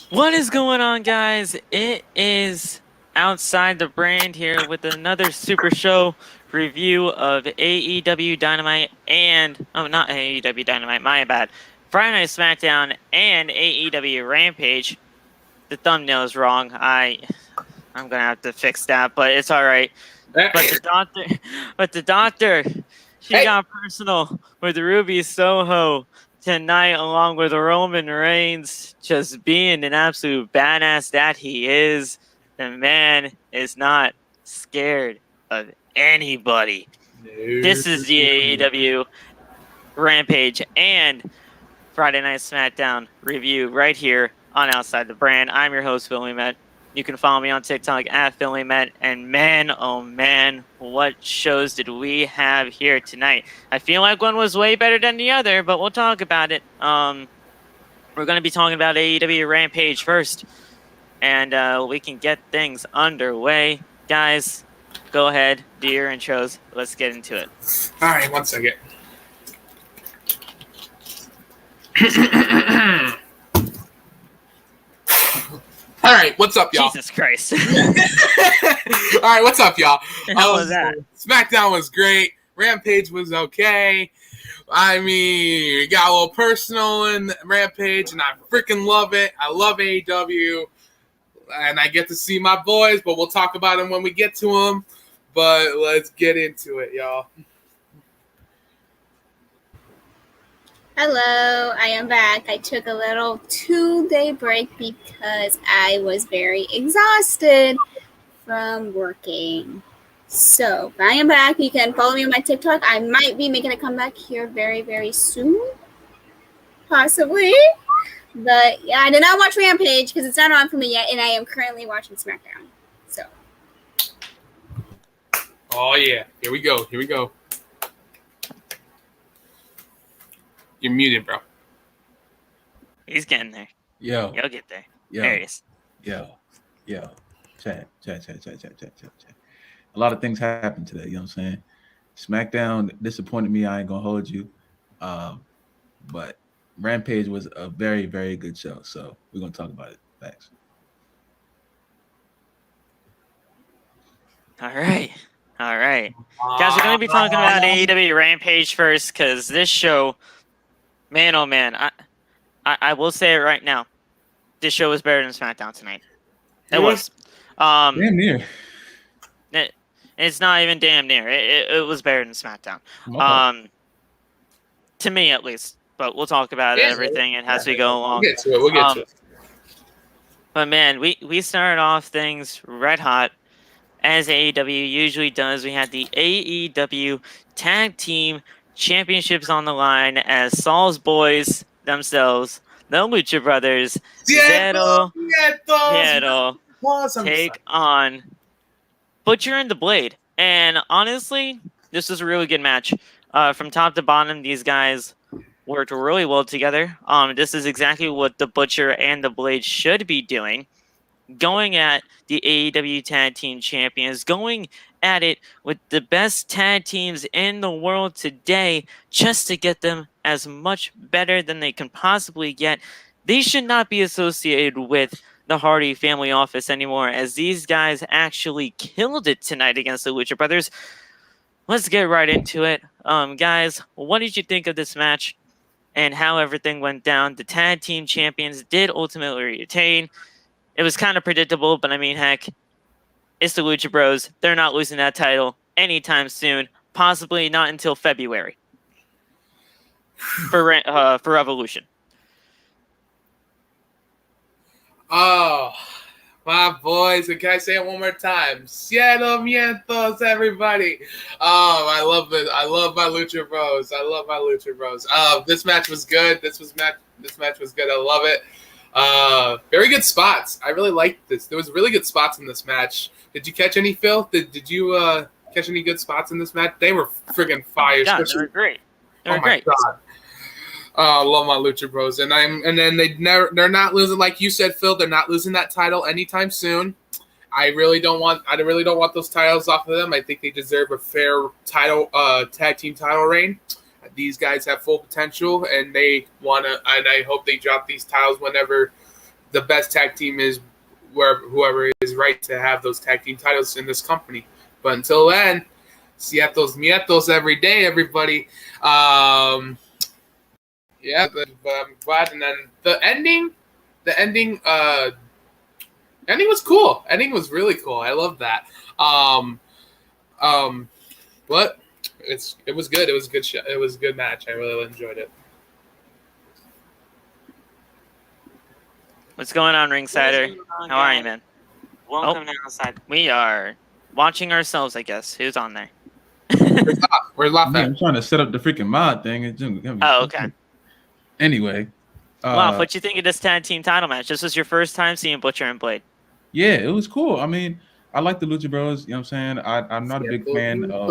What is going on, guys? It is Outside the Brand here with another Super Show review of AEW Dynamite not AEW Dynamite, my bad. Friday Night SmackDown and AEW Rampage. The thumbnail is wrong. I'm gonna have to fix that, but it's all right. But the doctor, she Hey, got personal with Ruby Soho tonight, along with Roman Reigns, just being an absolute badass that he is. The man is not scared of anybody. This is the AEW Rampage and Friday Night SmackDown review right here on Outside the Brand. I'm your host, Philly Met. You can follow me on TikTok at Philly Met. And man, oh man, what shows did we have here tonight? I feel like one was way better than the other, but we'll talk about it. We're going to be talking about AEW Rampage first, and we can get things underway. Guys, go ahead, do your intros. Let's get into it. all right, 1 second. All right, what's up, y'all? Jesus Christ. All right, what's up, y'all? How was that? SmackDown was great. Rampage was okay. I mean, it got a little personal in Rampage, and I freaking love it. I love AEW, and I get to see my boys, but we'll talk about them when we get to them. But let's get into it, y'all. Hello, I am back. I took a little 2-day break because I was very exhausted from working. So, I am back. You can follow me on my TikTok. I might be making a comeback here very, very soon. Possibly. But yeah, I did not watch Rampage because it's not on for me yet, and I am currently watching SmackDown. So. Oh, yeah. Here we go. You're muted, bro. He's getting there. Yo. You'll get there. Yo. There he is. Yo. Chat. A lot of things happened today, you know what I'm saying? SmackDown disappointed me, I ain't gonna hold you. But Rampage was a very, very good show, so we're gonna talk about it. Thanks. All right. Guys, we're going to be talking about AEW Rampage first because this show, man, oh man, I will say it right now. This show was better than SmackDown tonight. It was. Damn near. It's not even damn near. It was better than SmackDown. Okay. To me, at least. But we'll talk about everything as we go along. We'll get to it. But man, we started off things red hot. As AEW usually does, we had the AEW Tag Team Championships on the line as Saul's boys themselves, the Lucha Brothers, Zero, take on Butcher and the Blade. And honestly, this was a really good match. From top to bottom, these guys worked really well together. This is exactly what the Butcher and the Blade should be doing. Going at the AEW Tag Team Champions, going at it with the best tag teams in the world today just to get them as much better than they can possibly get. These should not be associated with the Hardy family office anymore, as these guys actually killed it tonight against the Lucha Brothers. Let's get right into it. Guys, what did you think of this match and how everything went down? The Tag Team Champions did ultimately retain. It was kind of predictable, but I mean, heck, it's the Lucha Bros. They're not losing that title anytime soon, possibly not until February for Revolution. Oh, my boys. Can I say it one more time? Siete mientos, everybody. Oh, I love it. I love my Lucha Bros. This match was good. This match was good. I love it. Very good spots. I really liked this. There was really good spots in this match. Did you catch any, Phil? Did you catch any good spots in this match? They were friggin' fire. Yeah, they were great. Oh my God. I love my Lucha Bros. And then they're not losing, like you said, Phil, they're not losing that title anytime soon. I really don't want those titles off of them. I think they deserve a fair title, tag team title reign. These guys have full potential, and they want to. And I hope they drop these titles whenever the best tag team is whoever is right to have those tag team titles in this company. But until then, Cietos Mietos every day, everybody. Yeah, but I'm glad. And then the ending was cool. Ending was really cool. I love that. But it was good. It was a good show. It was a good match. I really enjoyed it. What's going on, Ringsider? How are you, man? Welcome to outside. We are watching ourselves, I guess. Who's on there? Where's Lafayette? Man, I'm trying to set up the freaking mod thing. Oh, okay. Anyway. Wow, what you think of this tag team title match? This was your first time seeing Butcher and Blade. Yeah, it was cool. I mean, I like the Lucha Bros. You know what I'm saying? I'm not a big fan of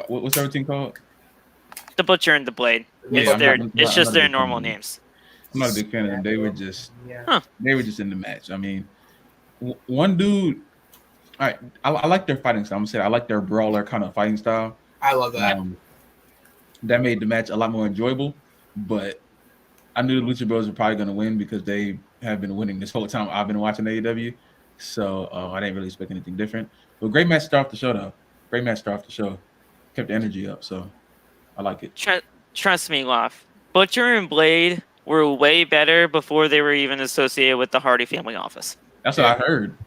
what's their team called? The Butcher and the Blade. Yeah, It's just their normal names. I'm not a big fan of them. They were just in the match. I mean, one dude. All right, I like their fighting style. I'm gonna say I like their brawler kind of fighting style. I love that. That made the match a lot more enjoyable. But I knew the Lucha Bros were probably gonna win because they have been winning this whole time I've been watching AEW. So I didn't really expect anything different. But great match to start off the show, though. Great match to start off the show. Kept the energy up, so I like it. Trust me, Loff. Butcher and Blade were way better before they were even associated with the Hardy family office. That's what I heard.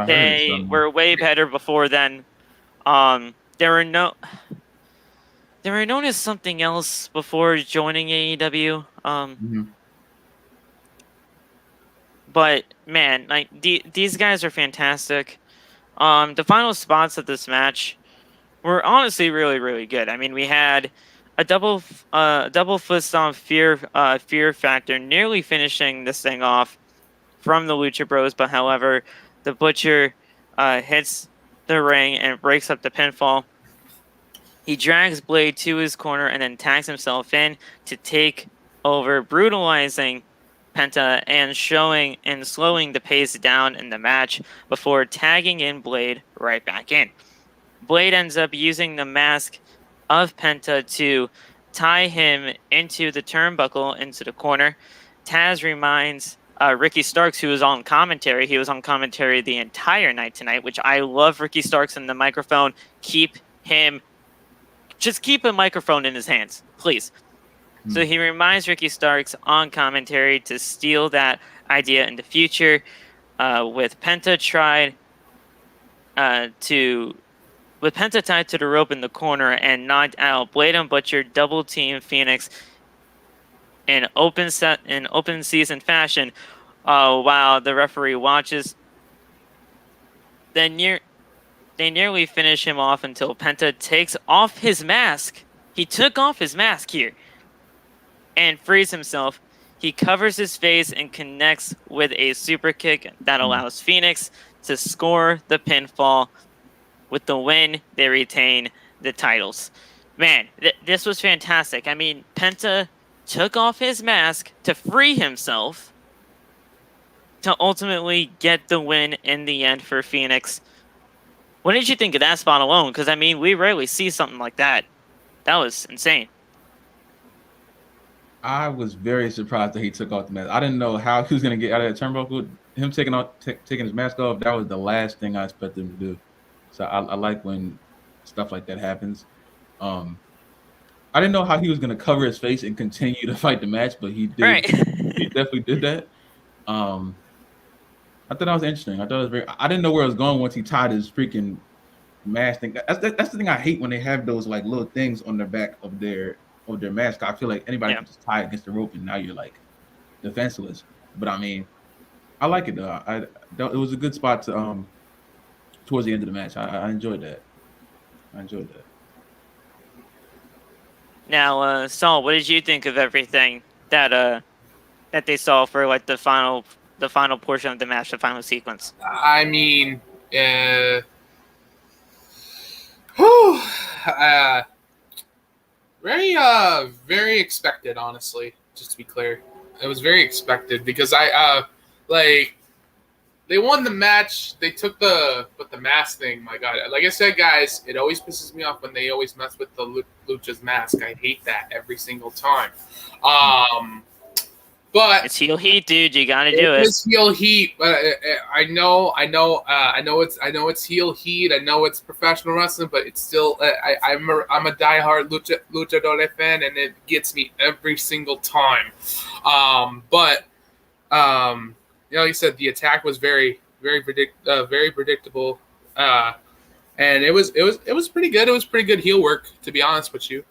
They were way better before then. They were known as something else before joining AEW. But man, like these guys are fantastic. The final spots of this match were honestly really, really good. I mean, we had a double foot stomp fear factor, nearly finishing this thing off from the Lucha Bros. But however, the Butcher hits the ring and breaks up the pinfall. He drags Blade to his corner and then tags himself in to take over, brutalizing Penta and slowing the pace down in the match before tagging in Blade right back in. Blade ends up using the mask of Penta to tie him into the turnbuckle into the corner. Taz reminds Ricky Starks, who was on commentary. He was on commentary the entire night tonight, which I love. Ricky Starks in the microphone. Just keep a microphone in his hands, please. So he reminds Ricky Starks on commentary to steal that idea in the future. With Penta tied to the rope in the corner and knocked out, Blade and Butcher double team Phoenix in open season fashion, while the referee watches. They nearly finish him off until Penta takes off his mask. He took off his mask here and frees himself. He covers his face and connects with a super kick that allows Phoenix to score the pinfall. With the win, they retain the titles. Man, this was fantastic. I mean, Penta took off his mask to free himself to ultimately get the win in the end for Phoenix. What did you think of that spot alone? Because, I mean, we rarely see something like that. That was insane. I was very surprised that he took off the mask. I didn't know how he was going to get out of that turnbuckle. Him taking his mask off, that was the last thing I expected him to do. So I like when stuff like that happens. I didn't know how he was going to cover his face and continue to fight the match, but he did. Right. He definitely did that. I thought that was interesting. I didn't know where it was going once he tied his freaking mask thing. That's the thing I hate when they have those like little things on the back of their mask. I feel like anybody can just tie it against the rope and now you're like defenseless. But I mean, I like it though. It was a good spot to towards the end of the match. I enjoyed that. Now, Saul, what did you think of everything that they saw for like the final portion of the match, the final sequence? I mean, very expected, honestly, just to be clear. It was very expected because they won the match. They took the mask thing. My God, like I said, guys, it always pisses me off when they always mess with the Lucha's mask. I hate that every single time. But But It's heel heat, dude. You gotta do it it. is heel heat. But I know it's heel heat. I know it's professional wrestling, but it's still. I'm a diehard luchador fan, and it gets me every single time. But you said the attack was very predictable. And it was pretty good. It was pretty good heel work, to be honest with you.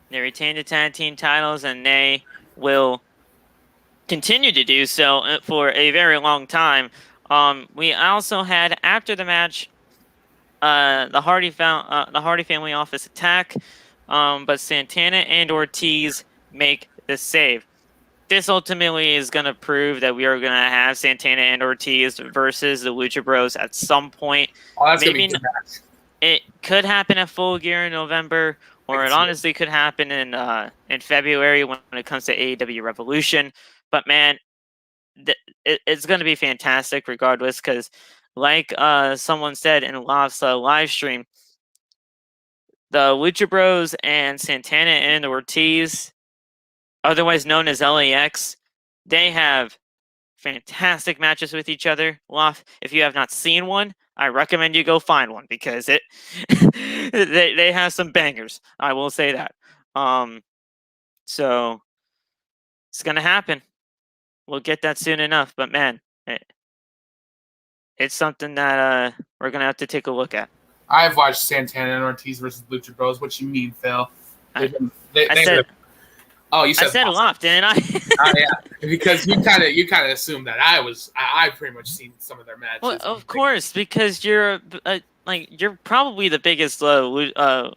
They retained the tag team titles, and they will continue to do so for a very long time. We also had, after the match, the Hardy family office attack, but Santana and Ortiz make the save. This ultimately is going to prove that we are going to have Santana and Ortiz versus the Lucha Bros at some point. Oh, that's Maybe gonna be a good match. it could happen at Full Gear in November, or it honestly could happen in February when it comes to AEW Revolution. But man, it's going to be fantastic regardless, because like someone said in Loft's live stream, the Lucha Bros and Santana and Ortiz, otherwise known as LAX, they have fantastic matches with each other. Loft, if you have not seen one, I recommend you go find one, because they have some bangers. I will say that. So it's gonna happen. We'll get that soon enough. But man, it's something that we're gonna have to take a look at. I've watched Santana and Ortiz versus Lucha Bros. What you mean, Phil? I said Loft, didn't I? Oh yeah, because you kind of assumed that I pretty much seen some of their matches. Well, of course, because you're you're probably the biggest Lucha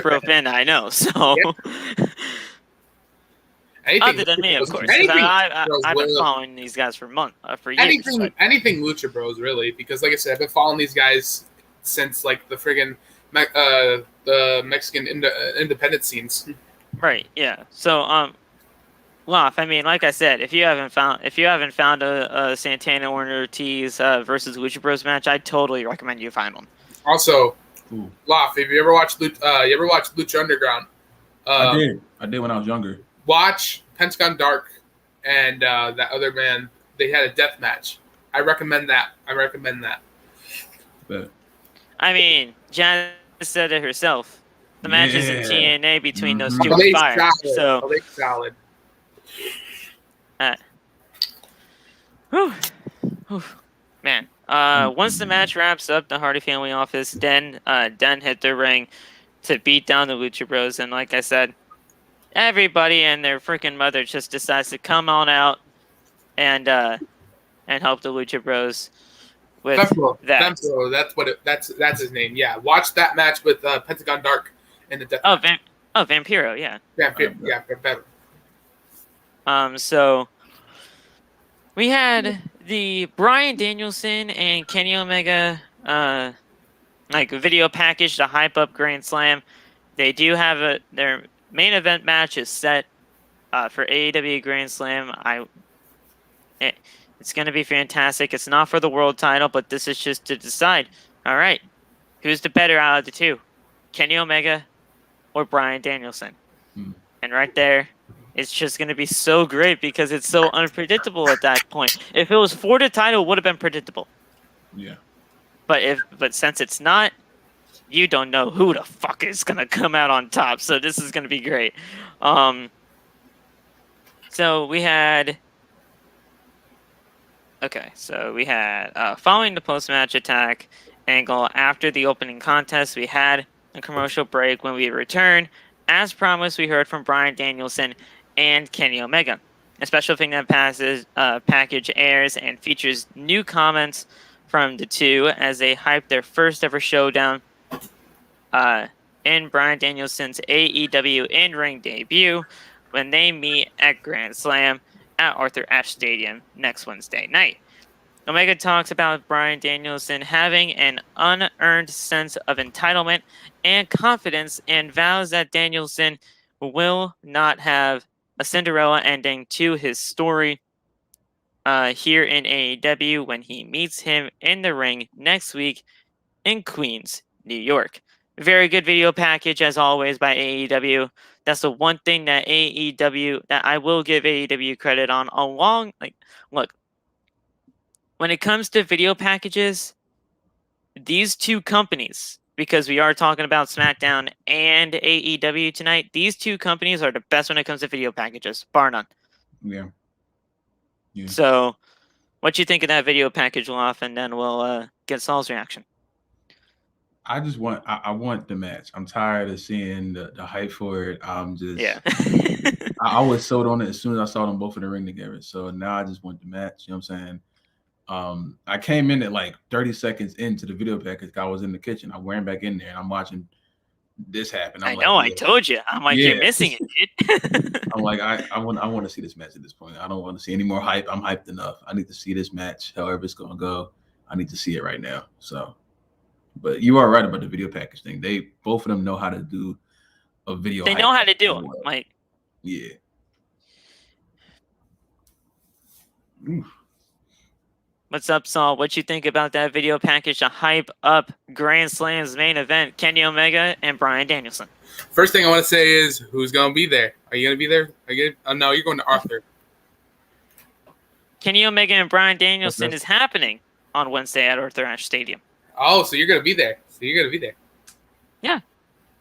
Bro fan I know. So, other than me, of course, 'cause I've been following these guys for years. Anything Lucha Bros, really, because like I said, I've been following these guys since like the friggin' the Mexican independent scenes. Right. Yeah. So, Loft, I mean, like I said, if you haven't found a Santana or Ortiz versus Lucha Bros match, I totally recommend you find one. Also, Loft, have you ever watched Lucha Underground? I did when I was younger. Watch Pentagon Dark and that other man. They had a death match. I recommend that. But I mean, Jazz said it herself. The match is in TNA between those two They fires. So, they solid. Man. Once the match wraps up, the Hardy family office then hit the ring to beat down the Lucha Bros. And like I said, everybody and their freaking mother just decides to come on out and help the Lucha Bros with that. Femtro, that's his name. Yeah, watch that match with Pentagon Dark and the death. Vampiro, yeah. Vampiro. So we had the Bryan Danielson and Kenny Omega video package to hype up Grand Slam. They do have their main event match is set for AEW Grand Slam. It's going to be fantastic. It's not for the world title, but this is just to decide, all right, who's the better out of the two, Kenny Omega or Bryan Danielson? And right there, it's just going to be so great because it's so unpredictable at that point. If it was for the title, it would have been predictable. Yeah. But since it's not, you don't know who the fuck is going to come out on top. So this is going to be great. So we had following the post-match attack angle after the opening contest, we had a commercial break. When we return, as promised, we heard from Bryan Danielson and Kenny Omega. A special thing that package airs and features new comments from the two as they hype their first ever showdown in Bryan Danielson's AEW in-ring debut when they meet at Grand Slam at Arthur Ashe Stadium next Wednesday night. Omega talks about Bryan Danielson having an unearned sense of entitlement and confidence and vows that Danielson will not have a Cinderella ending to his story here in AEW when he meets him in the ring next week in Queens, New York. Very good video package as always by AEW. That's the one thing that I will give AEW credit on. Look, when it comes to video packages, these two companies, because we are talking about SmackDown and AEW tonight, these two companies are the best when it comes to video packages, bar none. Yeah. So, what you think of that video package, Loff, and then we'll get Saul's reaction. I want the match. I'm tired of seeing the hype for it. I was sold on it as soon as I saw them both in the ring together. So now I just want the match. You know what I'm saying? I came in at like 30 seconds into the video package. I was in the kitchen. I went back in there and I'm watching this happen. I told you. I'm like, you're missing it, dude. I'm like, I want to see this match at this point. I don't want to see any more hype. I'm hyped enough. I need to see this match, however it's gonna go. I need to see it right now. So, but you are right about the video package thing. Both of them know how to do a video. They know how to do it. Like, yeah. Oof. What's up, Saul? What you think about that video package to hype up Grand Slam's main event, Kenny Omega and Bryan Danielson? First thing I want to say is, who's going to be there? Are you going to be there? No, you're going to Arthur. Kenny Omega and Bryan Danielson is happening on Wednesday at Arthur Ashe Stadium. Oh, so you're going to be there. Yeah.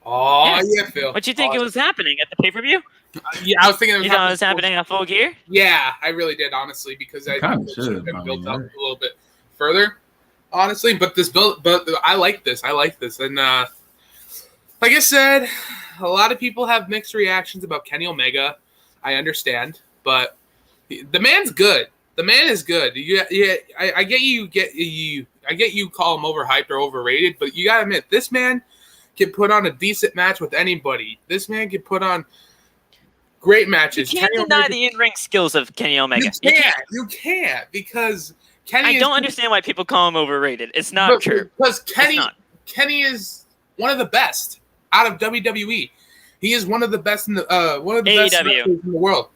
Oh, yeah, Phil. What you think it was happening at the pay-per-view? Yeah, I was thinking it was happening at Full Gear? Yeah, I really did, honestly, because I think it should have been built up a little bit further, honestly. But I like this. And like I said, a lot of people have mixed reactions about Kenny Omega. I understand, but the man's good. The man is good. I get you call him overhyped or overrated, but you gotta admit, this man can put on a decent match with anybody. This man can put on great matches. You can't deny the in-ring skills of Kenny Omega. You can't because Kenny. I don't understand why people call him overrated. It's not true. Because Kenny is one of the best out of WWE. He is one of the best in the best in the world.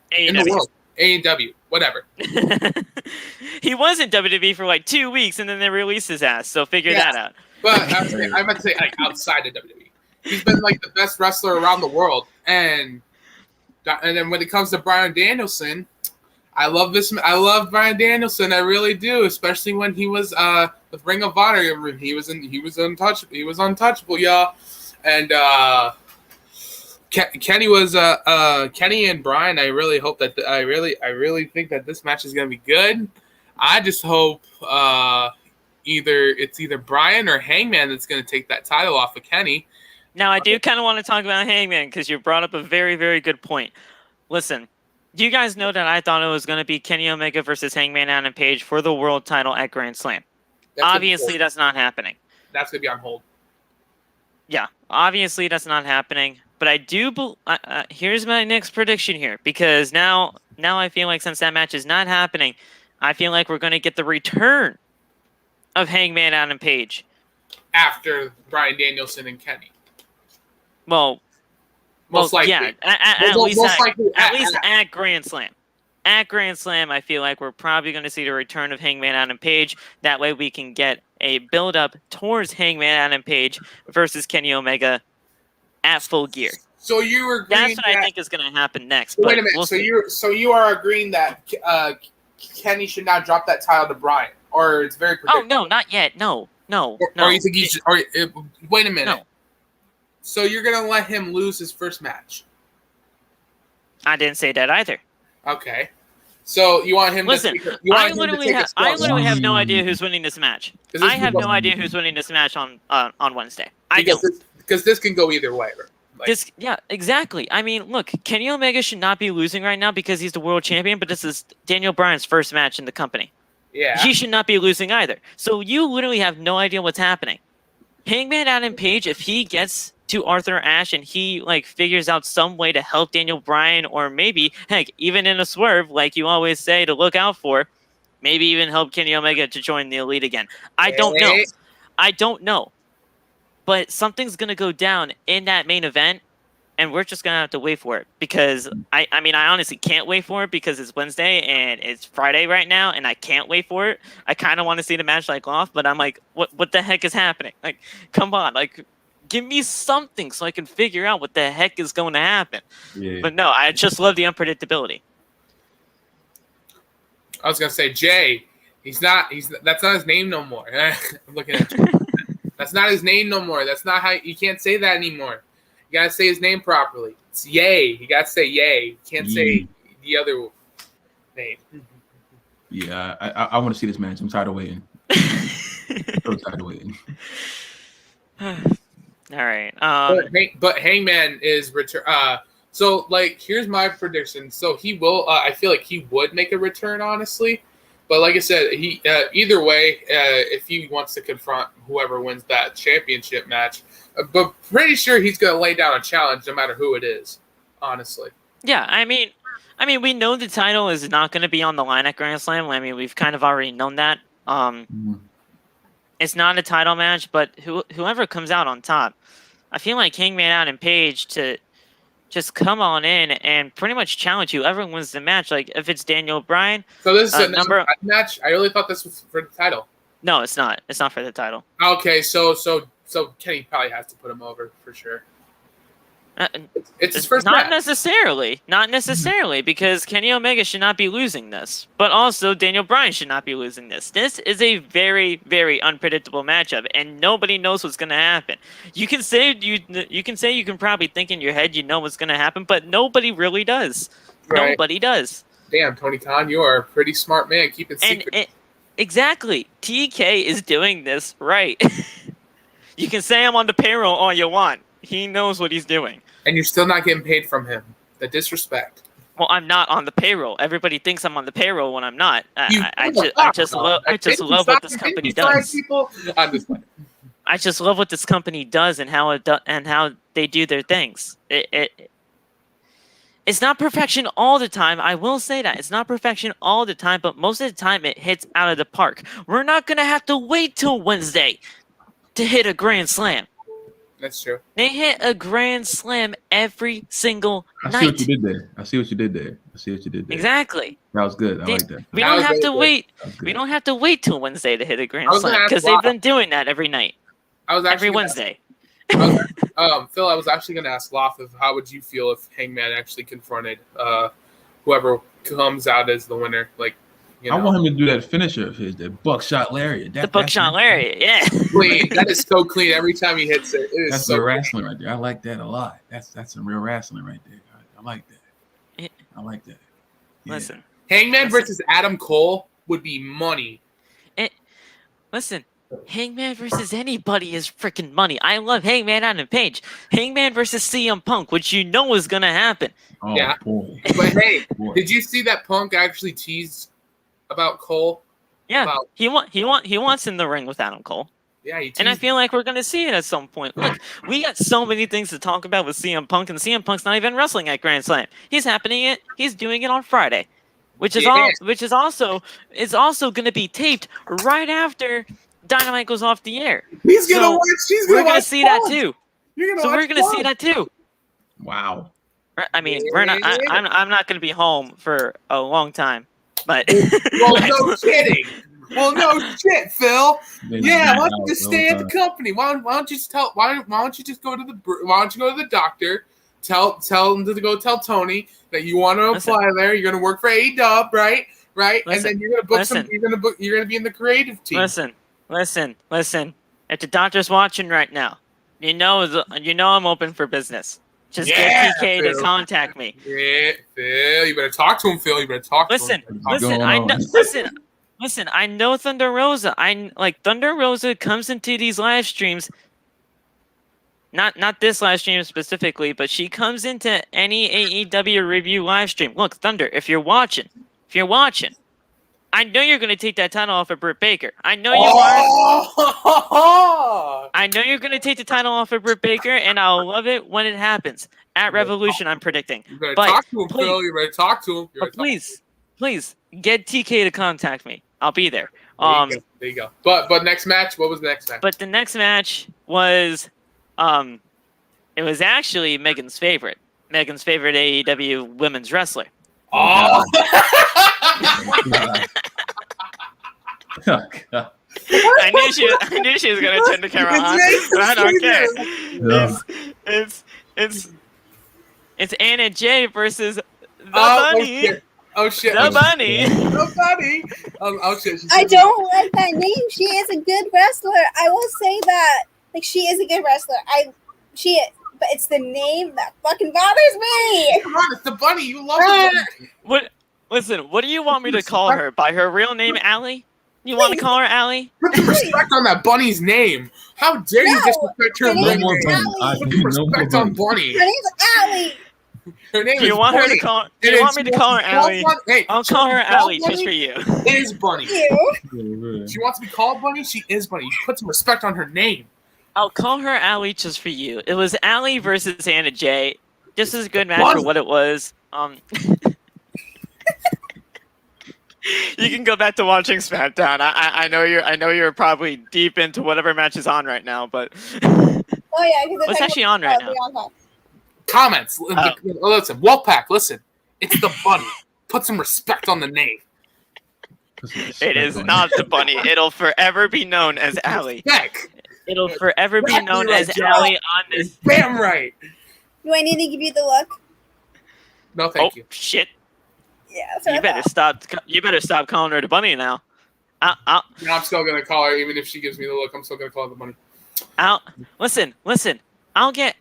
AEW, whatever. He was in WWE for like 2 weeks, and then they released his ass. So figure that out. But I meant to say like outside of WWE, he's been like the best wrestler around the world. And then when it comes to Bryan Danielson, I love Bryan Danielson. I really do, especially when he was with Ring of Honor. He was untouchable. He was untouchable, y'all. And Kenny was Kenny and Bryan. I really hope that I really think that this match is gonna be good. I just hope either Bryan or Hangman that's gonna take that title off of Kenny. Now, I do kind of want to talk about Hangman because you brought up a very, very good point. Listen, do you guys know that I thought it was going to be Kenny Omega versus Hangman Adam Page for the world title at Grand Slam? Obviously, that's not happening. That's going to be on hold. Yeah, obviously, that's not happening. But I do here's my next prediction here, because now I feel like since that match is not happening, I feel like we're going to get the return of Hangman Adam Page. After Bryan Danielson and Kenny. Well, most likely. Yeah, at least at Grand Slam. At Grand Slam, I feel like we're probably going to see the return of Hangman Adam Page. That way we can get a build-up towards Hangman Adam Page versus Kenny Omega at Full Gear. So you were agreeing that's what I think is going to happen next. Wait a minute. So you are agreeing that Kenny should not drop that title to Bryan, or it's very predictable? Oh no, not yet. No. Or you think he should? Wait a minute. No. So you're gonna let him lose his first match? I didn't say that either. Okay. So you want him? Listen, I literally have no idea who's winning this match. I have no idea who's winning this match on Wednesday. Because this can go either way. Yeah, exactly. I mean, look, Kenny Omega should not be losing right now because he's the world champion, but this is Daniel Bryan's first match in the company. Yeah. He should not be losing either. So you literally have no idea what's happening. Hangman Adam Page, if he gets to Arthur Ashe and he figures out some way to help Daniel Bryan, or maybe heck, even in a swerve, like you always say to look out for, maybe even help Kenny Omega to join the Elite again. I don't know. But something's gonna go down in that main event, and we're just gonna have to wait for it, because I honestly can't wait for it because it's Wednesday and it's Friday right now, and I can't wait for it. I kind of want to see the match off, but I'm like, what the heck is happening? Come on, Give me something so I can figure out what the heck is going to happen. Yeah. But no, I just love the unpredictability. I was gonna say Jay. That's not his name no more. I'm looking at you. That's not his name no more. That's not how you can't say that anymore. You gotta say his name properly. It's Yay. You gotta say Yay. You can't say the other name. Yeah, I want to see this match. I'm tired of waiting. So tired of waiting. All right. But Hangman is return. So like, here's my prediction. So he will. I feel like he would make a return, honestly. But like I said, he either way, if he wants to confront whoever wins that championship match, but pretty sure he's gonna lay down a challenge, no matter who it is. Honestly. Yeah, I mean, we know the title is not going to be on the line at Grand Slam. I mean, we've kind of already known that. It's not a title match, but whoever comes out on top, I feel like Hangman Adam Page to just come on in and pretty much challenge whoever wins the match. Like if it's Daniel Bryan. So this is a match. I really thought this was for the title. No, it's not. It's not for the title. Okay, so Kenny probably has to put him over for sure. It's his first match. Not necessarily, because Kenny Omega should not be losing this, but also Daniel Bryan should not be losing this. This is a very, very unpredictable matchup, and nobody knows what's going to happen. You can say you can probably think in your head you know what's going to happen, but nobody really does. Right. Nobody does. Damn, Tony Khan, you are a pretty smart man. Keeping secrets. Exactly. TK is doing this right. You can say I'm on the payroll all you want. He knows what he's doing. And you're still not getting paid from him. The disrespect. Well, I'm not on the payroll. Everybody thinks I'm on the payroll when I'm not. I just love what this company does. I just love what this company does and how they do their things. It's not perfection all the time. I will say that. It's not perfection all the time, but most of the time it hits out of the park. We're not going to have to wait till Wednesday to hit a Grand Slam. That's true. They hit a Grand Slam every single night. I see what you did there. Exactly. That was good. I like that. We don't have to wait. We don't have to wait till Wednesday to hit a Grand Slam because they've been doing that every night. Every Wednesday. Phil, I was actually going to ask Loth of how would you feel if Hangman actually confronted whoever comes out as the winner? Like, you know. I want him to do that finisher of his, the buckshot lariat. The buckshot lariat, yeah. Clean. That is so clean. Every time he hits it, that's so wrestling right there. I like that a lot. That's some real wrestling right there. I like that. I like that. Yeah. Listen, Hangman versus Adam Cole would be money. Listen, Hangman versus anybody is freaking money. I love Hangman Adam Page. Hangman versus CM Punk, which you know is gonna happen. Oh, yeah, boy. But hey, did you see that Punk actually teased about Cole? Yeah, he wants in the ring with Adam Cole. Yeah, and I feel like we're gonna see it at some point. Look, we got so many things to talk about with CM Punk, and CM Punk's not even wrestling at Grand Slam. He's doing it on Friday, which is also gonna be taped right after Dynamite goes off the air. We're gonna see that too. We're gonna see that too. Wow. I mean, we're not. I'm not gonna be home for a long time. But well, no kidding. Well, no shit, Phil. Yeah, why don't you just stay at the company? Why don't you just go to the doctor? Tell him to go tell Tony that you want to apply there. You're gonna work for AEW, right? And then you're gonna book You're gonna be in the creative team. Listen. If the doctor's watching right now, you know I'm open for business. Just get TK to contact me. Yeah, Phil. You better talk to him, Phil. You better talk to him. Listen, I know Thunder Rosa. Thunder Rosa comes into these live streams. Not this live stream specifically, but she comes into any AEW review live stream. Look, Thunder, if you're watching, I know you're going to take that title off of Britt Baker. I know you are. I know you're going to take the title off of Britt Baker, and I'll love it when it happens. At Revolution, I'm predicting. You better talk to him, Phil. You better talk to him. Please, get TK to contact me. I'll be there. There you go. But next match, what was the next match? But the next match was, it was actually Megan's favorite AEW women's wrestler. Oh. Oh, God. I knew she was gonna turn the camera on, but I don't care. Yeah. It's Anna Jay versus the bunny. Oh shit! The bunny. The bunny. Oh shit! I don't like that name. She is a good wrestler. I will say that. Like, she is a good wrestler. She is. But it's the name that fucking bothers me. Come on, it's the bunny. You love the bunny. What? Listen, what do you want me to call her? By her real name, Allie? You want to call her Allie? Put some respect on that bunny's name. How dare you disrespect her No real more name? Bunny. Put some respect on Bunny. Her name's Allie. Her name Do you is want Bunny. her to call? Do you want me to call her Allie? Hey, I'll call her Allie just for you. Is Bunny. You. She wants to be called Bunny. She is Bunny. You put some respect on her name. I'll call her Allie just for you. It was Allie versus Anna Jay. This is a good match for what it was. You can go back to watching SmackDown. I know you're probably deep into whatever match is on right now, but Oh yeah, because what's actually on right now? Bianca. Comments. Listen, Wolfpack. Listen, it's the Bunny. Put some respect on the name. It is not the bunny. It'll forever be known as Allie. Heck. It'll forever be known as Joe. Allie on this. Damn right. Do I need to give you the look? No, thank you. Shit! Yeah. That's what You I better thought. stop. You better stop calling her the bunny now. No, I'm still gonna call her, even if she gives me the look. I'm still gonna call her the Bunny. Listen. I'll get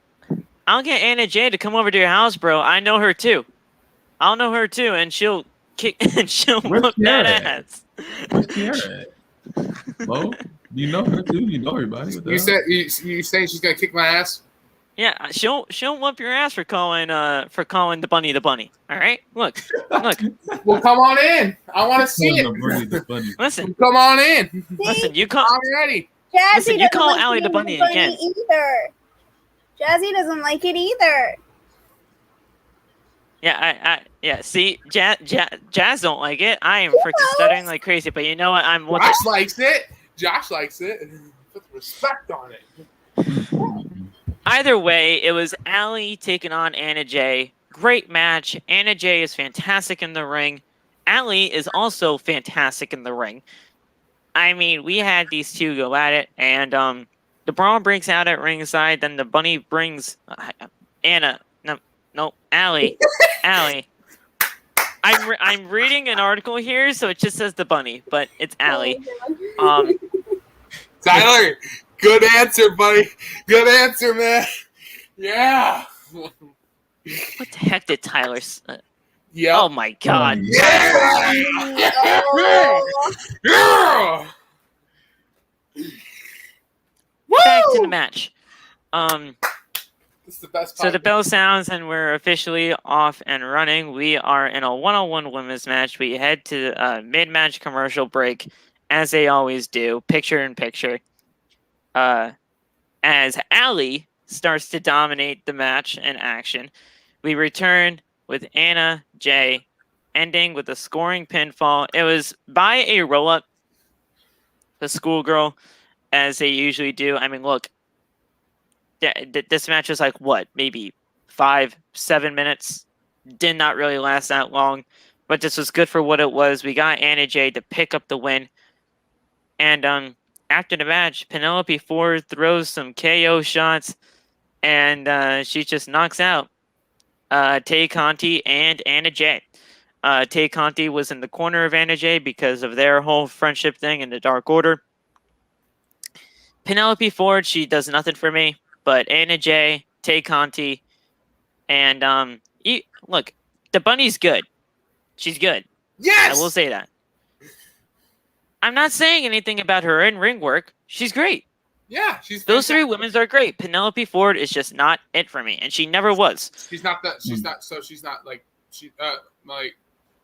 Anna Jay to come over to your house, bro. I know her too. I'll know her too, and she'll kick and she'll whoop that ass. Where's Kiara at? Mo, you know her too. You know everybody. What the hell? You saying she's gonna kick my ass? Yeah, she'll whoop your ass for calling the bunny the bunny. All right, look. Well, come on in. I want to see it. The bunny. Listen, Come on in. listen. You call. I'm ready. Jazzy Listen, you doesn't call like Allie the being bunny again. either. Jazzy doesn't like it either. Yeah. See, Jazz don't like it. I am freaking stuttering like crazy. But you know what? Josh likes it. Josh likes it. Put respect on it. Either way, it was Allie taking on Anna Jay. Great match. Anna Jay is fantastic in the ring. Allie is also fantastic in the ring. I mean, we had these two go at it, and the brawl breaks out at ringside. Then the bunny brings Anna. No, Allie. Allie. I'm reading an article here, so it just says the bunny, but it's Allie. Tyler, good answer, buddy. Good answer, man. Yeah. What the heck did Tyler? Yeah. Oh my God. Yeah. Yeah. Back to the match. This is the best So the part. bell sounds and we're officially off and running. We are in a one-on-one women's match. We head to a mid-match commercial break, as they always do, picture-in-picture. As Allie starts to dominate the match and action, we return with Anna Jay, ending with a scoring pinfall. It was by a roll-up, the schoolgirl, as they usually do. I mean, look, this match was like, what, maybe 5-7 minutes? Did not really last that long, but this was good for what it was. We got Anna Jay to pick up the win. And after the match, Penelope Ford throws some KO shots, and she just knocks out Tay Conti and Anna Jay. Tay Conti was in the corner of Anna Jay because of their whole friendship thing in the Dark Order. Penelope Ford, she does nothing for me. But Anna Jay, Tay Conti, and look, the bunny's good. She's good. Yes. I will say that. I'm not saying anything about her in-ring work. She's great. Yeah, she's Those three women are great. Penelope Ford is just not it for me, and she never was. She's not that. She's not. So she's not like she like.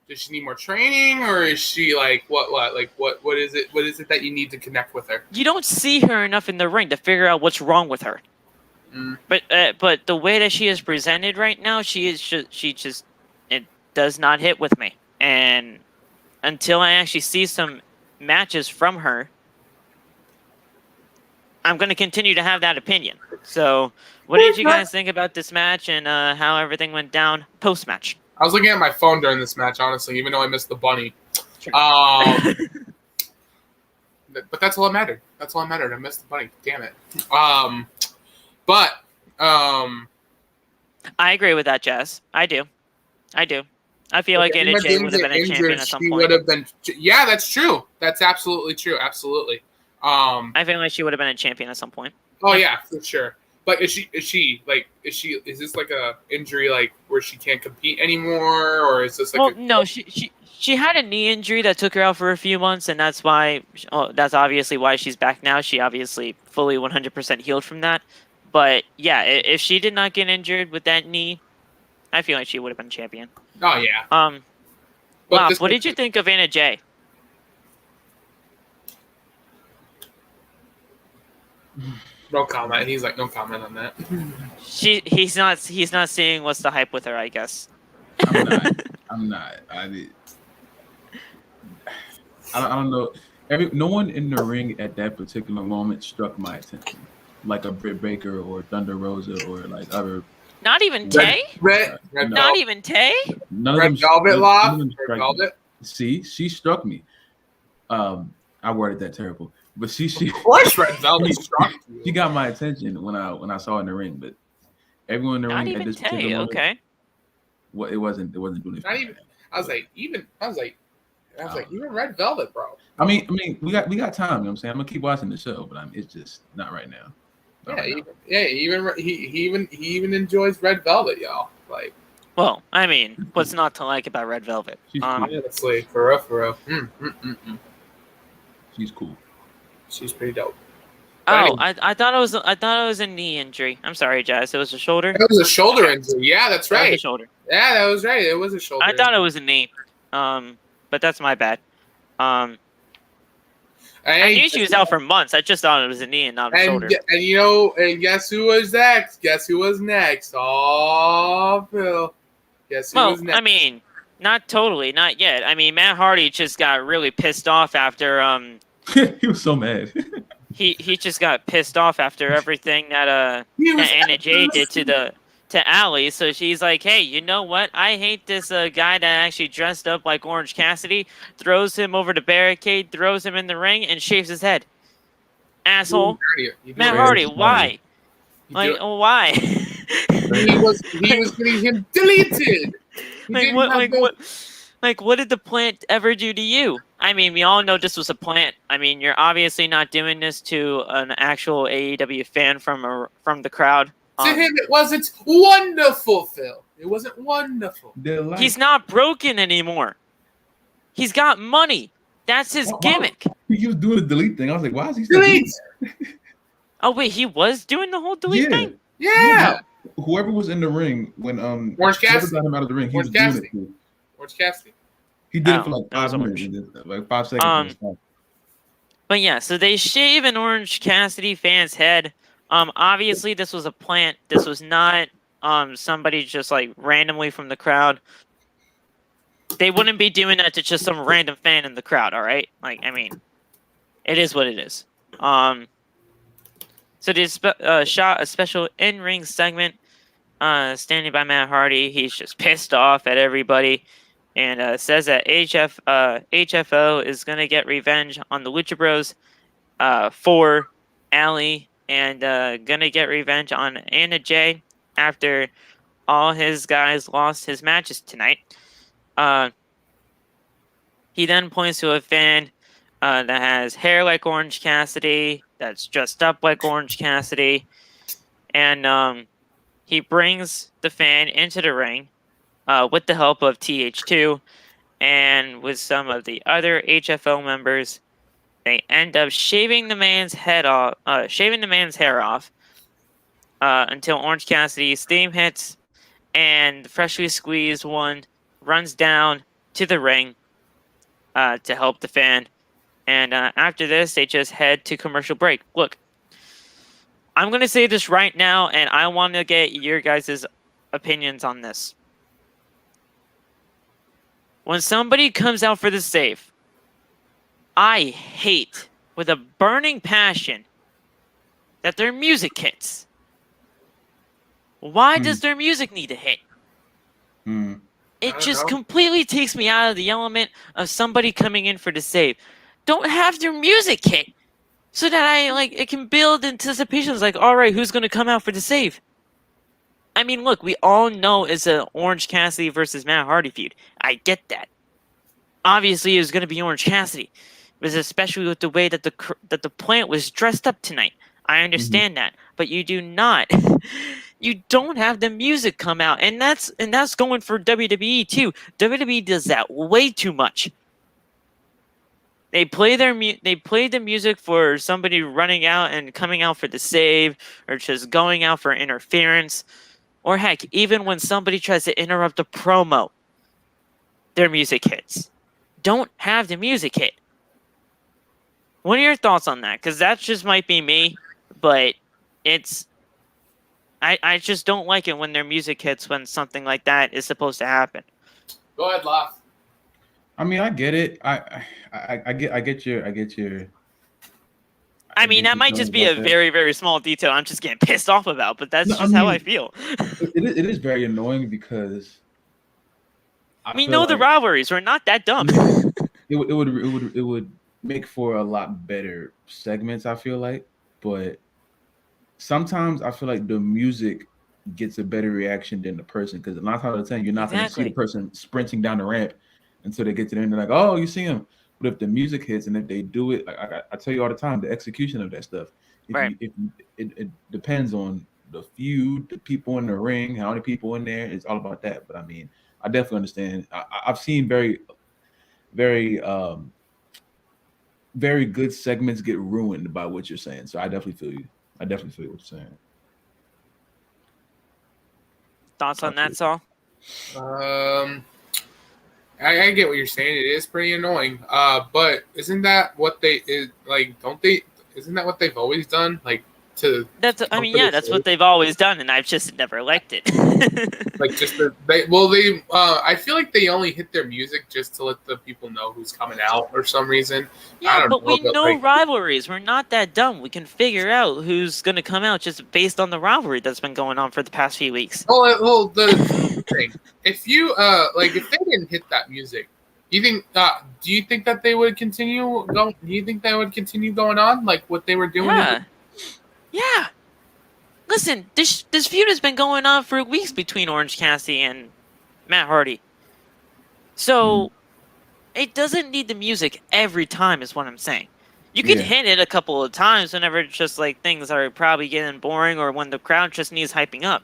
Does she need more training, or is she like what? Like what is it? What is it that you need to connect with her? You don't see her enough in the ring to figure out what's wrong with her. But the way that she is presented right now, she just it does not hit with me. And until I actually see some matches from her, I'm going to continue to have that opinion. So, what did you guys think about this match and how everything went down post match? I was looking at my phone during this match, honestly, even though I missed the bunny. but that's all that mattered. That's all that mattered. I missed the bunny. Damn it. But I agree with that, Jess. I do. I feel like Emma AJ would didn't have been get a champion injured, at some she point. would have been. Yeah, that's true. That's absolutely true. Absolutely. I feel like she would have been a champion at some point. Oh yeah, for sure. But is this like a injury like where she can't compete anymore, or is this like? Well, no, she had a knee injury that took her out for a few months, and that's why. That's obviously why she's back now. She obviously fully 100% healed from that. But yeah, if she did not get injured with that knee, I feel like she would have been champion. Oh yeah. Wow, what did you think of Anna Jay? No comment. He's like, no comment on that. He's not seeing what's the hype with her, I guess. I'm not. I don't know. No one in the ring at that particular moment struck my attention, like a Britt Baker or Thunder Rosa or like other. Not even Tay. Red Not even Tay. None of Red them. Velvet Law. Red Velvet. See, she struck me. I worded that terrible, but she. Of course, Red Velvet struck you. She got my attention when I saw her in the ring, but everyone in the Not ring even at this Tay. particular moment, Okay. well, it wasn't doing anything. Not even. I was like, even Red Velvet, bro. I mean, we got time. You know what I'm saying? I'm gonna keep watching the show, but it's just not right now. He even enjoys Red Velvet, y'all. Like, Well, I mean, what's not to like about Red Velvet? She's cool. honestly, for real. She's cool. She's pretty dope. Oh, I thought it was a knee injury. I'm sorry, Jazz. It was a shoulder. It was a shoulder injury. Yeah, that's It was right. a shoulder. Yeah, that was right. It was a shoulder. I thought it was a knee. But that's my bad. I knew she was out for months. I just thought it was a knee and not a shoulder. And guess who was next? Oh, Phil. Guess who was next? I mean, not totally, not yet. I mean, Matt Hardy just got really pissed off after He was so mad. he just got pissed off after everything that Anna Jay did to Allie. So she's like, hey, you know what? I hate this guy that actually dressed up like Orange Cassidy, throws him over the barricade, throws him in the ring, and shaves his head. Asshole. Matt Hardy, why? Why? He was getting him deleted. What did the plant ever do to you? I mean, we all know this was a plant. I mean, you're obviously not doing this to an actual AEW fan from the crowd. To him, it wasn't wonderful, Phil. It wasn't wonderful. He's not broken anymore. He's got money. That's his gimmick. He was doing the delete thing. I was like, why is he still doing that? Oh, wait, he was doing the whole delete thing? Yeah. Whoever was in the ring when Orange Cassidy got him out of the ring, he was Orange doing it too. Orange Cassidy. He did it for like that was 5 minutes, like 5 seconds. But yeah, so they shave an Orange Cassidy fan's head. Obviously this was a plant. This was not somebody just like randomly from the crowd. They wouldn't be doing that to just some random fan in the crowd, all right? Like, I mean, it is what it is. So they shot a special in-ring segment standing by Matt Hardy. He's just pissed off at everybody and says that HFO is going to get revenge on the Lucha Bros for Allie and going to get revenge on Anna Jay after all his guys lost his matches tonight. He then points to a fan that has hair like Orange Cassidy, that's dressed up like Orange Cassidy, and he brings the fan into the ring with the help of TH2 and with some of the other HFO members. They end up shaving the man's hair off until Orange Cassidy's theme hits, and the freshly squeezed one runs down to the ring to help the fan. And after this, they just head to commercial break. Look, I'm going to say this right now, and I want to get your guys' opinions on this. When somebody comes out for the save, I hate with a burning passion that their music hits. Why does their music need to hit? It just completely takes me out of the element of somebody coming in for the save. don't have their music hit so that it can build anticipations. Like, all right, who's gonna come out for the save? I mean, look, we all know it's an Orange Cassidy versus Matt Hardy feud. I get that. Obviously, it was gonna be Orange Cassidy, because especially with the way that the plant was dressed up tonight. I understand that, but you do not. You don't have the music come out, and that's going for WWE too. WWE does that way too much. They play the music for somebody running out and coming out for the save, or just going out for interference, or heck, even when somebody tries to interrupt a promo, their music hits. Don't have the music hit. What are your thoughts on that? Because that just might be me, but I just don't like it when their music hits when something like that is supposed to happen. Go ahead, Loft. I mean, I get it. I get your. I mean, that might just be a very, very small detail I'm just getting pissed off about, but that's how I feel. It is very annoying because we know the rivalries. We're not that dumb. It would make for a lot better segments, I feel like, but sometimes I feel like the music gets a better reaction than the person, because 9 times out of 10 you're not going to see the person sprinting down the ramp until they get to the end. They're like, oh, you see them. But if the music hits and if they do it, like I tell you all the time, the execution of that stuff, it depends on the feud, the people in the ring, how many people in there. It's all about that. But I mean, I definitely understand. I've seen very, very, very good segments get ruined by what you're saying. So I definitely feel you. I definitely feel what you're saying. Thoughts on that, Saul? I get what you're saying. It is pretty annoying. But isn't that what isn't that what they've always done? Like, that's what they've always done, and I've just never liked it. Like, I feel like they only hit their music just to let the people know who's coming out for some reason. Yeah, but we know rivalries. We're not that dumb. We can figure out who's going to come out just based on the rivalry that's been going on for the past few weeks. Well, the thing, if they didn't hit that music, do you think that they would continue going? Do you think they would continue going on like what they were doing? Yeah. Listen, this feud has been going on for weeks between Orange Cassidy and Matt Hardy. So it doesn't need the music every time, is what I'm saying. You can hit it a couple of times whenever it's just like things are probably getting boring or when the crowd just needs hyping up.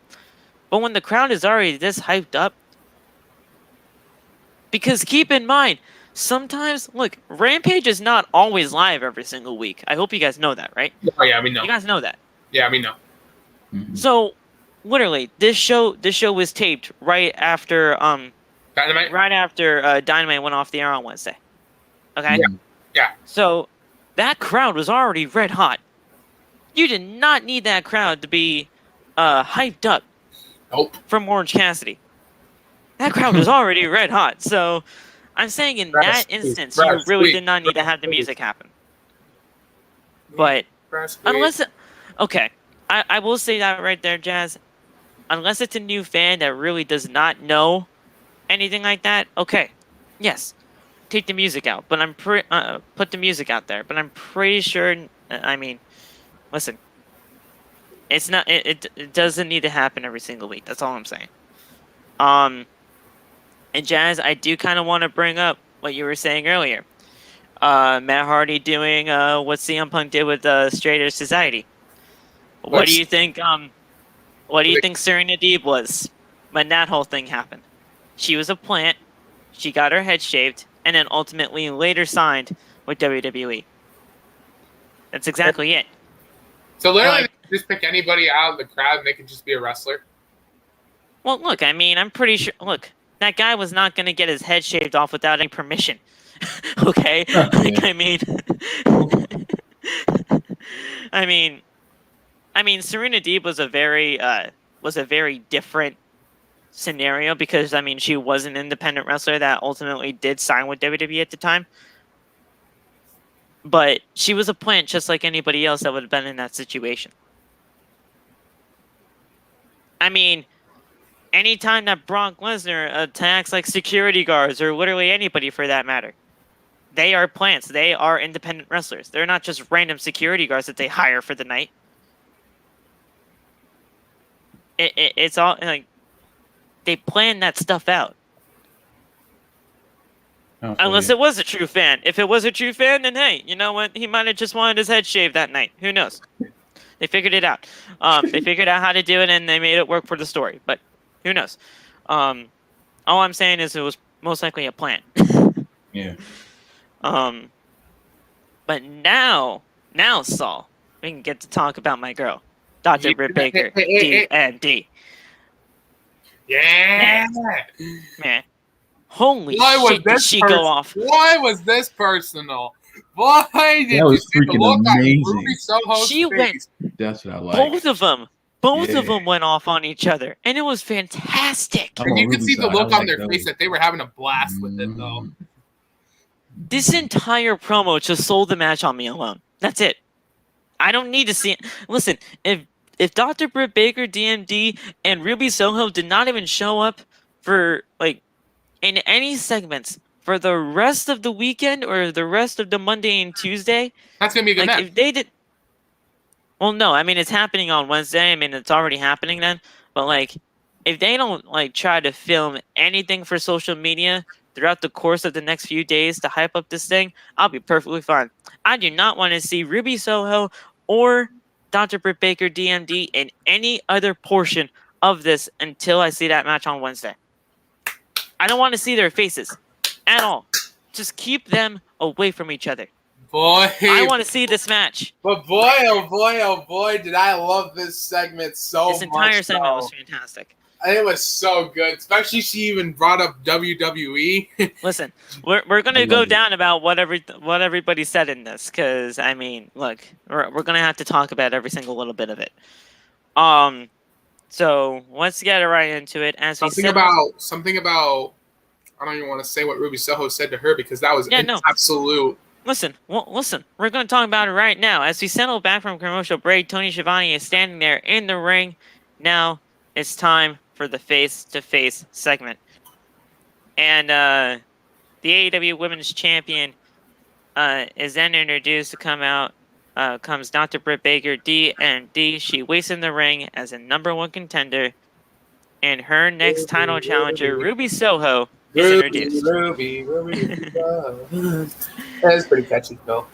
But when the crowd is already this hyped up, because keep in mind, sometimes, look, Rampage is not always live every single week. I hope you guys know that, right? Oh, yeah, we know. You guys know that. Yeah, we know. Mm-hmm. So, literally, this show was taped right after Dynamite? right after Dynamite went off the air on Wednesday. Okay? Yeah. So, that crowd was already red hot. You did not need that crowd to be hyped up from Orange Cassidy. That crowd was already red hot. So, I'm saying in that instance, you really did not need to have the music happen. But, unless... Okay, I will say that right there, Jazz. Unless it's a new fan that really does not know anything like that, okay, yes, take the music out. But put the music out there. But I'm pretty sure. I mean, listen, it's not. It doesn't need to happen every single week. That's all I'm saying. And Jazz, I do kind of want to bring up what you were saying earlier. Matt Hardy doing what CM Punk did with Straight Edge Society. What do you think? What do you think Serena Deeb was when that whole thing happened? She was a plant. She got her head shaved, and then ultimately later signed with WWE. That's exactly it. So literally, just pick anybody out of the crowd, and they could just be a wrestler. Well, look, I mean, I'm pretty sure. Look, that guy was not going to get his head shaved off without any permission. Okay, I mean, Serena Deeb was a very different scenario because, I mean, she was an independent wrestler that ultimately did sign with WWE at the time. But she was a plant just like anybody else that would have been in that situation. I mean, anytime that Brock Lesnar attacks like security guards or literally anybody for that matter, They are plants. They are independent wrestlers. They're not just random security guards that they hire for the night. It's all like they plan that stuff out. Unless it was a true fan. If it was a true fan, then hey, you know what? He might have just wanted his head shaved that night. Who knows? They figured it out. They figured out how to do it, and they made it work for the story. But who knows? All I'm saying is it was most likely a plan. Yeah. But now, Saul, we can get to talk about my girl, Dr. Britt Baker, D.M.D. Yeah. Man, holy Why shit, did she go off? Why was this personal? Why did you see the look on Ruby Soho's She face? That's what I like. Both of them went off on each other, and it was fantastic. And you could see the look on their face that they were having a blast with it, though. This entire promo just sold the match on me alone. That's it. I don't need to see it. Listen, if Dr. Britt Baker, D.M.D, and Ruby Soho did not even show up for, like, in any segments for the rest of the weekend or the rest of the Monday and Tuesday, that's going to be a good match. If they did... Well, no, I mean, it's happening on Wednesday. I mean, it's already happening then. But, like, if they don't, like, try to film anything for social media throughout the course of the next few days to hype up this thing, I'll be perfectly fine. I do not want to see Ruby Soho or Dr. Britt Baker, D.M.D, in any other portion of this until I see that match on Wednesday. I don't want to see their faces at all. Just keep them away from each other. Boy, I want to see this match. But boy, oh boy, did I love this segment so much. This entire segment was fantastic. It was so good, especially she even brought up WWE. Listen, we're gonna go down about what everybody said in this, because I mean, look, we're gonna have to talk about every single little bit of it. So let's get right into it. As something about I don't even want to say what Ruby Soho said to her because that was absolute. Listen, we're going to talk about it right now. As we settle back from commercial break, Tony Schiavone is standing there in the ring. Now it's time for the face-to-face segment. And the AEW Women's Champion is then introduced to come out. Comes Dr. Britt Baker, D.M.D. She waits in the ring as a #1 contender. And her next title challenger, Ruby Soho, is introduced. Ruby. That's pretty catchy, though.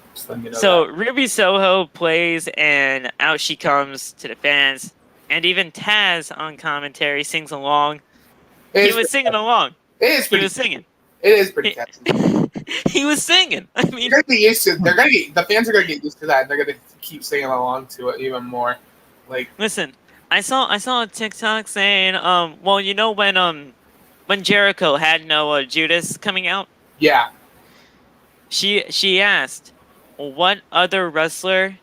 So Ruby Soho plays, and out she comes to the fans. And even Taz on commentary sings along. He was singing along. He was singing. It is pretty catchy. He was singing. I mean, they're gonna get used to. The fans are gonna get used to that. And they're gonna keep singing along to it even more. Like, listen, I saw a TikTok saying, well, you know when Jericho had no Judas coming out. Yeah. She asked, what other wrestler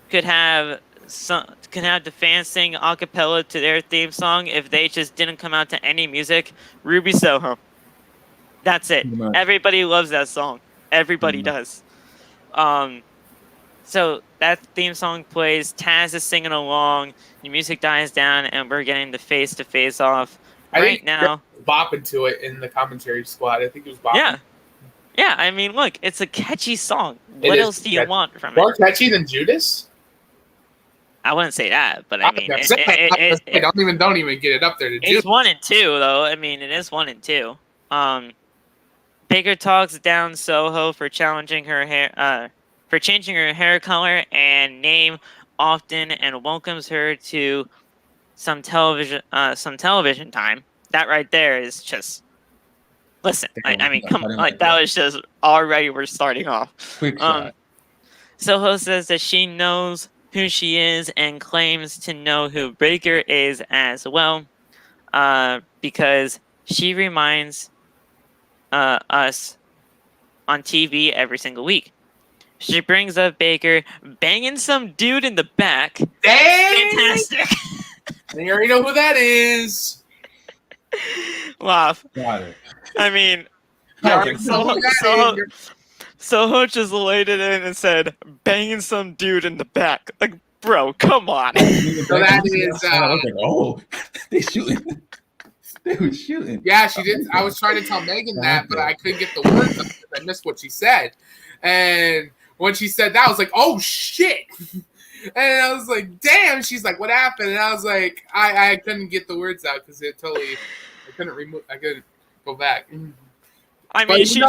could have the fans sing a cappella to their theme song if they just didn't come out to any music? Ruby Soho. That's it. Everybody loves that song. Everybody does. So that theme song plays. Taz is singing along. The music dies down, and we're getting the face-to-face off right now. Bopping to it in the commentary squad. I think it was bopping. Yeah. I mean, look, it's a catchy song. What else do you want from it? More catchy than Judas? I wouldn't say that, but I mean, don't even get it up there to Judas. It's 1 and 2, though. I mean, it is 1 and 2. Baker talks down Soho for changing her hair color and name often, and welcomes her to some television time. That right there is just. Listen, I mean, come on, like that was just already we're starting off. Quick shot. Soho says that she knows who she is and claims to know who Baker is as well, because she reminds us on TV every single week. She brings up Baker banging some dude in the back. Dang! Fantastic. You already know who that is. Laugh. Got it. I mean, Soho just laid it in and said, banging some dude in the back. Like, bro, come on. So that is... I was like, oh, they shooting. They were shooting. Yeah, she did. I was trying to tell Megan that, but I couldn't get the words up to I missed what she said. And when she said that, I was like, oh shit. And I was like, damn. She's like, what happened? And I was like, I couldn't get the words out because it totally, I couldn't go back. I mean, she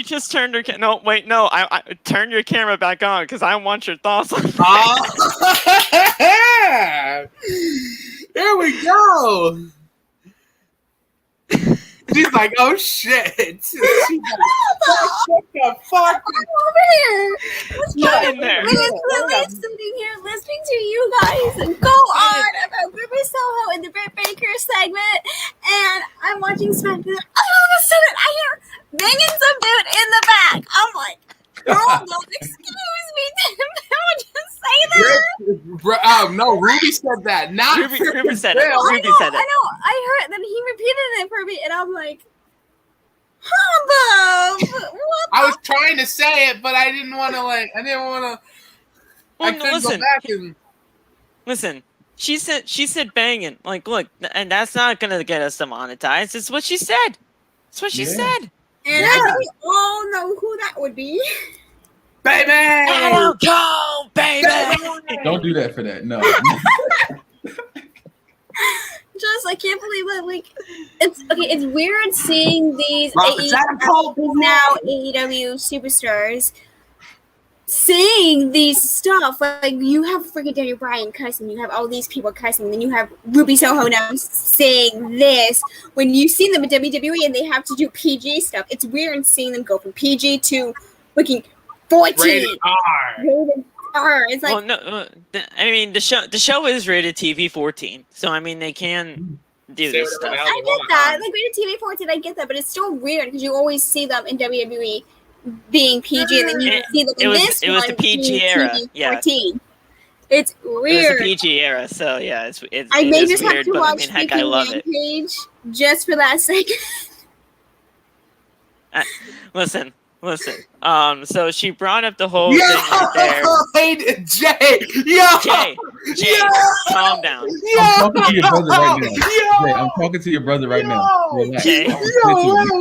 just turned her. No, wait, no. I turn your camera back on because I want your thoughts on that. There we go. She's like, oh shit. She's like, what the fuck? I'm over here. Not in there. Sitting here listening to you guys and go on about Ruby Soho and the Britt Baker segment, and I'm watching SmackDown. All of a sudden, I hear banging some dude in the back. I'm like, hold on, excuse me, did I just say that? No, Ruby said that. Not Ruby said it. Ruby said it. I know. I heard that he repeated it for me, and I'm like, humbug. I was trying to say it, but I didn't want to. I couldn't go back and listen. She said banging. Like, look, and that's not gonna get us demonetized. It's what she said. It's what she said. And I think we all know who that would be. Baby! Go, baby! Don't do that for that. No. Just I can't believe that. Like, it's okay. It's weird seeing these AEW superstars saying these stuff. Like you have freaking Daniel Bryan cussing, you have all these people cussing, then you have Ruby Soho now saying this. When you see them in WWE and they have to do PG stuff, it's weird seeing them go from PG to looking 14. Rated R. Rated R. It's like, well, no, I mean the show is rated TV 14, so I mean they can do this stuff. I get that, like rated TV 14, I get that, but it's still weird because you always see them in WWE being PG, and then you see them in this one. It was the PG era, yeah. 14. It's weird. It was the PG era, so yeah, it's I may just weird, have to but watch I mean, heck, I love Rampage just for that second. Listen. So she brought up the whole thing right there. Jay, calm down. I'm talking to your brother right now. Jay, I'm talking to your brother right now. Relax. Jay. You calm down.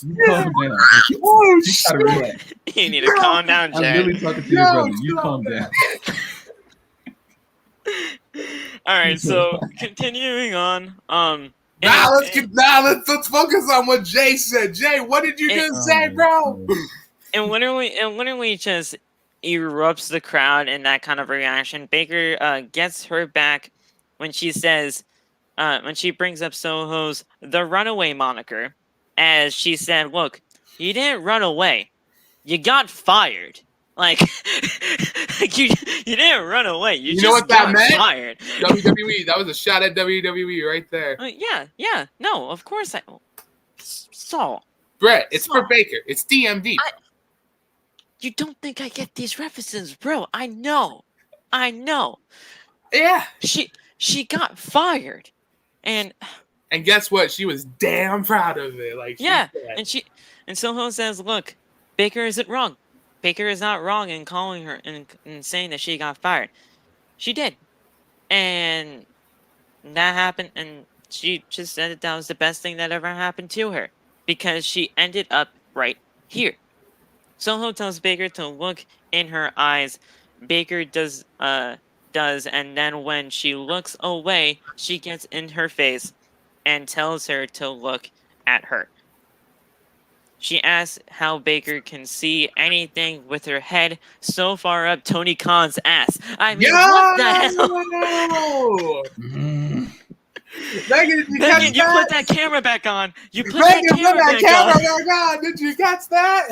You gotta relax. You need to calm down, Jay. I'm really talking to your brother. You calm down. All right, so continuing on. Let's focus on what Jay said. Jay, what did you just say, bro? And literally just erupts the crowd in that kind of reaction. Baker gets her back when she says, when she brings up Soho's the runaway moniker, as she said, "Look, you didn't run away, you got fired." Like you didn't run away. You just know what that meant? Fired. WWE. That was a shot at WWE right there. Yeah. No, of course I saw. Brett, it's for Baker. It's D.M.D. You don't think I get these references, bro? I know. Yeah. She got fired, and guess what? She was damn proud of it. Like and Soho says, "Look, Baker isn't wrong. Baker is not wrong in calling her and saying that she got fired. She did. And that happened, and she just said that was the best thing that ever happened to her because she ended up right here." Soho tells Baker to look in her eyes. Baker does, and then when she looks away, she gets in her face and tells her to look at her. She asks how Baker can see anything with her head so far up Tony Khan's ass. I mean, what the hell? Megan, you put that camera back on. You put that camera back on. Did you catch that?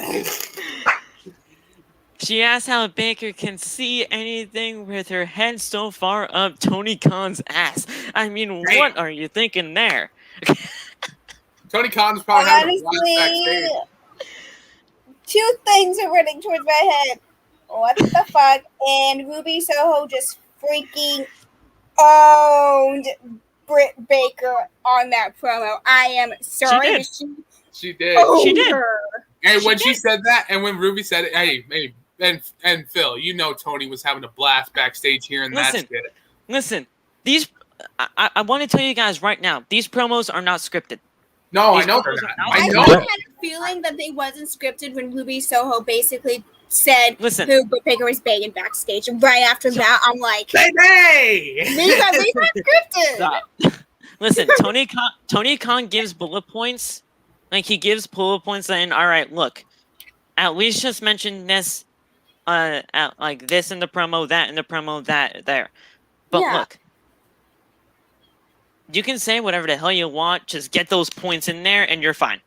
She asks how Baker can see anything with her head so far up Tony Khan's ass. I mean, what are you thinking there? Tony Khan's probably having a blast backstage. Two things are running towards my head. What the fuck? And Ruby Soho just freaking owned Britt Baker on that promo. I am sorry. She did. She did. And when she said that, and when Ruby said it, hey, and Phil, you know Tony was having a blast backstage here, and that's it. Listen, these I want to tell you guys right now, these promos are not scripted. No, These I know they're promos not. are I I know. kind of had a feeling that they wasn't scripted when Ruby Soho basically said Listen. who Britt Baker was begging backstage. And right after that, I'm like, Baby! these are scripted. Stop. Listen, Tony Khan gives bullet points. Like, he gives bullet points saying, all right, look, at least just mention this, like this in the promo, that in the promo, that there. But Yeah. look, you can say whatever the hell you want, just get those points in there and you're fine.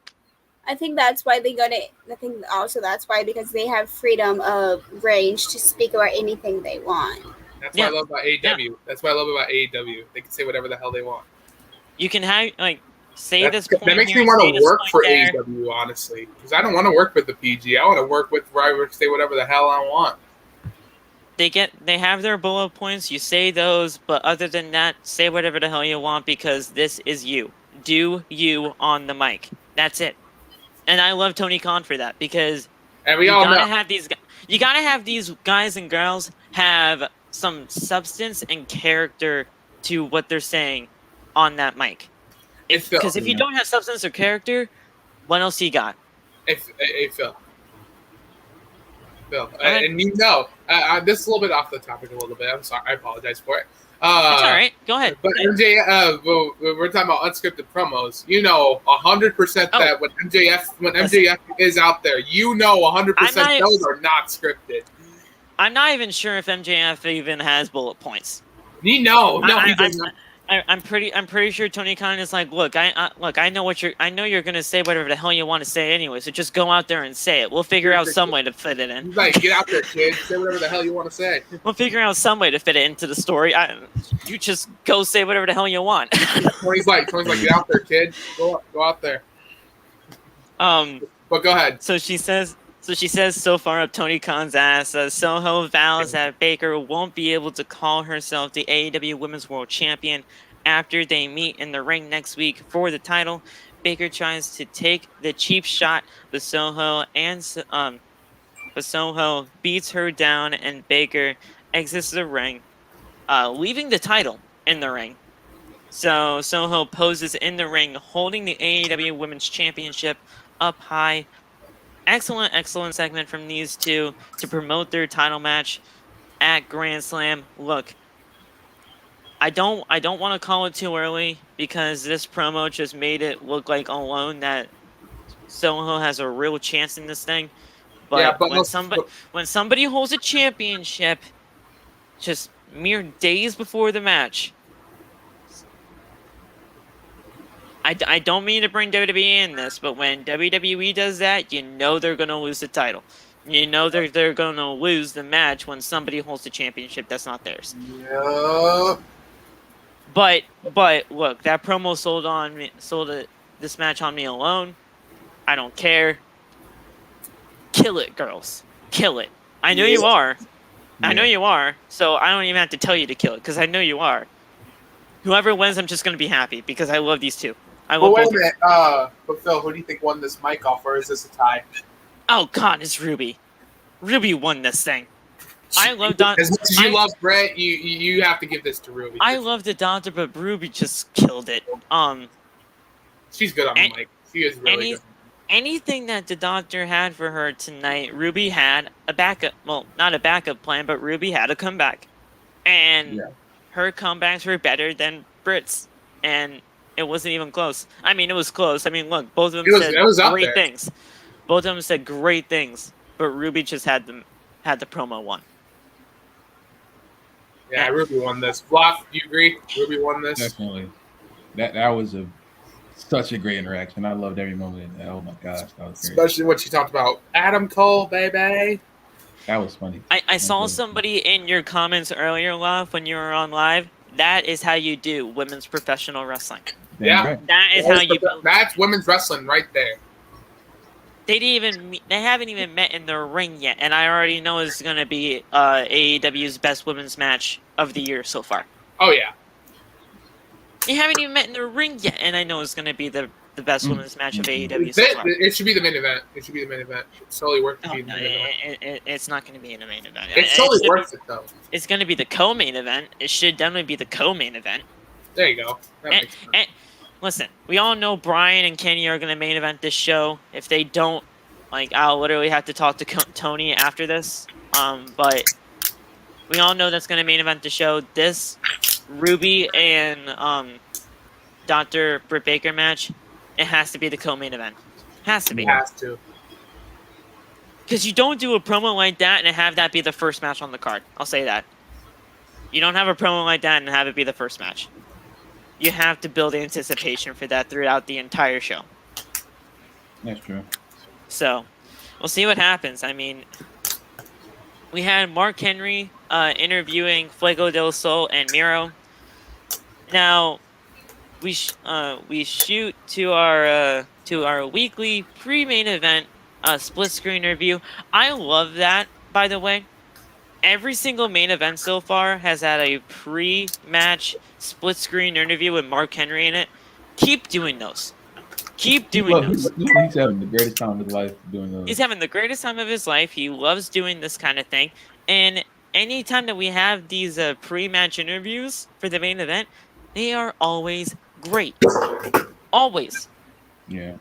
I think that's why they got it. I think also that's why, because they have freedom of range to speak about anything they want. That's what I love about AEW. That's what I love about AEW. They can say whatever the hell they want. You can have, like, say this point that makes here, me want say to this work point for there. AEW, honestly, because I don't want to work with the PG. I want to work with where I say whatever the hell I want. They have their bullet points, you say those, but other than that, say whatever the hell you want because this is you. Do you on the mic. That's it. And I love Tony Khan for that because And we you all gotta know. have you gotta have these guys and girls have some substance and character to what they're saying on that mic. Because if you don't have substance or character, what else you got? Hey, Phil. And you know, this is a little bit off the topic a little bit. I'm sorry. I apologize for it. That's all right. Go ahead. But MJF, we're talking about unscripted promos. You know, 100% that when MJF is out there, you know, 100% those are not scripted. I'm not even sure if MJF even has bullet points. You know, no, he does not. I'm pretty sure Tony Khan is like, look, I know you're gonna say whatever the hell you want to say anyway, so just go out there and say it. We'll figure out some way to fit it in. He's like, get out there, kid. Say whatever the hell you want to say. We'll figure out some way to fit it into the story. You just go say whatever the hell you want. Tony's like, get out there, kid. Go out there. But go ahead. So she says so far up Tony Khan's ass, Soho vows that Baker won't be able to call herself the AEW Women's World Champion after they meet in the ring next week for the title. Baker tries to take the cheap shot, but Soho beats her down and Baker exits the ring, leaving the title in the ring. So Soho poses in the ring holding the AEW Women's Championship up high. Excellent segment from these two to promote their title match at Grand Slam. Look, I don't want to call it too early because this promo just made it look like alone that Soho has a real chance in this thing. But when somebody holds a championship just mere days before the match, I don't mean to bring WWE in this, but when WWE does that, you know they're going to lose the title. You know they're going to lose the match when somebody holds the championship that's not theirs. Yeah. But look, that promo sold this match on me alone. I don't care. Kill it, girls. Kill it. I know you are. I know you are. So I don't even have to tell you to kill it because I know you are. Whoever wins, I'm just going to be happy because I love these two. But wait a minute. But Phil, who do you think won this mic off, or is this a tie? Oh God, it's Ruby. Ruby won this thing. I love Don. As much as you love Brett, you have to give this to Ruby. I love the Doctor, but Ruby just killed it. She's good on the mic. She is really good. Anything that the Doctor had for her tonight, Ruby had a backup. Well, not a backup plan, but Ruby had a comeback, and her comebacks were better than Britt's, and it wasn't even close. I mean, it was close. I mean, look, both of them said great things. Both of them said great things, but Ruby just had the promo one. Yeah, Ruby won this. Flock, do you agree? Ruby won this. Definitely. That was such a great interaction. I loved every moment of that. Oh my gosh, that was great. Especially when she talked about Adam Cole, baby. That was funny. I saw somebody in your comments earlier, Love, when you were on live. That is how you do women's professional wrestling. Yeah, right. That is how you. That's women's wrestling right there. They haven't even met in the ring yet, and I already know it's going to be AEW's best women's match of the year so far. Oh yeah. You haven't even met in the ring yet, and I know it's going to be the best women's match of AEW so far. It should be the main event. It solely worth to be the main event. It's not going to be in the main event. It's totally worth it though. It's going to be the co-main event. It should definitely be the co-main event. There you go. listen, we all know Bryan and Kenny are going to main event this show. If they don't, like, I'll literally have to talk to Toni after this. But we all know that's going to main event the show. This Ruby and Dr. Britt Baker match, it has to be the co-main event. Has to be. It has to. Because you don't do a promo like that and have that be the first match on the card. I'll say that. You don't have a promo like that and have it be the first match. You have to build anticipation for that throughout the entire show. That's true. So, we'll see what happens. I mean, we had Mark Henry interviewing Fuego del Sol and Miro. Now, we shoot to our weekly pre-main event split screen review. I love that, by the way. Every single main event so far has had a pre-match split screen interview with Mark Henry in it. Keep doing those. Keep doing those. He's having the greatest time of his life doing those. He's having the greatest time of his life. He loves doing this kind of thing. And anytime that we have these pre-match interviews for the main event, they are always great. Always. Yeah.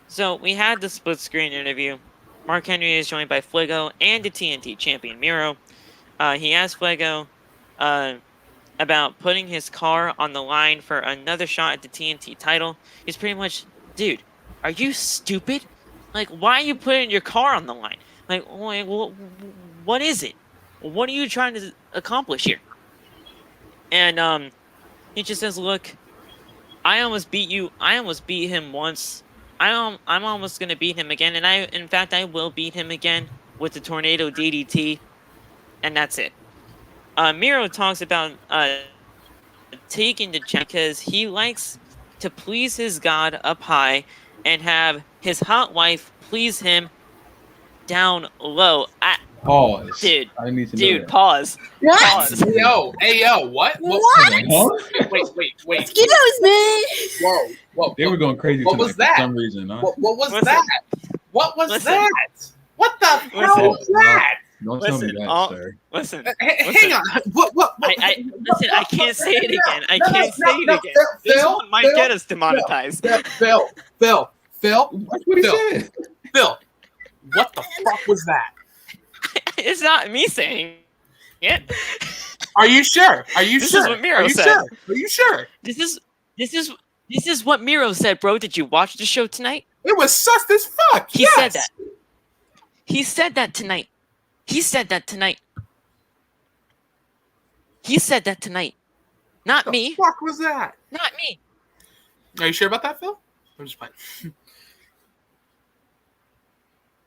So we had the split screen interview. Mark Henry is joined by Fuego and the TNT champion Miro. He asked Fuego about putting his car on the line for another shot at the TNT title. He's pretty much, dude, are you stupid? Like, why are you putting your car on the line? Like, what is it? What are you trying to accomplish here? And he just says, look, I almost beat you. I almost beat him once. I'm almost going to beat him again. And in fact, I will beat him again with the Tornado DDT. And that's it. Miro talks about taking the check because he likes to please his god up high and have his hot wife please him down low. Pause. Dude, I need to know that. Pause. What? Pause. Hey yo, what? What? Wait. Excuse me. Whoa. They were going crazy What tonight was that? for some reason, huh? What was Listen. that? What was Listen. that? What the hell was that? Don't tell me Listen, that, sir. Listen. Hang on. What? Listen, I can't say it again. I can't say it again. This one might get us demonetized. Phil. That's what he said. Phil. What the fuck was that? It's not me saying it. Are you sure? This is what Miro said. Are you sure? This is what Miro said, bro. Did you watch the show tonight? It was sus as fuck. He said that. He said that tonight. He said that tonight. He said that tonight. Not What me. the fuck was that? Not me. Are you sure about that, Phil? I'm just playing.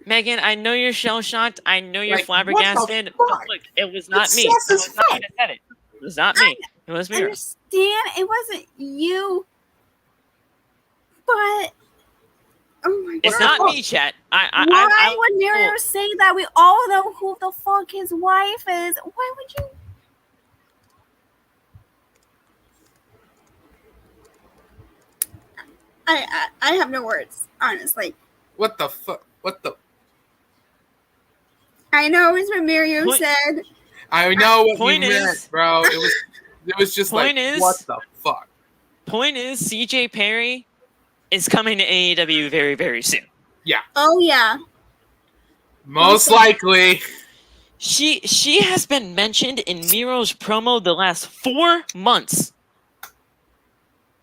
Megan, I know you're shell-shocked. I know you're Like, flabbergasted. what the But fuck? look, it was not It's me. sus It as was not me fuck. that said it. It was not me. It was I Miro. understand it wasn't you, but oh my god, It's not me, chat. Why I would Miro say that? We all know who the fuck his wife is. Why would you? I have no words, honestly. What the fuck? What the? I know it's what Miro Point- said. I know what Point you meant, is- bro. It was just Point like, is- what the fuck? Point is, CJ Perry is coming to AEW very, very soon. Oh yeah, Most likely. She has been mentioned in Miro's promo the last 4 months.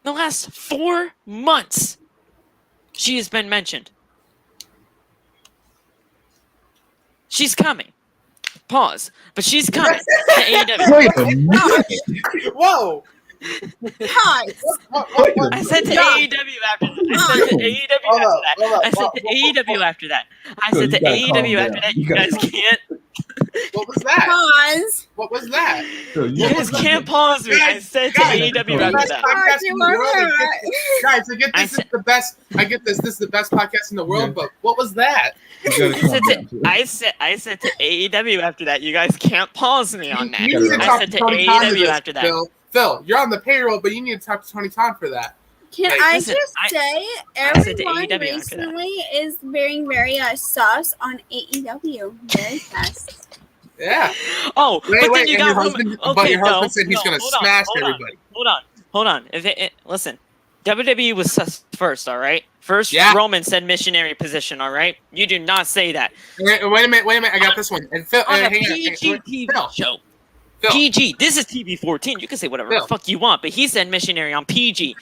The last 4 months, she has been mentioned. She's coming. Pause. But she's coming to AEW. Wait a minute. Whoa. pause. I said to Stop. AEW after that. I said to AEW after that. I said to AEW after that. I said to You gotta AEW calm after down. that. You You gotta guys calm can't. What was that? Pause. What was that? So You you guys can't pause me. I said to Guys, AEW guys, after that. podcast in the world. Guys, I get I this is said- the best. I get this. This is the best podcast in the world. But what was that? gotta I calm said, down. I said to AEW after that. You guys can't pause me on that. You need to I talk said to to Tony Khan for AEW this, after that. Phil, you're on the payroll, but you need to talk to Tony Khan for that. Can Like, I listen, just I say said to everyone AEW after that. recently is very sus on AEW. Very fast. Yeah. Oh, Wait, but wait. then you and got your Roman. husband, Okay, but your husband no, said he's no, gonna hold on, smash hold on, everybody. Hold on. If listen, WWE was sus first, all right? First, Yeah. Roman said missionary position, all right? You do not say that. Wait a minute. I got this one. And Phil, On a hang on, PG TV Phil, show. Phil. PG. This is TV 14. You can say whatever the Phil. fuck you want, but he said missionary on PG.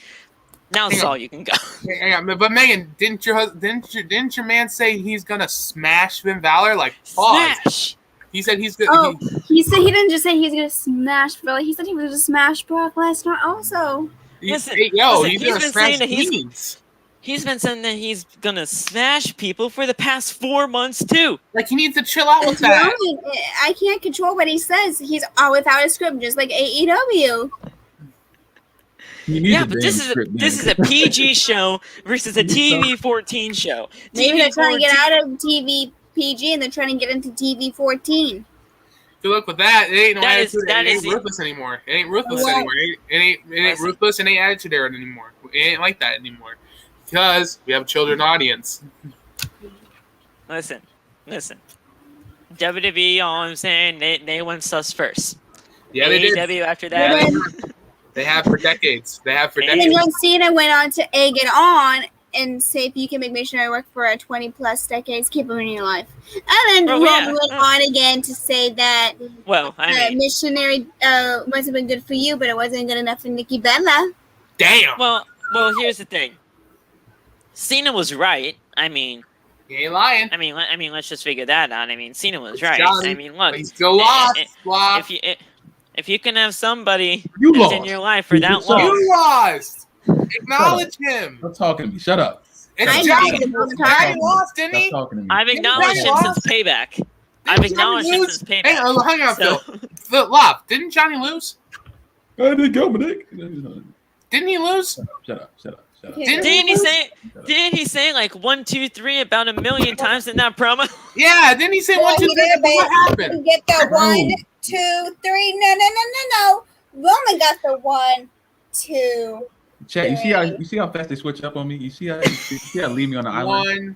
Now, Hang Saul, on. you can go. Hang on, but Megan, didn't your man say he's gonna smash Finn Balor? Like, pause. Smash. He said he's gonna. Oh, he said he didn't just say he's gonna smash Philly. He said he was gonna smash Brock Lesnar also. Listen, he's he's gonna been smash saying that Queens. he's been saying that he's gonna smash people for the past 4 months too. Like, he needs to chill out with that. I can't control what he says. He's all without a script, just like AEW. Yeah, but this is a PG show versus a TV 14 show. Maybe they're trying to get TV14 out of TV PG and they're trying to get into TV 14. Good luck with that. It ain't no That is- attitude. that It ain't is- ruthless anymore. It ain't ruthless Well, anymore. It ain't ruthless and ain't attitude era anymore. It ain't like that anymore. Because we have a children audience. Listen. WWE, all I'm saying, they went sus first. Yeah, they did. AEW after Yeah, that. they have for decades. They have for And then decades. John Cena went on to egg it on and say if you can make missionary work for 20 plus decades, keep them in your life. And then Oh, yeah. Roman went on again to say that Well, I mean, missionary wasn't been good for you, but it wasn't good enough for Nikki Bella. Damn. well, here's the thing. Cena was right. I mean, He ain't lying. let's just figure that out. I mean, Cena was right. Johnny, I mean, look, But he's still lost. if you can have somebody You that's lost. in your life for You that lost. long, You lost. Acknowledge him. Stop talking to me. Shut up. It's I Johnny. know. Johnny lost, didn't Stop he? talking to me. I've acknowledged him since payback. I've acknowledged him since payback. Hang on, So- Phil. Love, didn't Johnny lose? I did Dominik. Didn't he lose? Shut up. Yeah. Didn't he say like 1, 2, 3 about 1,000,000 times in that promo? Yeah, didn't he say Yeah, 1, 2, he 3? did, What but happened? Get the No. 1, 2, 3. No. Roman got the 1, 2. Chat, you see how fast they switch up on me? You see how leave me on the island? 1,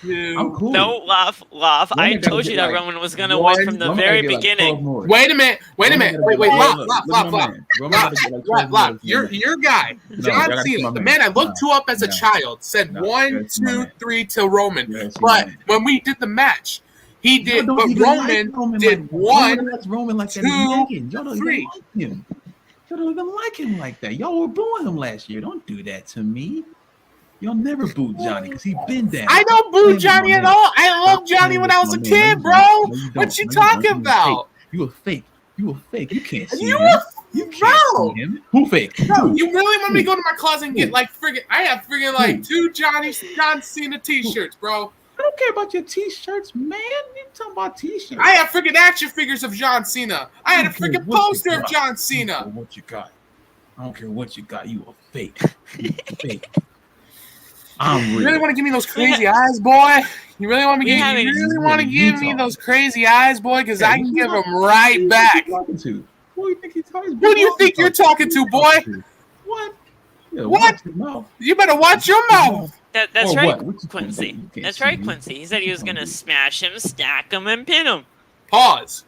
2. I'm cool. No, laugh. Roman I gotta told you get, that like, Roman was gonna win from the Roman very gotta get, like, 12 beginning. more. Wait a minute. Roman gotta get, Wait. like, Love. look at my man. Roman gotta get, like, 12 more. Love. Your guy, No, I John gotta see Cena, my the man. man I looked No. you up as a No. child, said No, 1, that's my 2, man. 3 to Roman. Yeah, that's my But man. when we did the match, he did. Y'all But don't even Roman like Roman did like that. 1, That's Roman like that. 2, Y'all don't 3. even like him. Y'all don't even like him like that. Y'all were booing him last year. Don't do that to me. Y'all never booed Johnny because he been down. I don't boo Johnny at all. I love Johnny when I was a kid, bro. What you talking about? You a fake. You can't see You him. You can't bro. see him. Who fake? Bro, Who? you really want me to go to my closet and get like I have like Who? 2 John Cena t-shirts, bro. I don't care about your t-shirts, man. You talking about t-shirts? I have action figures of John Cena. I had a don't care freaking what you poster of got. John I don't Cena. care what you got. I don't care what you got. You a fake. You a fake. I'm You real. really want to give me those crazy eyes, boy? You really want to We having- give me those crazy eyes, boy? Because I can give them right Who back. you talking to? Who you think he's talking Who do you think you're talking to, boy? What? Yeah, What? watch your mouth. You better watch your mouth. That's Or right, what? What you Quincy. think? You can't That's see right, me. Quincy. He said he was gonna smash him, stack him, and pin him. Pause.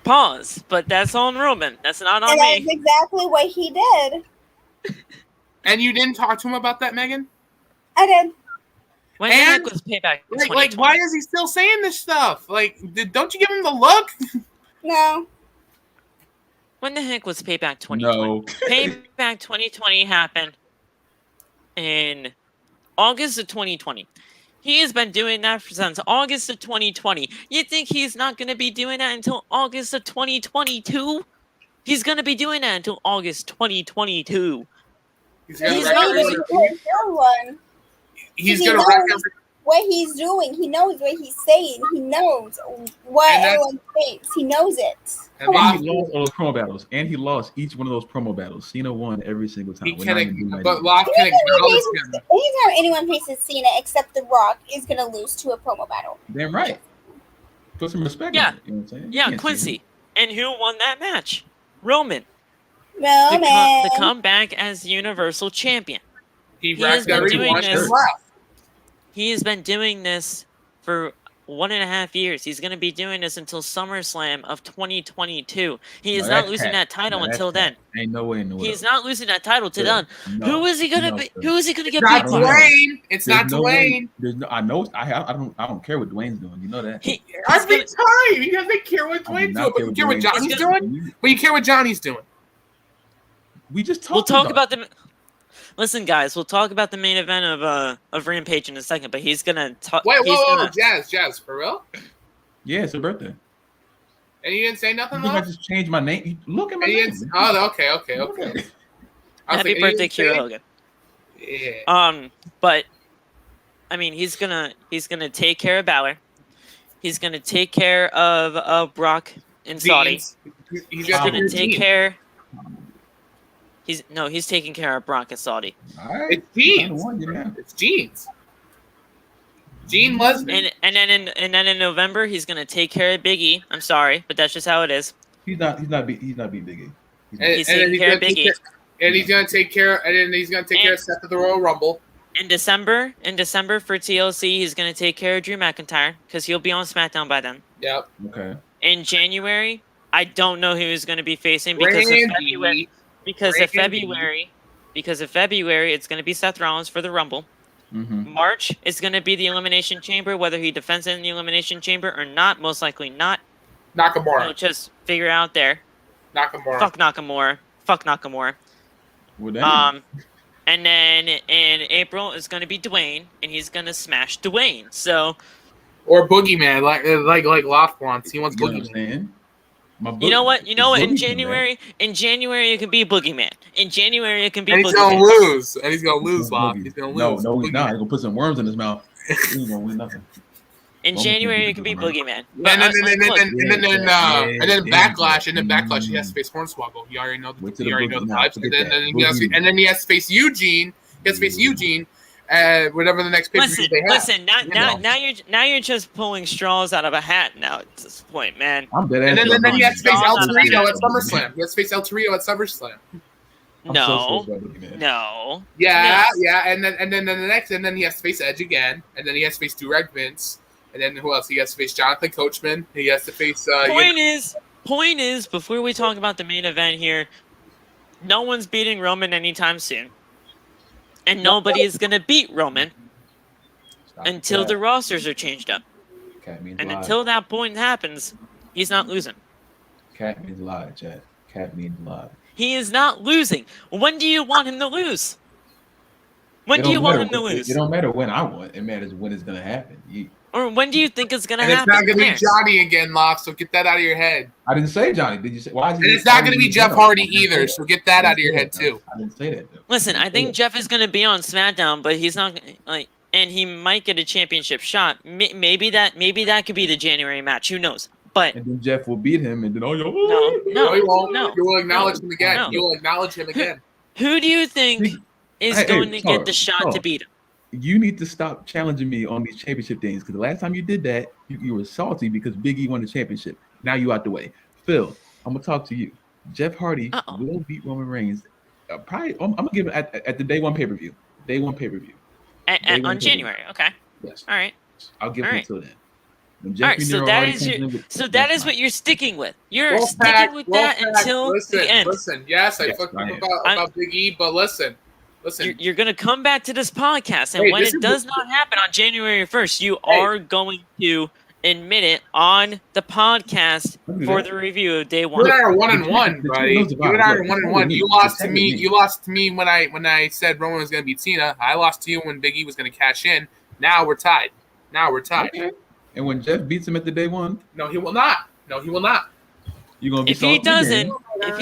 Pause. But that's on Roman. That's not on And that's me. exactly what he did. And you didn't talk to him about that, Megan? I did. When the And- heck was payback? in Like, 2020? why is he still saying this stuff? Like, don't you give him the look? No. When the heck was payback 2020? No. Payback 2020 happened in August of 2020. He has been doing that since August of 2020. You think he's not going to be doing that until August of 2022? He's going to be doing that until August 2022. He's He's gonna not wreck really- every- He's he's gonna wreck every. what he's doing. He knows what he's saying. He knows what And that's- everyone thinks. He knows it. And And he Locke, lost all those promo battles. And he lost each one of those promo battles. Cena won every single time. he We're not even can, doing but that. Locke can acknowledge him. Anytime anyone faces Cena except The Rock is going to lose to a promo battle. Damn right. Put some respect Yeah. on it. You know what I'm saying? You Yeah, can't see Quincy. And who won that match? Roman. No, The man. comeback as Universal Champion. He He has wrecked been everyone doing and this- left. He has been doing this for 1.5 years. He's going to be doing this until SummerSlam of 2022. He is No, not that's losing cap. that title No, that's until then. cap. Ain't no way in the world. He's not losing that title to Phil, then. no. Who is he gonna No, be? Phil. Who is he gonna get Not beat don't by? know. Dwayne. It's There's not no way- Dwayne. There's no. I know. I don't care what Dwayne's doing. You know that. He- Every time he doesn't care what I do Dwayne's not doing, but you care care what what Johnny's Dwayne's doing. But you care what Johnny's doing. We just talked. We'll talk about the. Listen, guys, we'll talk about the main event of Rampage in a second. But he's gonna talk. Wait, he's whoa, gonna. Jazz, for real? Yeah, it's her birthday. And you didn't say nothing, I think I though? just changed my name. Look at my And you name. didn't- Oh, okay. Look at I was it. Happy like, and you birthday, didn't say- Kira Hogan. Yeah. But I mean, he's gonna take care of Balor. He's gonna take care of Brock in Saudi. Jeans. He's He's got gonna the take jeans. care. He's taking care of Brock in Saudi. All right. It's jeans. Yeah. It's jeans. Gene Lesnar. And then in November he's gonna take care of Big E. I'm sorry, but that's just how it is. He's not beat Big E. He's taking care of Big E. And he's gonna take care. And then he's gonna take care of Seth at the Royal Rumble. In December for TLC, he's gonna take care of Drew McIntyre because he'll be on SmackDown by then. Yep. Okay. In January, I don't know who he's gonna be facing because of February. Because of February, it's gonna be Seth Rollins for the Rumble. Mm-hmm. March is gonna be the Elimination Chamber, whether he defends it in the Elimination Chamber or not. Most likely not. Nakamura. So just figure it out there. Nakamura. Fuck Nakamura. Well, then, And then in April is going to be Dwayne, and he's going to smash Dwayne. So, Or Boogeyman, like Loft wants. He wants you know what I'm Boogeyman. saying? you know what? In Boogeyman, January it can be Boogeyman. In January it can be And he's Boogeyman. gonna lose. And he's gonna lose, Loft. Boogie. He's gonna No, lose. he's not. He's gonna put some worms in his mouth. He ain't gonna win nothing. In January it can be Boogeyman. And then Backlash, and then Backlash, he has to Mm. face Hornswoggle. You already know Wait the till the Boogie- vibes. forget And that. then he has to face Eugene. He has to face Eugene. Whatever the next pay-per-view they have. Listen. Now you're just pulling straws out of a hat. Now at this point, man. I'm dead And ass. then he has to face El John Torino Cena. at SummerSlam. He has to face El Torino at SummerSlam. No. No. Yeah. And then he has to face Edge again. And then he has to face Durag Vince. And then who else? He has to face Jonathan Coachman. He has to face. Point is, before we talk about the main event here, no one's beating Roman anytime soon, and nobody is gonna beat Roman until the rosters are changed up. Cat means And lie. until that point happens, he's not losing. Cat means lie, Chad. Cat means lie. He is not losing. When do you want him to lose? When It do you don't want matter him to when- lose? It don't matter when I want. It matters when it's gonna happen. Or when do you think it's gonna And it's happen? not going to be Clarence? Johnny again, Loft, so get that out of your head. I didn't say Johnny. Did you say? Why is And it's not going to be Jeff Hardy either, so get that out of your head, too. I didn't say that. Though. Listen, I think Jeff is gonna be on SmackDown, but he's not like, and he might get a championship shot. Maybe that could be the January match. Who knows? But And then Jeff will beat him, and then no, he won't. no. You will acknowledge him again. No. You will acknowledge him again. Who do you think is Hey, going to sorry, get the shot to sorry. beat him? You need to stop challenging me on these championship things because the last time you did that, you were salty because Big E won the championship. Now you out the way. Phil, I'm gonna talk to you. Jeff Hardy will beat Roman Reigns. Probably, I'm gonna give it at the day one pay-per-view. Day one pay-per-view. On January, okay. Yes. All right. I'll give All it right. until then. When All right. Jeff So Nero that already is comes in your. with- So that that's is what fine. you're sticking with. You're Wolfpack, sticking with that Wolfpack, until listen, the end. Listen, yes, I Yes, fucked I up am. about Big E, but listen. You're going to come back to this podcast, and Hey, when this it is does not happen on January 1st, you are going to admit it on the podcast for the review of day You one. and I are 1-1, The buddy. truth You knows and I are about it. 1-1. You Look, lost to protect me. me. You lost to me when I said Roman was going to beat Cena. I lost to you when Big E was going to cash in. Now we're tied. Okay. And when Jeff beats him at the day one, No, he will not. No, he will not. you're gonna be If he salty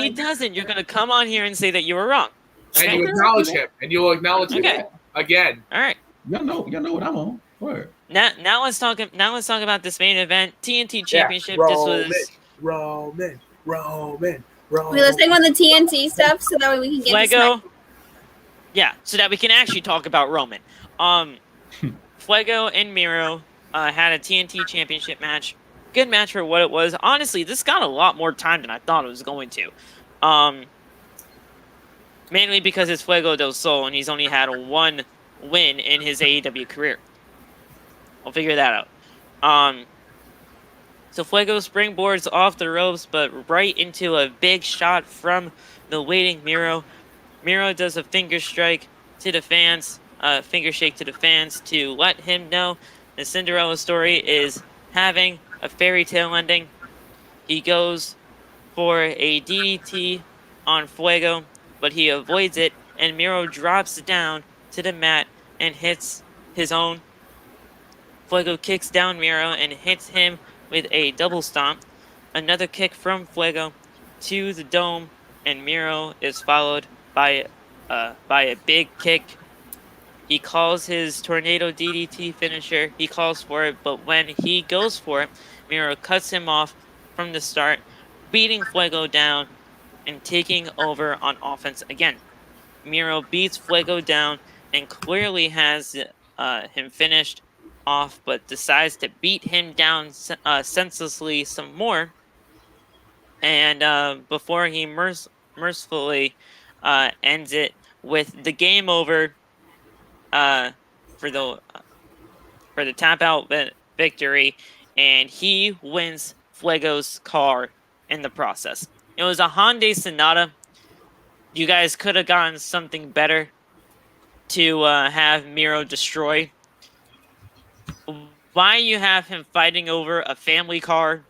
again. doesn't, you're going to come on here and say that you were wrong. And Okay. you acknowledge him, and you will acknowledge him Okay. again. All right. Y'all know what I'm on. Word. Now let's talk about this main event, TNT Championship. Yeah. This was Roman. Wait, let's think on the TNT stuff so that way we can get to Fuego. Yeah, so that we can actually talk about Roman. Fuego and Miro had a TNT Championship match. Good match for what it was. Honestly, this got a lot more time than I thought it was going to. Mainly because it's Fuego del Sol and he's only had one win in his AEW career. We'll figure that out. So Fuego springboards off the ropes, but right into a big shot from the waiting Miro. Miro does a finger strike to the fans, finger shake to the fans to let him know the Cinderella story is having a fairy tale ending. He goes for a DDT on Fuego, but he avoids it, and Miro drops down to the mat and hits his own. Fuego kicks down Miro and hits him with a double stomp. Another kick from Fuego to the dome, and Miro is followed by a big kick. He calls his tornado DDT finisher. He calls for it, but when he goes for it, Miro cuts him off from the start, beating Fuego down and taking over on offense again. Miro beats Fuego down and clearly has him finished off, but decides to beat him down senselessly some more. And before he mercifully ends it with the game over for the tap out victory, and he wins Fuego's car in the process. It was a Hyundai Sonata. You guys could have gotten something better to have Miro destroy. Why you have him fighting over a family car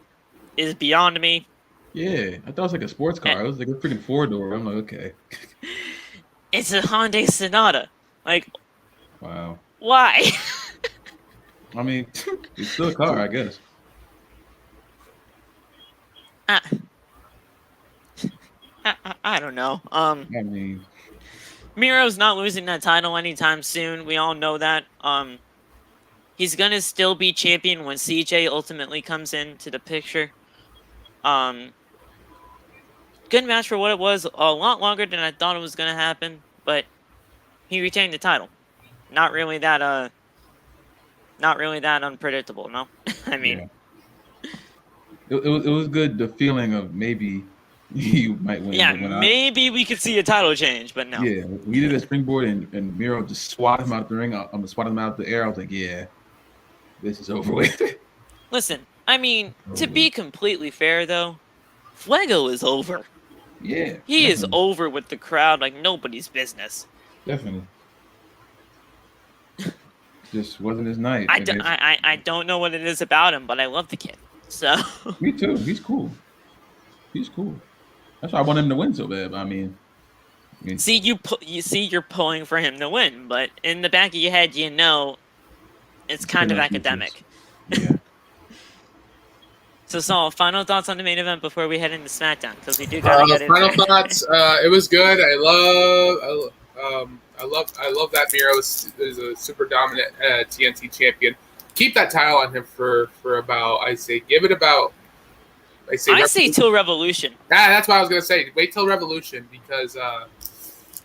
is beyond me. Yeah, I thought it was like a sports car. It was like a freaking four-door. I'm like, okay. It's a Hyundai Sonata. Like, Wow. why? I mean, it's still a car, I guess. I don't know. I mean, Miro's not losing that title anytime soon. We all know that. He's gonna still be champion when CJ ultimately comes into the picture. Good match for what it was. A lot longer than I thought it was gonna happen, but he retained the title. Not really that unpredictable. No, I mean, yeah. It was good. The feeling of maybe you might win. yeah, but maybe we could see a title change, but no. Yeah, we did a springboard and Miro just swatted him out the ring. I'm swatting him out the air. I was like, yeah, this is over with. Listen, I mean, to be completely fair though, Fuego is over. Yeah, He is definitely. over with the crowd like nobody's business. Definitely. Just wasn't his night. I don't know what it is about him, but I love the kid. So Me too. He's cool. He's cool. That's why I want him to win so bad. I mean see you're pulling for him to win, but in the back of your head, you know it's kind of academic. Yeah. So Saul, final thoughts on the main event before we head into SmackDown, because we do gotta get into final thoughts. It was good. I love that Miro is a super dominant TNT champion. Keep that title on him for about I say till Revolution. That's what I was gonna say. Wait till Revolution because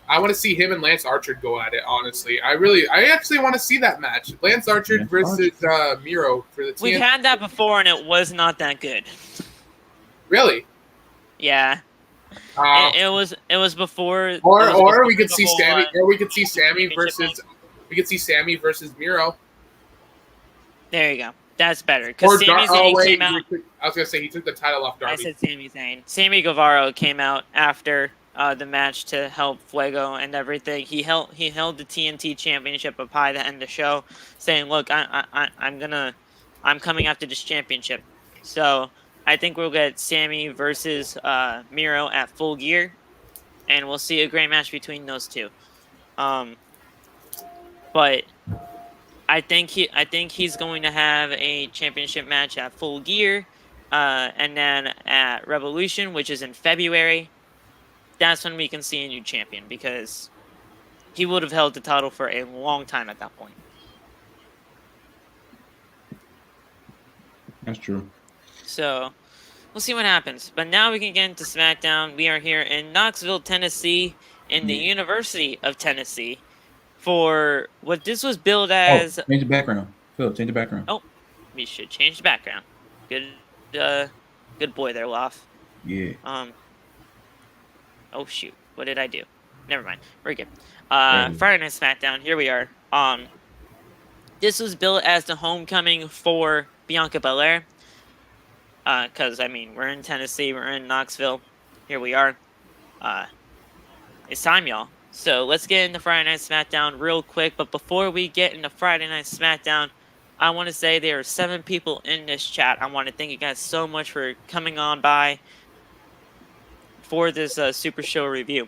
I want to see him and Lance Archer go at it. Honestly, I actually want to see that match. Lance Archer versus Miro for the TNT. We've had that before, and it was not that good. Really? Yeah. It was before. Or we could see Sami. Or we could see Sami versus. We could see Sami versus Miro. There you go. That's better because Sami Zayn came out. I was gonna say he took the title off Darby. I said Sami Zayn. Sammy Guevara came out after the match to help Fuego and everything. He held the TNT Championship up high to end the show, saying, "Look, I'm coming after this championship." So I think we'll get Sami versus Miro at Full Gear, and we'll see a great match between those two. But I think he's going to have a championship match at Full Gear, and then at Revolution, which is in February. That's when we can see a new champion because he would have held the title for a long time at that point. That's true. So we'll see what happens. But now we can get into SmackDown. We are here in Knoxville, Tennessee, in the University of Tennessee, for what this was billed as. Change the background. Phil, change the background. Oh, we should change the background. Good boy there, Loff. Yeah. Oh shoot, what did I do? Never mind. We're good. Friday Night SmackDown. Here we are. this was built as the homecoming for Bianca Belair. Because, I mean, we're in Tennessee, we're in Knoxville. Here we are. It's time, y'all. So let's get into Friday Night SmackDown real quick. But before we get into Friday Night SmackDown, I want to say there are 7 people in this chat. I want to thank you guys so much for coming on by for this Super Show review.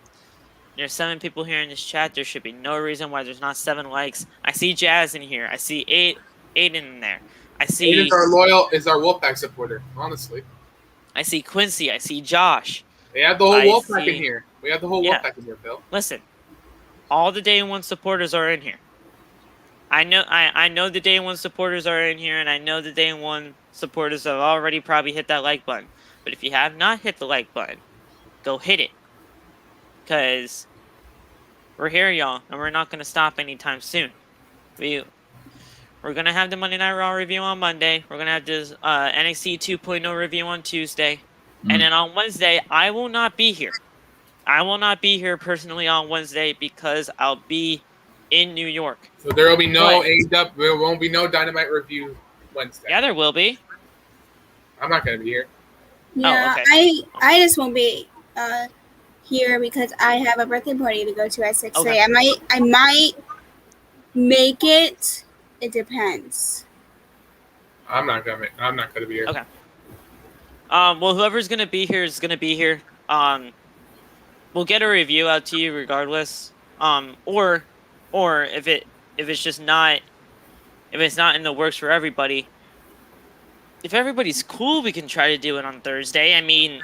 There's 7 people here in this chat. There should be no reason why there's not 7 likes. I see Jazz in here. I see Aiden in there. I see Aiden's is our Wolfpack supporter, honestly. I see Quincy. I see Josh. We have the whole Wolfpack in here. We have the whole Wolfpack in here, Phil. Listen, all the Day One supporters are in here. I know the Day One supporters are in here, and I know the Day One supporters have already probably hit that like button. But if you have not hit the like button, go hit it. Because we're here, y'all, and we're not going to stop anytime soon. We're going to have the Monday Night Raw review on Monday. We're going to have this NXT 2.0 review on Tuesday. And then on Wednesday, I will not be here. I will not be here personally on Wednesday because I'll be in New York. So there will be no AEW. There won't be no Dynamite review Wednesday. Yeah, there will be. I'm not going to be here. Yeah, Oh, okay. I just won't be here because I have a birthday party to go to at 6 Okay. I might make it. It depends. I'm not gonna be here. Okay. Well, whoever's gonna be here is gonna be here. We'll get a review out to you regardless. Or if it's just not, if it's not in the works for everybody, if everybody's cool, we can try to do it on Thursday. I mean,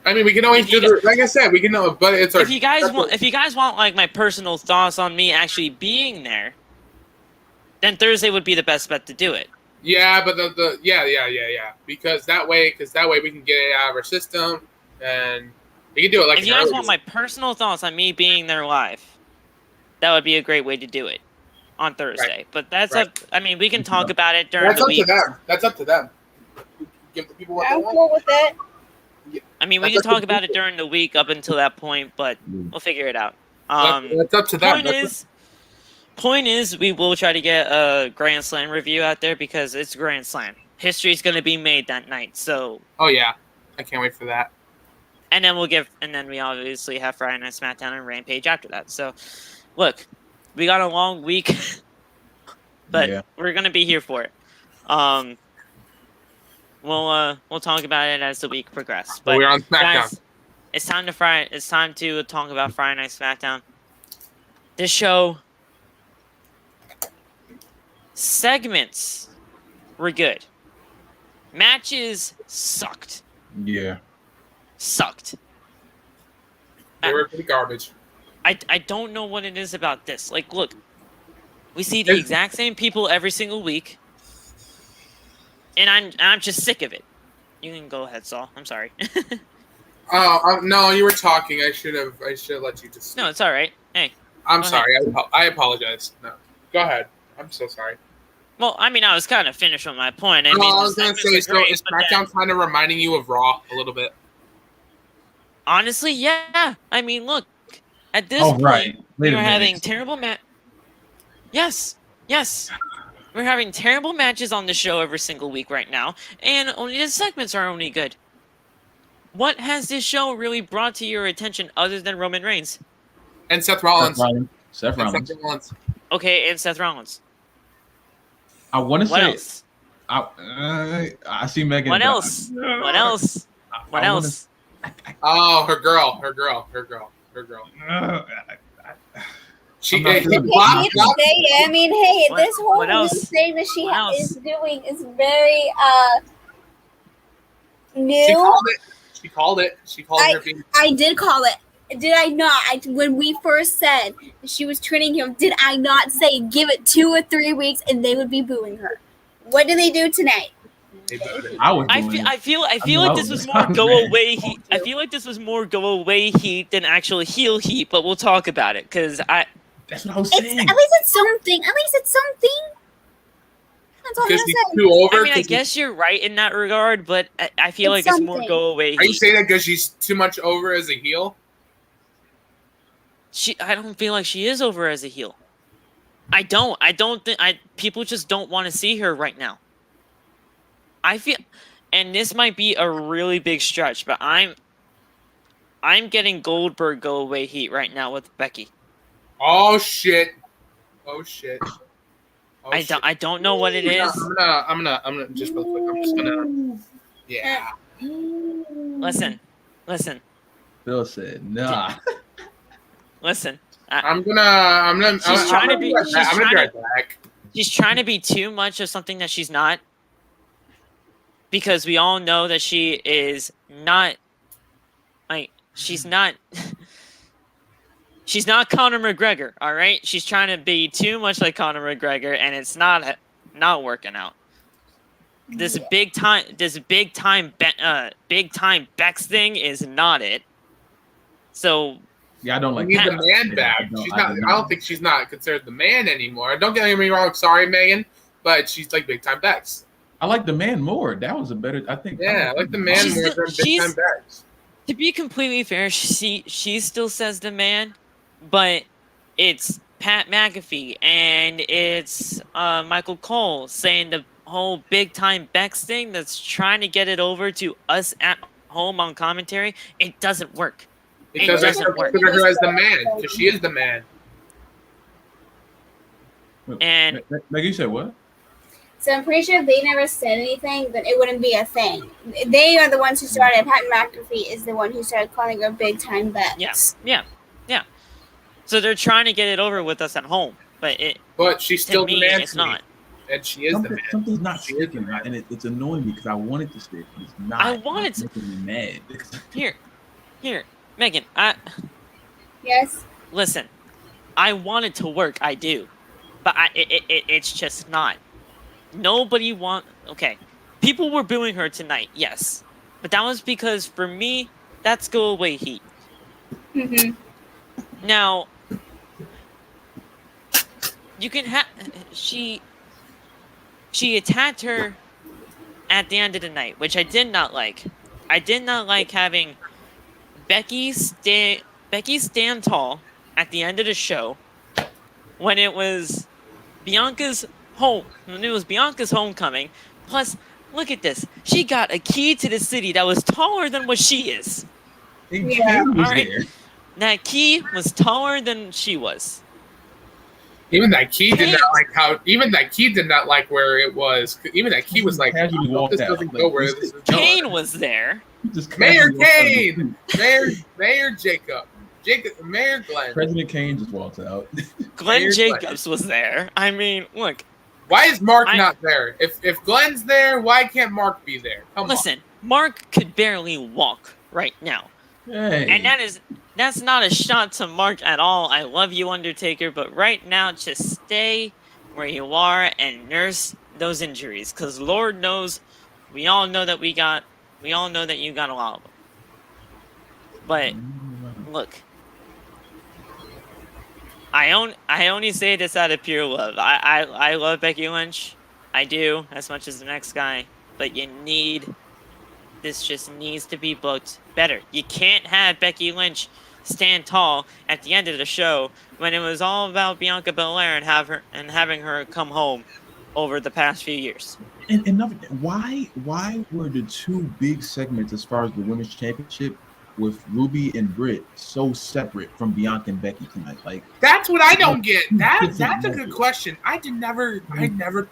we can always do like I said, we can know, but it's our. If you guys want like my personal thoughts on me actually being there, then Thursday would be the best bet to do it. Yeah, but yeah. Because that way we can get it out of our system, and we can do it like. If you guys want my personal thoughts on me being there live, that would be a great way to do it on Thursday. Right. But that's up. I mean, we can talk about it during the week. That's up to them. Give the people what they I'm want. cool with that. I mean, we can talk about it during the week up until that point, but we'll figure it out. That's up to them. Point is, we will try to get a Grand Slam review out there because it's Grand Slam. History's going to be made that night. So. Oh yeah, I can't wait for that. And then we obviously have Friday Night SmackDown and Rampage after that. So, look, we got a long week, but we're going to be here for it. We'll talk about it as the week progresses. But we're on SmackDown. Guys, it's time to talk about Friday Night SmackDown. This show segments were good. Matches sucked. Yeah. Sucked. They were pretty garbage. I don't know what it is about this. Like, look, we see the exact same people every single week, and I'm just sick of it. You can go ahead, Saul. I'm sorry. No, you were talking. I should have let you just. No, it's all right. Hey. I'm sorry. I apologize. No, go ahead. I'm so sorry. Well, I mean, I was kind of finished with my point. I was going to say, so is SmackDown kind of reminding you of Raw a little bit? Honestly, yeah. I mean, look, at this point, right. we're having terrible Yes. We're having terrible matches on the show every single week right now, and only the segments are only good. What has this show really brought to your attention other than Roman Reigns? And Seth Rollins. Seth Rollins. Okay, and Seth Rollins. I want to say. Else? I see Megan. What else? What else? What else? Oh, her girl. She I mean, hey, this whole new thing that she is doing is very new. She called it. I did call it. Did I not? When we first said she was training him, did I not say give it 2 or 3 weeks and they would be booing her? What did they do tonight? I feel like this was more go away heat. I feel like this was more go away heat than actual heel heat, but we'll talk about it because that's what I was saying. At least it's something. That's all I'm Because gonna she's say. too over. I mean, I guess you're right in that regard, but I feel like it's more go away heat. Are you saying that because she's too much over as a heel? I don't feel like she is over as a heel. I don't think people just don't want to see her right now. I feel, and this might be a really big stretch, but I'm getting Goldberg go away heat right now with Becky. Oh shit! Oh shit! Oh, I don't know what it is. I'm gonna just real quick. I'm just gonna. Yeah. Listen. Bill said, "Nah." Listen. I'm gonna. She's trying to be. I'm gonna be right back. She's trying to be too much of something that she's not. Because we all know that she is not. Like, she's not. She's not Conor McGregor, all right? She's trying to be too much like Conor McGregor, and it's not working out. This big time Bex thing is not it. So yeah, I don't like. We need the man back. I don't think she's not considered the man anymore. Don't get me wrong. Sorry, Megan, but she's like big time Bex. I like the man more. That was a better. I think. Yeah, I like the man more than big time Bex. To be completely fair, she still says the man, but it's Pat McAfee and it's Michael Cole saying the whole big time Bex thing that's trying to get it over to us at home on commentary. It doesn't work. Because I consider her as the man, because she is the man. And like you said, what? So I'm pretty sure if they never said anything, then it wouldn't be a thing. They are the ones who started. Pat McAfee is the one who started calling her big time Bex. Yeah. So they're trying to get it over with us at home, but she's still the man. It's not. And she is the man. Something's not sticking, right? And it's annoying me because I want it to stick. It's not. I want it to. Making me mad. Here, Megan. Yes. Listen, I want it to work. I do, but it's just not. Nobody okay. People were booing her tonight, yes. But that was because, for me, that's go away heat. Mm-hmm. Now, you can she attacked her at the end of the night, which I did not like. I did not like having Becky stand tall at the end of the show when it was Bianca's homecoming. Plus, look at this. She got a key to the city that was taller than what she is. Yeah. All right. That key was taller than she was. Even that key did not like how. Even that key did not like where it was. Even that key was like, Casually walked this out. doesn't go where this is Kane going. was there. Mayor Kane, Mayor Jacob, Mayor Glenn. President Kane just walks out. Glenn Mayor Jacobs was there. I mean, look. Why is Mark not there? If Glenn's there, why can't Mark be there? Listen, Mark could barely walk right now. Hey. And that's not a shot to Mark at all. I love you, Undertaker, but right now, just stay where you are and nurse those injuries. Because Lord knows, we all know that you got a lot of them. But look, I only say this out of pure love. I love Becky Lynch. I do, as much as the next guy. But this just needs to be booked better. You can't have Becky Lynch stand tall at the end of the show when it was all about Bianca Belair and having her come home over the past few years. And why were the two big segments as far as the women's championship with Ruby and Britt so separate from Bianca and Becky tonight? Like, that's what I don't get. That's a good question. I never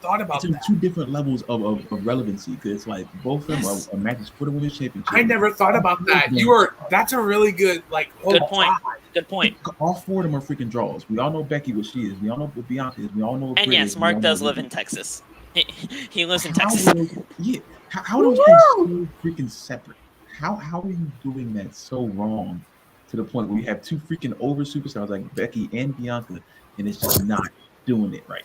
thought about that. It's two different levels of relevancy because it's like both of them are matches for the women's championship. I never thought about that. That's a really good good point. Good point. All four of them are freaking draws. We all know Becky what she is. We all know what Bianca is. We all know what And Britt yes, is. Mark does live in Texas. He lives in Texas. How are those things so freaking separate? How are you doing that so wrong to the point where you have two freaking over superstars like Becky and Bianca, and it's just not doing it right?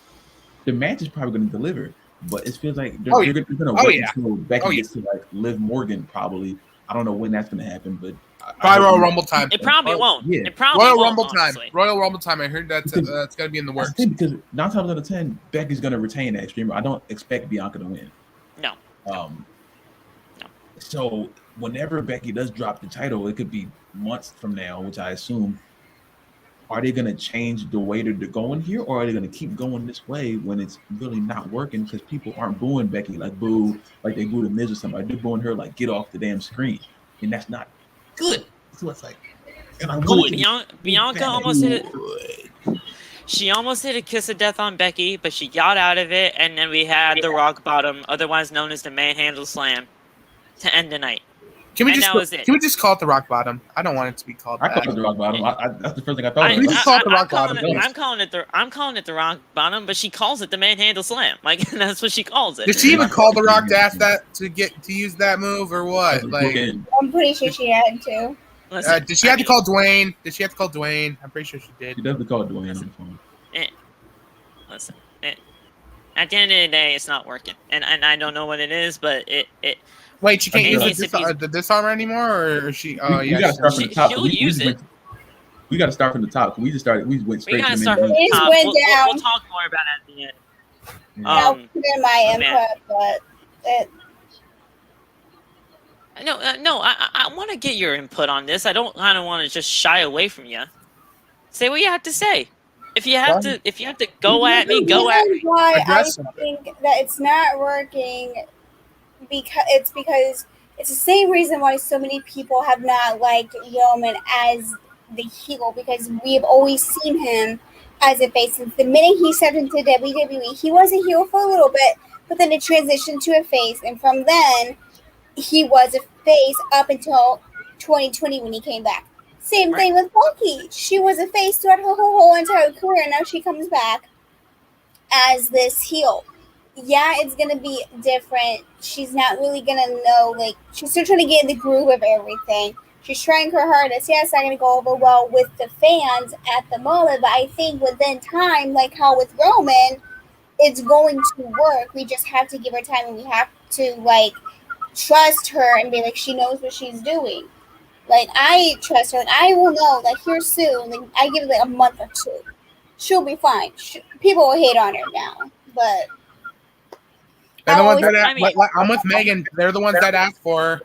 The match is probably going to deliver, but it feels like they're going to wait until Becky gets to like Liv Morgan probably. I don't know when that's going to happen, but probably Royal Rumble time. It probably won't. Yeah. It probably Royal won't, Rumble honestly. time. Royal Rumble time. I heard that's going to be in the works. Because 9 times out of 10, Becky's going to retain that Extreme. I don't expect Bianca to win. No. are they going to change the way that they're going here, or are they going to keep going this way when it's really not working because people aren't booing Becky like they booed the Miz or something. They're booing her like get off the damn screen, and that's not good. So it's like, and I want Bianca almost hit it. She almost hit a kiss of death on Becky, but she got out of it, and then we had the rock bottom, otherwise known as the manhandle slam, to end the night. Can we That just call it the rock bottom? I don't want it to be called I that. call it the rock bottom. That's the first thing I thought of. We just call it the rock bottom. I'm calling it the rock bottom, but she calls it the manhandle slam. Like that's what she calls it. Did she even call the Rock to ask that to use that move or what? Like, I'm pretty sure she had to. did she have to call Dwayne? Did she have to call Dwayne? I'm pretty sure she did. She definitely called Dwayne on the phone. Listen, at the end of the day, it's not working, and I don't know what it is, but it. Wait, she can't use the disarmor anymore, or she? Oh we yeah, gotta start from the top. She'll use it. We got to start from the top. We just started. We went straight to the start from main. the top. Went We'll down. talk more about it at the end. I'll put in my input, man. but No. I want to get your input on this. I don't want to just shy away from you. Say what you have to say. If you have to go at me, go at me. Why I Address think that it's not working because it's the same reason why so many people have not liked Roman as the heel, because we have always seen him as a face. Since the minute he stepped into WWE, he was a heel for a little bit, but then it transitioned to a face, and from then he was a face up until 2020 when he came back. Same thing with Becky. She was a face throughout her whole entire career. Now she comes back as this heel. Yeah, it's going to be different. She's not really going to know. Like, she's still trying to get in the groove of everything. She's trying her hardest. Yeah, it's not going to go over well with the fans at the moment, but I think within time, like how with Roman, it's going to work. We just have to give her time, and we have to, like, trust her and be like, she knows what she's doing. Like, I trust her. Like, I will know, like, here soon. Like, I give it, like, a month or two. She'll be fine. People will hate on her now, but... They're the ones that I'm with Megan. They're the ones that asked for her.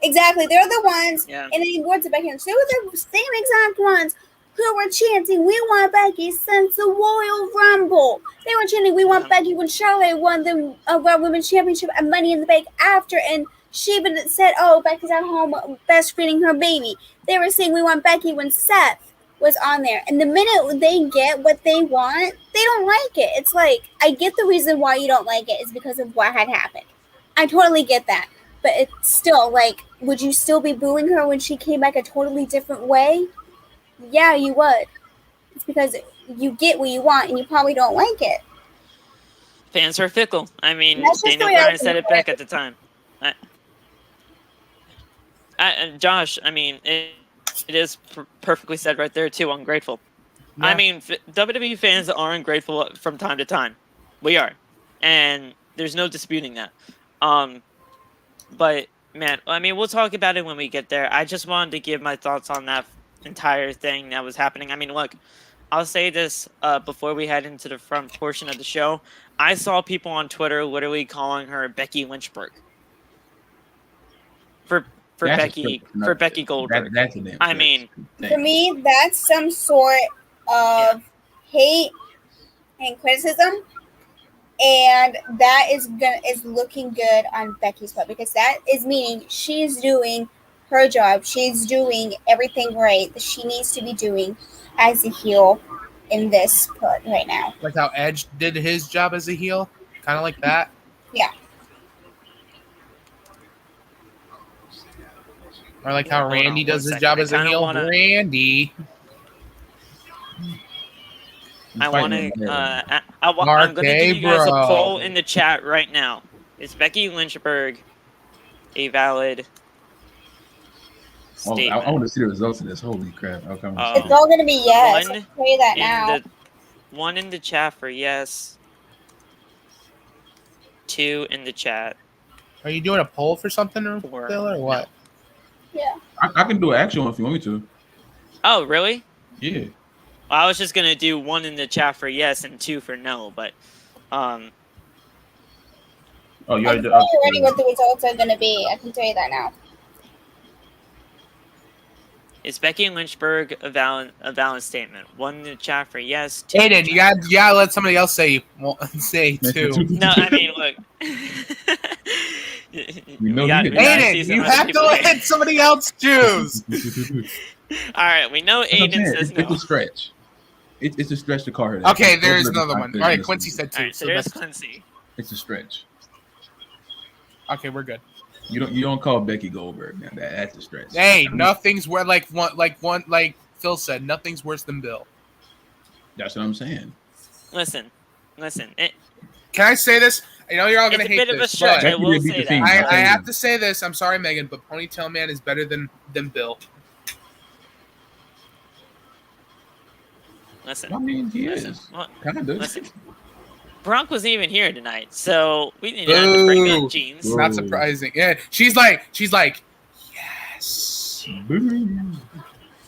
Exactly. They're the ones, Yeah. and then words of Becky, they were the same exact ones who were chanting, we want Becky since the Royal Rumble. They were chanting, we want Becky when Charlotte won the World Women's Championship and Money in the Bank after, and she even said, oh, Becky's at home breastfeeding her baby. They were saying, we want Becky when Seth was on there. And the minute they get what they want, they don't like it. It's like, I get the reason why you don't like it is because of what had happened. I totally get that. But it's still, like, would you still be booing her when she came back a totally different way? Yeah, you would. It's because you get what you want and you probably don't like it. Fans are fickle. I mean, That's just Daniel the way I Bryan said think it back at the time. Josh, I mean, it is perfectly said right there, too, ungrateful. Yeah. I mean, WWE fans are ungrateful from time to time. We are. And there's no disputing that. But, man, I mean, we'll talk about it when we get there. I just wanted to give my thoughts on that entire thing that was happening. I mean, look, I'll say this before we head into the front portion of the show. I saw people on Twitter literally calling her Becky Lynchburg. For Becky Goldberg. I mean, for me, that's some sort of hate and criticism, and that is looking good on Becky's part, because that is meaning she's doing her job. She's doing everything right that she needs to be doing as a heel in this put right now. Like how Edge did his job as a heel, kind of like that. Yeah. Or like how Randy does his job as a heel. Randy. I'm going to give you guys a poll in the chat right now. Is Becky Lynchburg a valid statement? I want to see the results of this. Holy crap. It's all going to be yes. I'll tell you that now. One in the chat for yes. 2 in the chat. Are you doing a poll for something or what? No. Yeah. I can do an actual one if you want me to. Oh, really? Yeah. Well, I was just going to do 1 in the chat for yes and 2 for no, but Oh, you already what the results are going to be. I can tell you that now. Is Becky Lynchburg a valid statement? 1 in the chat for yes. 2 in the Aiden, chat. you gotta let somebody else say too. No, I mean, look. know we gotta you Aiden, see some you other have to people here. let somebody else choose. All right, we know Aiden says no. It's a stretch. It's a stretch to call her that. Okay, there is Those are the another one. top All right, business Quincy moves. said All two. right, so So there's that's Quincy. It's a stretch. okay. We're good. You don't call Becky Goldberg. Now. That's a stretch. Hey, nothing's worse. Like Phil said, nothing's worse than Bill. That's what I'm saying. Listen. Can I say this? I know you're all It's gonna a hate bit of a this, stretch. but I will Becky beat say the that. Fiend. I have to say this. I'm sorry, Megan, but Ponytail Man is better than Bill. Listen. I mean, he Listen. is. Well, Kind of. listen. Bronk wasn't even here tonight, so we need to have to bring Boo. up Jeans. It's not surprising. Yeah, she's like, yes.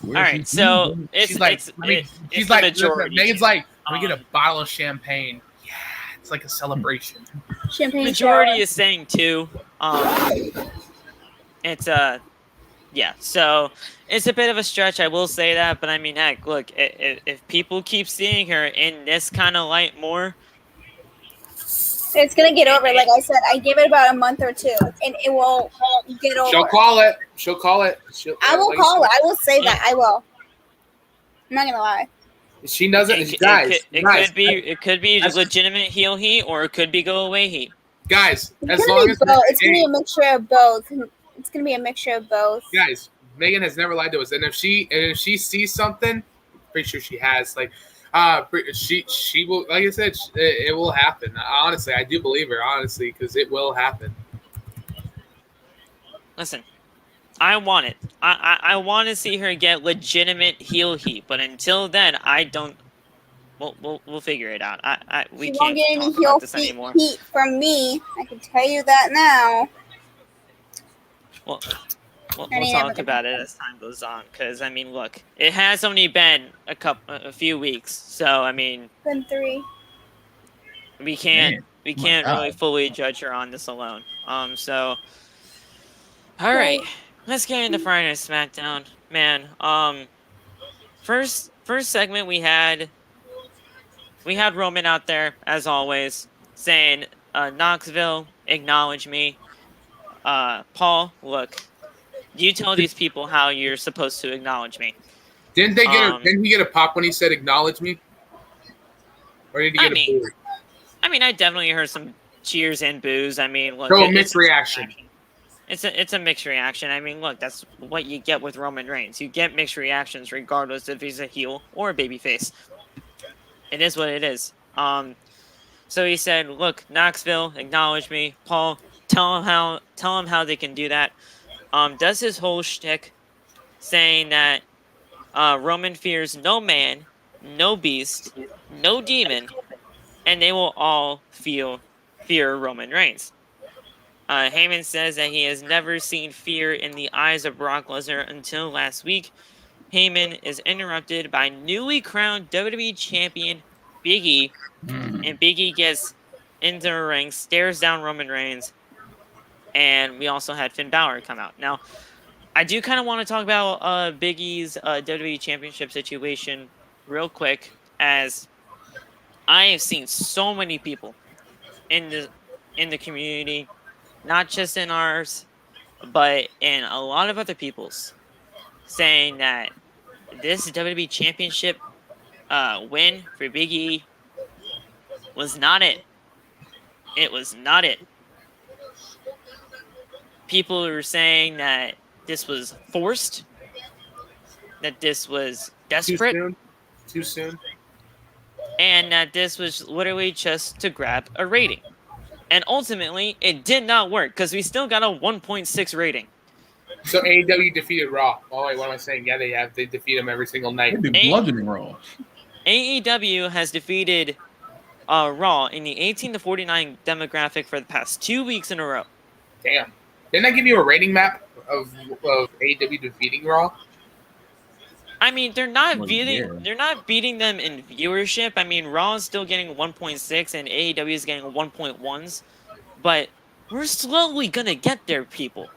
All right, so it's She's like, it's, I mean, it- she's it's the like, majority. Megan's like, let me get Um, a bottle of champagne. Yeah, it's like a celebration. Champagne majority shower. is saying 2. It's yeah. So it's a bit of a stretch. I will say that, but I mean, heck, look, if people keep seeing her in this kind of light more, It's gonna get over. Like I said, I give it about a month or 2, and it will get over. She'll call it. I will call it. I will say that. I will. I'm not gonna lie. She doesn't. it Guys, could be legitimate heel heat, or it could be go away heat. guys, It's as gonna long be as both. It's gonna be hey, a mixture of both. It's gonna be a mixture of both. guys, Megan has never lied to us, and if she sees something, pretty sure she has. Like, she will. Like I said, it will happen. Honestly, I do believe her. Honestly, because it will happen. Listen, I want it. I want to see her get legitimate heel heat, but until then, I don't. We'll figure it out. We She can't won't get any talk heel about this anymore. heat from me. I can tell you that now. We'll Any talk other- about it as time goes on, because I mean, look, it has only been a few weeks, so I mean, Been 3. we can't my really God. fully judge her on this alone. So, all right, let's get into Friday Night SmackDown, man. First segment we had Roman out there as always saying, Knoxville, acknowledge me. Paul, look. You tell these people how you're supposed to acknowledge me. Didn't he get a pop when he said "acknowledge me"? Or did he get a boo? I mean, I definitely heard some cheers and boos. I mean, look, So mixed reaction. It's a mixed reaction. I mean, look, that's what you get with Roman Reigns. You get mixed reactions regardless if he's a heel or a babyface. It is what it is. So he said, "Look, Knoxville, acknowledge me. Paul, tell him how they can do that." Does his whole shtick saying that Roman fears no man, no beast, no demon, and they will all fear Roman Reigns. Heyman says that he has never seen fear in the eyes of Brock Lesnar until last week. Heyman is interrupted by newly crowned WWE champion Big E, and Big E gets into the ring, stares down Roman Reigns, and we also had Finn Balor come out. Now, I do kind of want to talk about Big E's WWE Championship situation real quick, as I have seen so many people in the community, not just in ours, but in a lot of other people's, saying that this WWE Championship win for Big E was not it. It was not it. People were saying that this was forced, that this was desperate, Too soon. and that this was literally just to grab a rating. And ultimately, it did not work, because we still got a 1.6 rating. So AEW defeated Raw. Oh wait, what am I saying? Yeah, they have. They defeat them every single night. They've been bludgeoning Raw. AEW has defeated Raw in the 18 to 49 demographic for the past 2 weeks in a row. Damn. Didn't I give you a rating map of AEW defeating Raw? I mean, they're not Well, beating. yeah. They're not beating them in viewership. I mean, Raw is still getting 1.6, and AEW is getting 1.1s. But we're slowly gonna get there, people.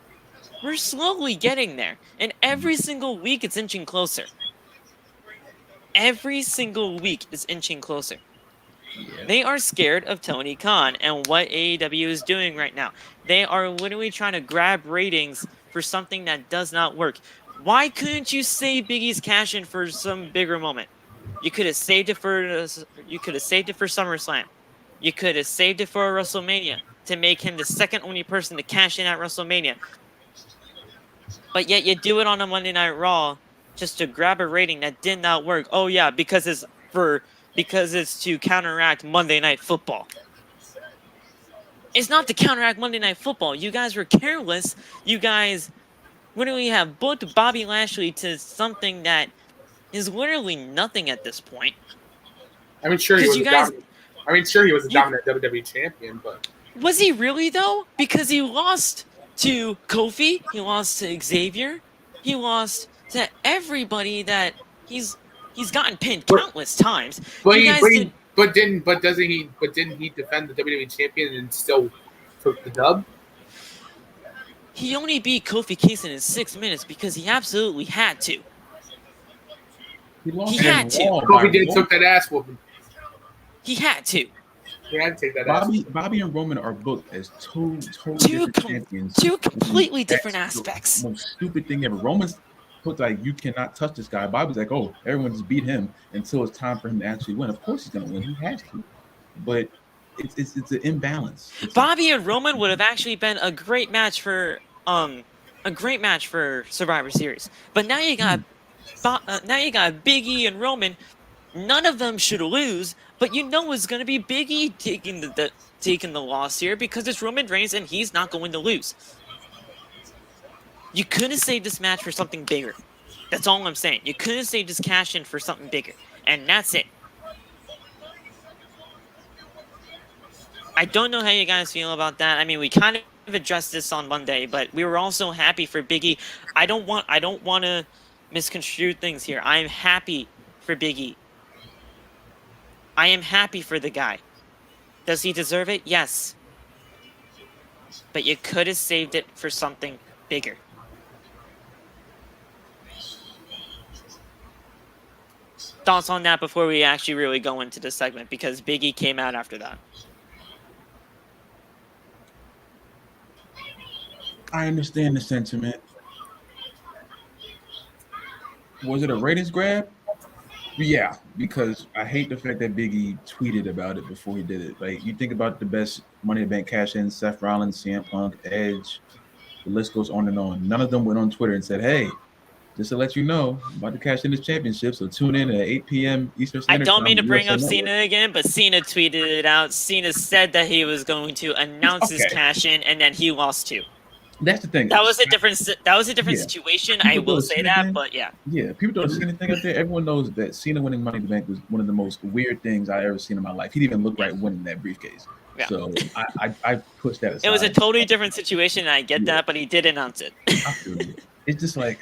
We're slowly getting there, and every single week it's inching closer. Every single week is inching closer. Yeah. They are scared of Tony Khan and what AEW is doing right now. They are literally trying to grab ratings for something that does not work. Why couldn't you save Big E's cash in for some bigger moment? You could have saved it for SummerSlam. You could have saved it for WrestleMania to make him the second only person to cash in at WrestleMania. But yet you do it on a Monday Night Raw just to grab a rating that did not work. Oh yeah, because it's to counteract Monday Night Football. It's not to counteract Monday Night Football. You guys were careless. You guys literally have booked Bobby Lashley to something that is literally nothing at this point. I mean, sure he was a dominant WWE champion, but was he really though? Because he lost to Kofi, he lost to Xavier, he lost to everybody that he's gotten pinned countless times. Didn't he defend the WWE champion and still took the dub? He only beat Kofi Kingston in 6 minutes because he absolutely had to. He had to. Kofi did took that ass whooping. He had to. He had to take that ass. Bobby and Roman are booked as two different champions. Two completely different aspects. The most stupid thing ever. Roman's put like, you cannot touch this guy. Bobby's like, oh, everyone just beat him until it's time for him to actually win. Of course he's gonna win. He has to. But it's an imbalance. Bobby and Roman would have actually been a great match for Survivor Series. But now you got Big E and Roman. None of them should lose, but you know it's going to be Big E taking the loss here because it's Roman Reigns and he's not going to lose. You couldn't save this match for something bigger. That's all I'm saying. You couldn't save this cash in for something bigger, and that's it. I don't know how you guys feel about that. I mean, we kind of addressed this on Monday, but we were also happy for Big E. I don't want to misconstrue things here. I am happy for Big E. I am happy for the guy. Does he deserve it? Yes. But you could have saved it for something bigger. Thoughts on that before we actually really go into this segment, because Big E came out after that. I understand the sentiment. Was it a ratings grab? Yeah, because I hate the fact that Big E tweeted about it before he did it. Like, you think about the best Money in the Bank cash-ins, Seth Rollins, CM Punk, Edge, the list goes on and on. None of them went on Twitter and said, hey, just to let you know, I'm about to cash in this championship, so tune in at 8 p.m. Eastern Standard Time. I don't mean to bring up Cena again, but Cena tweeted it out. Cena said that he was going to announce his cash-in, and then he lost too. That's the thing. That was a different situation. I will say that, but yeah. Yeah, people don't see anything up there. Everyone knows that Cena winning Money in the Bank was one of the most weird things I ever seen in my life. He didn't even look right winning that briefcase. Yeah. So I pushed that aside. It was a totally different situation, and I get that, but he did announce it. I feel it. It's just like,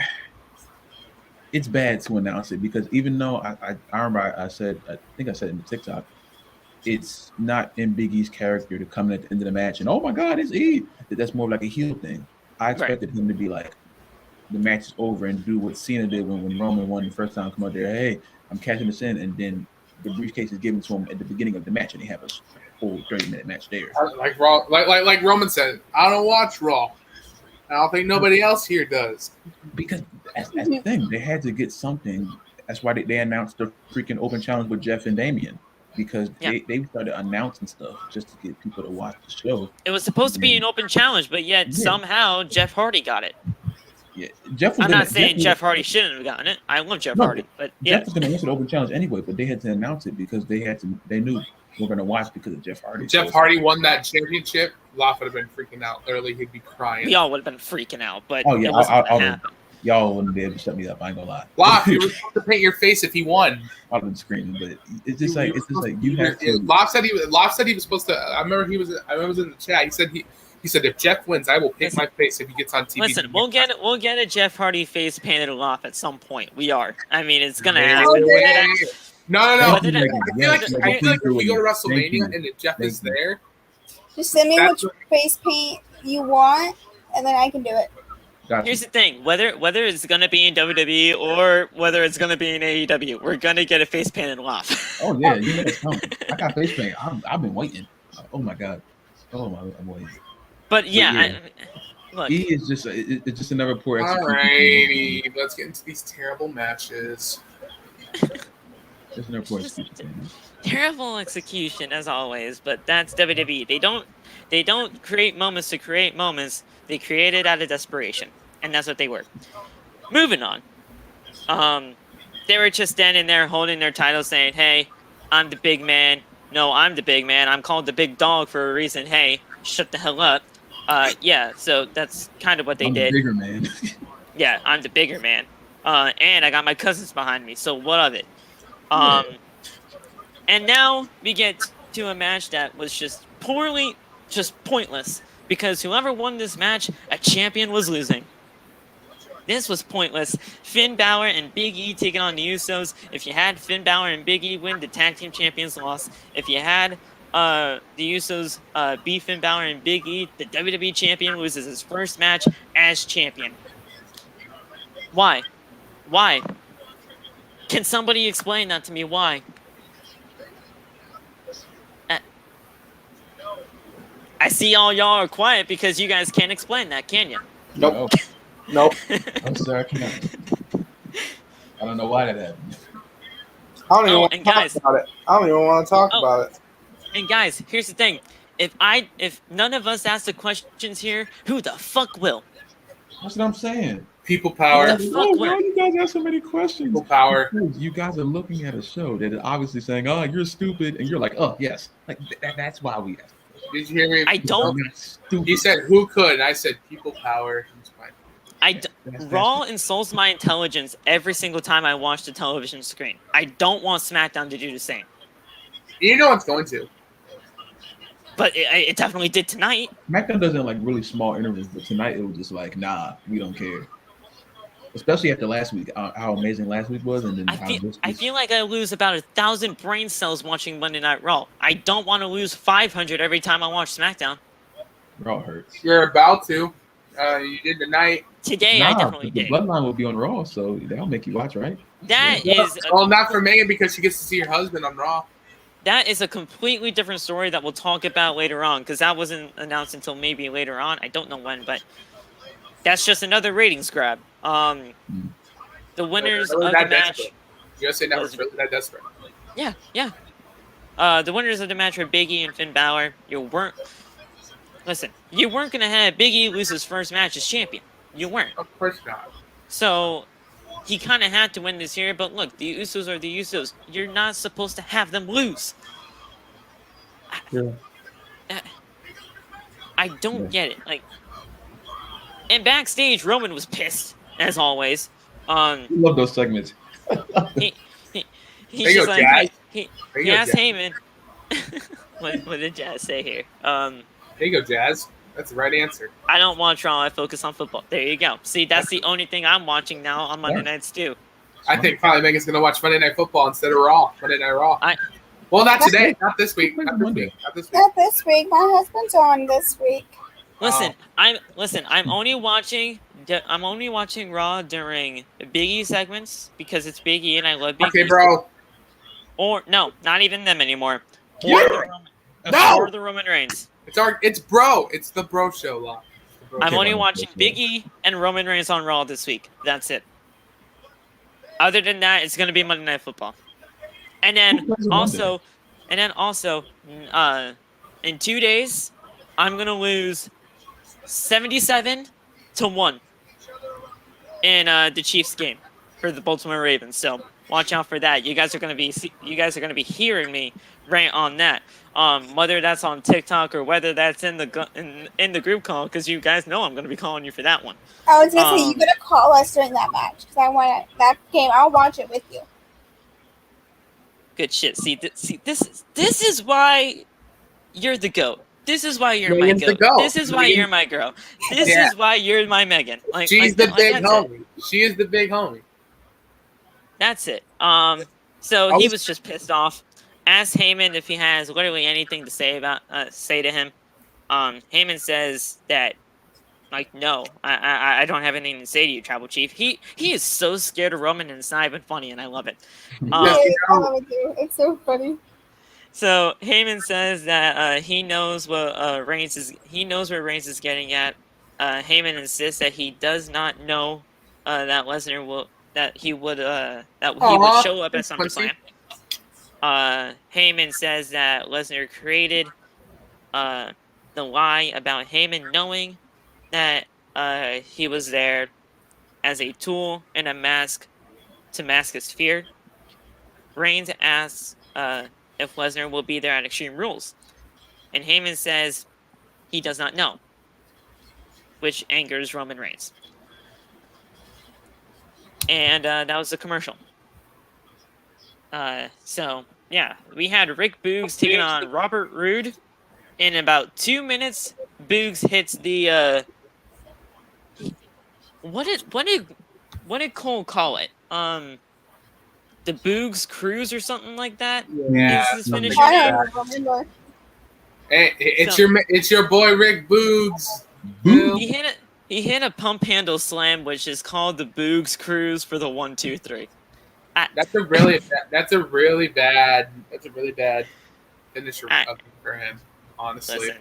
it's bad to announce it because even though I remember I think I said in the TikTok, it's not in Big E's character to come in at the end of the match and, oh my God, it's E. That's more like a heel thing. I expected him to be like, the match is over and do what Cena did when Roman won the first time, come out there, hey, I'm cashing this in, and then the briefcase is given to him at the beginning of the match and they have a full 30-minute match there. Like Roman said, I don't watch Raw. I don't think nobody else here does. Because that's the thing. They had to get something. That's why they announced the freaking open challenge with Jeff and Damian. Because they started announcing stuff just to get people to watch the show. It was supposed to be an open challenge, but yet somehow Jeff Hardy got it. Yeah, I'm not saying Jeff Hardy shouldn't have gotten it. I love Jeff Hardy, but Jeff was going to answer the open challenge anyway. But they had to announce it because they knew we were going to watch because of Jeff Hardy. Jeff Hardy won that championship. Loft would have been freaking out. Literally, he'd be crying. We all would have been freaking out, but it wasn't going to happen. Y'all wouldn't be able to shut me up. I ain't gonna lie. Loft, you were supposed to paint your face if he won. I've been screaming, but it's just like you have to. Loft said he was supposed to. I remember he was in the chat. He said if Jeff wins, I will paint my face if he gets on TV. Listen, we'll get a Jeff Hardy face painted off at some point. We are. I mean, it's gonna happen. No. I feel like if we go to WrestleMania and if Jeff is there, just send me which face paint you want, and then I can do it. Gotcha. Here's the thing: whether it's gonna be in WWE or whether it's gonna be in AEW, we're gonna get a face painted laugh. Oh yeah, you know it's coming. I got face paint. I've been waiting. Oh my god. I'm waiting. But yeah, yeah. look, E is just it's just another poor execution. Alrighty, let's get into these terrible matches. Just another poor execution. terrible execution as always. But that's WWE. They don't create moments to create moments. They create it out of desperation, and that's what they were. Moving on. They were just standing there holding their title, saying, "Hey, I'm the big man. No, I'm the big man. I'm called the big dog for a reason. Hey, shut the hell up." Yeah, so that's kind of what they did. The bigger man. Yeah, I'm the bigger man. And I got my cousins behind me, so what of it? And now we get to a match that was just pointless. Because whoever won this match, a champion was losing. This was pointless. Finn Balor and Big E taking on the Usos. If you had Finn Balor and Big E win, the tag team champions lost. If you had the Usos beat Finn Balor and Big E, the WWE champion loses his first match as champion. Why? Why? Can somebody explain that to me? Why? I see all y'all are quiet because you guys can't explain that, can you? Nope. Nope. I'm sorry, I cannot. I don't know why that happened. I don't even want and to talk guys- about it. I don't even want to talk Oh. about it. And guys, here's the thing. If none of us ask the questions here, who the fuck will? That's what I'm saying. People power. What the fuck, Why Will? you guys have so many questions? People power. Because you guys are looking at a show that is obviously saying, "Oh, you're stupid," and you're like, "Oh, yes." Like that's why we asked. Did you hear me? I don't. Stupid. He said, "Who could?" And I said, "People power." It's fine. Raw insults my intelligence every single time I watch the television screen. I don't want SmackDown to do the same. You know it's going to. But it definitely did tonight. SmackDown doesn't like really small intervals, but tonight it was just like, nah, we don't care. Especially after last week, how amazing last week was, and then I feel like I lose about 1,000 brain cells watching Monday Night Raw. I don't want to lose 500 every time I watch SmackDown. Raw hurts. You're about to. You did tonight. Today, I definitely the did. Bloodline will be on Raw, so that'll make you watch, right? That is Well, not for Megan because she gets to see your husband on Raw. that is a completely different story that we'll talk about later on, because that wasn't announced until maybe later on. I don't know when, but that's just another ratings grab. The winners of the match. Desperate. USA Network's really that desperate. Yeah. The winners of the match were Big E and Finn Balor. You weren't gonna have Big E lose his first match as champion. You weren't. Of course not. So he kind of had to win this year. But look, the Usos are the Usos. You're not supposed to have them lose. Yeah. I don't get it. Like, and backstage, Roman was pissed as always. I love those segments. He's There you just go, like Jazz. he There you go, asked Jazz. Heyman. What did Jazz say here? There you go, Jazz. That's the right answer. I don't watch Raw. I focus on football. There you go. See, that's the only thing I'm watching now on Monday nights too. I think probably Megan's gonna watch Monday Night Football instead of Raw. Monday Night Raw. Well, not today. Not this week. Not this week. Not this week. Not this week. My husband's on this week. Listen, I'm only watching Raw during Big E segments because it's Big E and I love Big E. Okay, bro. Or no, not even them anymore. Yeah. Or the Roman Reigns. It's bro. It's the bro show, Locke. I'm only watching Big E and Roman Reigns on Raw this week. That's it. Other than that, it's gonna be Monday Night Football. And then also, in 2 days, I'm gonna lose 77-1 in the Chiefs game for the Baltimore Ravens. So watch out for that. You guys are gonna be hearing me rant on that. Whether that's on TikTok or whether that's in the group call, because you guys know I'm gonna be calling you for that one. I was gonna say you gotta call us during that match because I want that game. I'll watch it with you. Good shit. See, this is why you're the GOAT. This is why you're Megan's my the GOAT. GOAT. This is why you're my girl. This is why you're my Megan. She's the big homie. She is the big homie. That's it. So he was just pissed off. Asked Heyman if he has literally anything to say to him. Heyman says that Like, no, I don't have anything to say to you, Tribal Chief. He is so scared of Roman, and it's not even funny, and I love it. Yes, I love it too. It's so funny. So Heyman says that he knows what Reigns is. He knows where Reigns is getting at. Heyman insists that he does not know that Lesnar will he would show up at SummerSlam. Heyman says that Lesnar created the lie about Heyman knowing that he was there as a tool and a mask to mask his fear. Reigns asks if Lesnar will be there at Extreme Rules, and Heyman says he does not know, which angers Roman Reigns. And that was the commercial. So yeah, we had Rick Boogs taking on Robert Roode. In about 2 minutes, Boogs hits the what did Cole call it? The Boogs Cruise or something like that. Yeah, Is his finisher? I don't remember. Hey, it's your boy Rick Boogs. He hit a pump handle slam, which is called the Boogs Cruise for the 1-2-3. That's a really bad finisher for him. Honestly,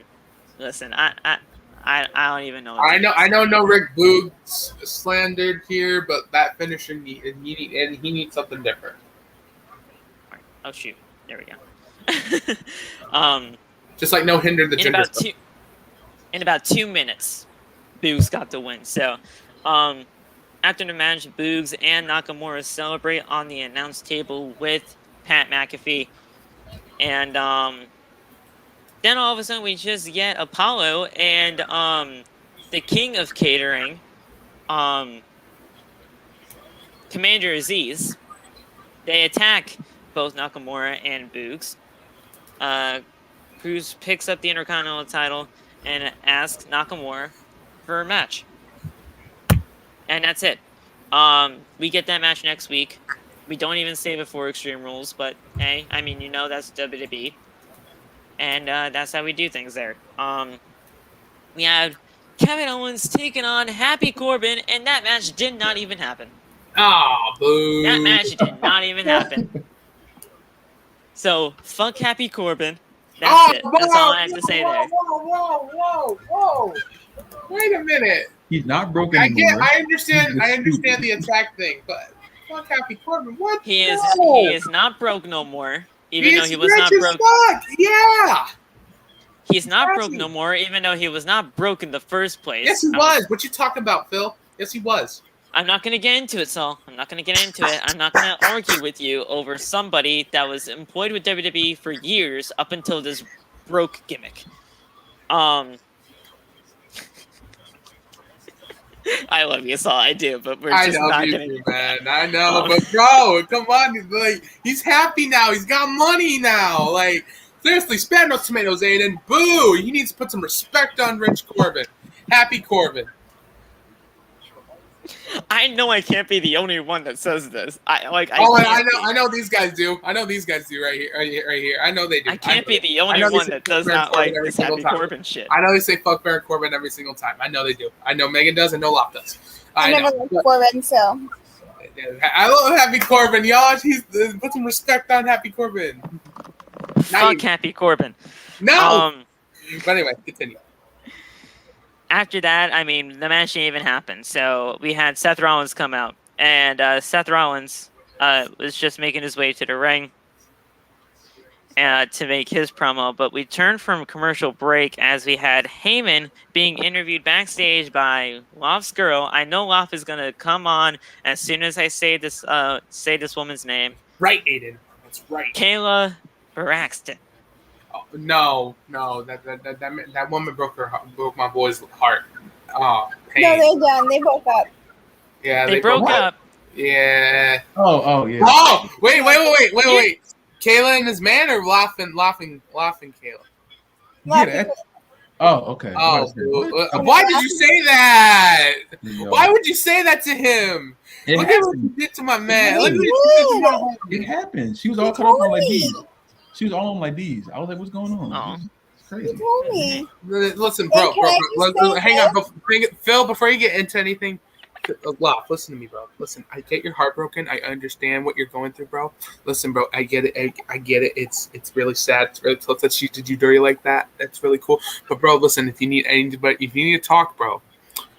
listen. I don't even know. I know. No Rick Boogs slandered here, but that finisher he needs something different. Right. Oh shoot! There we go. Just like no hinder the gender. In about 2 minutes, Boogs got the win. So, after the match, Boogs and Nakamura celebrate on the announce table with Pat McAfee, and then all of a sudden we just get Apollo and the king of catering, Commander Aziz. They attack both Nakamura and Boogs. Cruz picks up the Intercontinental title and asks Nakamura for a match. And that's it. We get that match next week. We don't even save it for Extreme Rules, but hey, I mean, that's WWE. And that's how we do things there. We have Kevin Owens taking on Happy Corbin, and that match did not even happen. Oh, boo. That match did not even happen. So, fuck Happy Corbin. That's it. That's all I have to say there. Whoa. Wait a minute. He's not broken anymore. I understand the attack thing, but fuck Happy Corbin. What? He is not broke no more. Even though he was not broke. Yeah. He's not broke no more, even though he was not broke in the first place. Yes, he was. What you talking about, Phil? Yes, he was. I'm not going to get into it, Saul. I'm not going to get into it. I'm not going to argue with you over somebody that was employed with WWE for years up until this broke gimmick. I love you, Saul. I do, but we're just not going to. Man, I know, but bro, come on, like he's happy now. He's got money now. Like seriously, spare those tomatoes, Aiden. Boo! He needs to put some respect on Rich Corbin. Happy Corbin. I know I can't be the only one that says this. I know these guys do. I know these guys do right here. I know they do. I can't be the only one that does not like this Happy Corbin shit. I know they say fuck Baron Corbin every single time. I know they do. I know Megan does and no Lop does. I never liked Corbin, so. I love Happy Corbin, y'all. He's put some respect on Happy Corbin. Fuck Happy Corbin. No. But anyway, continue. After that, I mean, the match didn't even happen. So we had Seth Rollins come out, and Seth Rollins was just making his way to the ring to make his promo. But we turned from commercial break as we had Heyman being interviewed backstage by Loft's girl. I know Loft is gonna come on as soon as I say this woman's name. Right, Aiden. That's right. Kayla Braxton. No, that woman broke my boy's heart. Oh, pain. No, they're done. They broke up. Yeah, they broke up. Yeah. Oh, yeah. Oh, wait. Kayla and his man are laughing, Kayla. Yeah, oh, okay. Oh, why did you say that? No. Why would you say that to him? Look at what you did to my man. Look at what you did to my It happened. She was all cut off on like these. I was like, what's going on? Oh. Crazy. You told me. Listen, bro. Can I just Hang on, Phil. Before you get into anything, Locke, listen to me, bro. Listen, I get you're heartbroken. I understand what you're going through, bro. Listen, bro, I get it. I get it. It's really sad. It's really tough that she did you dirty like that. That's really cool. But bro, listen, if you need to talk, bro,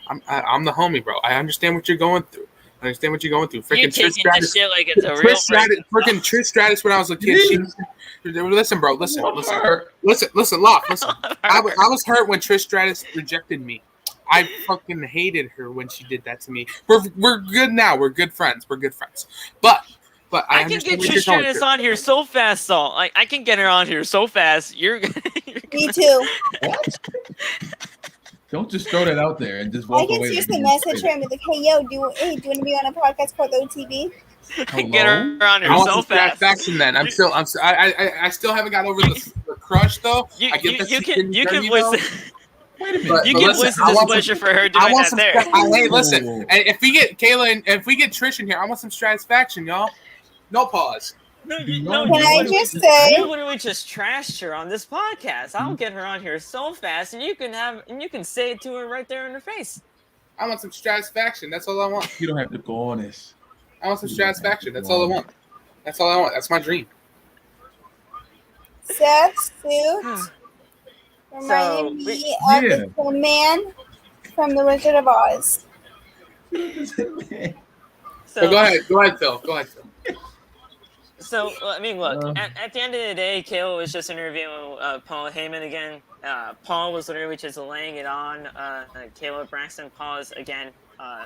I'm the homie, bro. I understand what you're going through. Freaking You Trish taking Stratus. this shit like it's a real Freaking Trish Stratus when I was a kid. Listen, bro. Listen, Locke. Listen. I was hurt when Trish Stratus rejected me. I fucking hated her when she did that to me. We're good now. We're good friends. But I can get Trish Stratus on here so fast, though. Like I can get her on here so fast. Me too. Don't just throw that out there and just walk I away. can seriously message her and be like, "Hey, yo, do you want to be on a podcast called OTB?" Get her on here so fast. Faction, then I still haven't got over the crush though. You can voice. Wait a minute. You can voice the displeasure for her doing that there. Hey, listen. And if we get Kayla and if we get Trish in here, I want some Stratisfaction, y'all. No pause. No, Can I just say? You literally just trashed her on this podcast. I'll get her on here so fast, and you can say it to her right there in her face. I want some Stratisfaction. That's all I want. You don't have to go on this. I want some Stratisfaction. That's all I want. That's my dream. Seth Suit reminded me of the Tin Man from The Wizard of Oz. So go ahead, Phil. So, I mean, look, at the end of the day, Kayla was just interviewing Paul Heyman again. Paul was literally just laying it on Kayla Braxton. Paul is, again,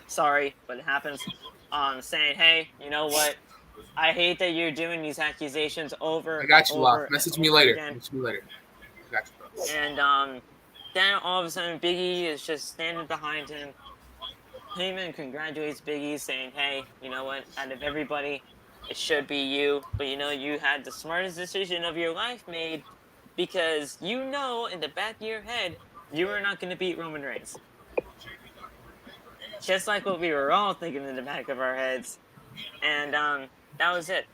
sorry, but it happens, saying, hey, you know what? I hate that you're doing these accusations over. I got you, Locke. Message me later. Again. I got you, bro. And then all of a sudden, Big E is just standing behind him. Heyman congratulates Big E, saying, hey, you know what? Out of everybody, it should be you, but you had the smartest decision of your life made because in the back of your head, you were not going to beat Roman Reigns. Just like what we were all thinking in the back of our heads. And that was it.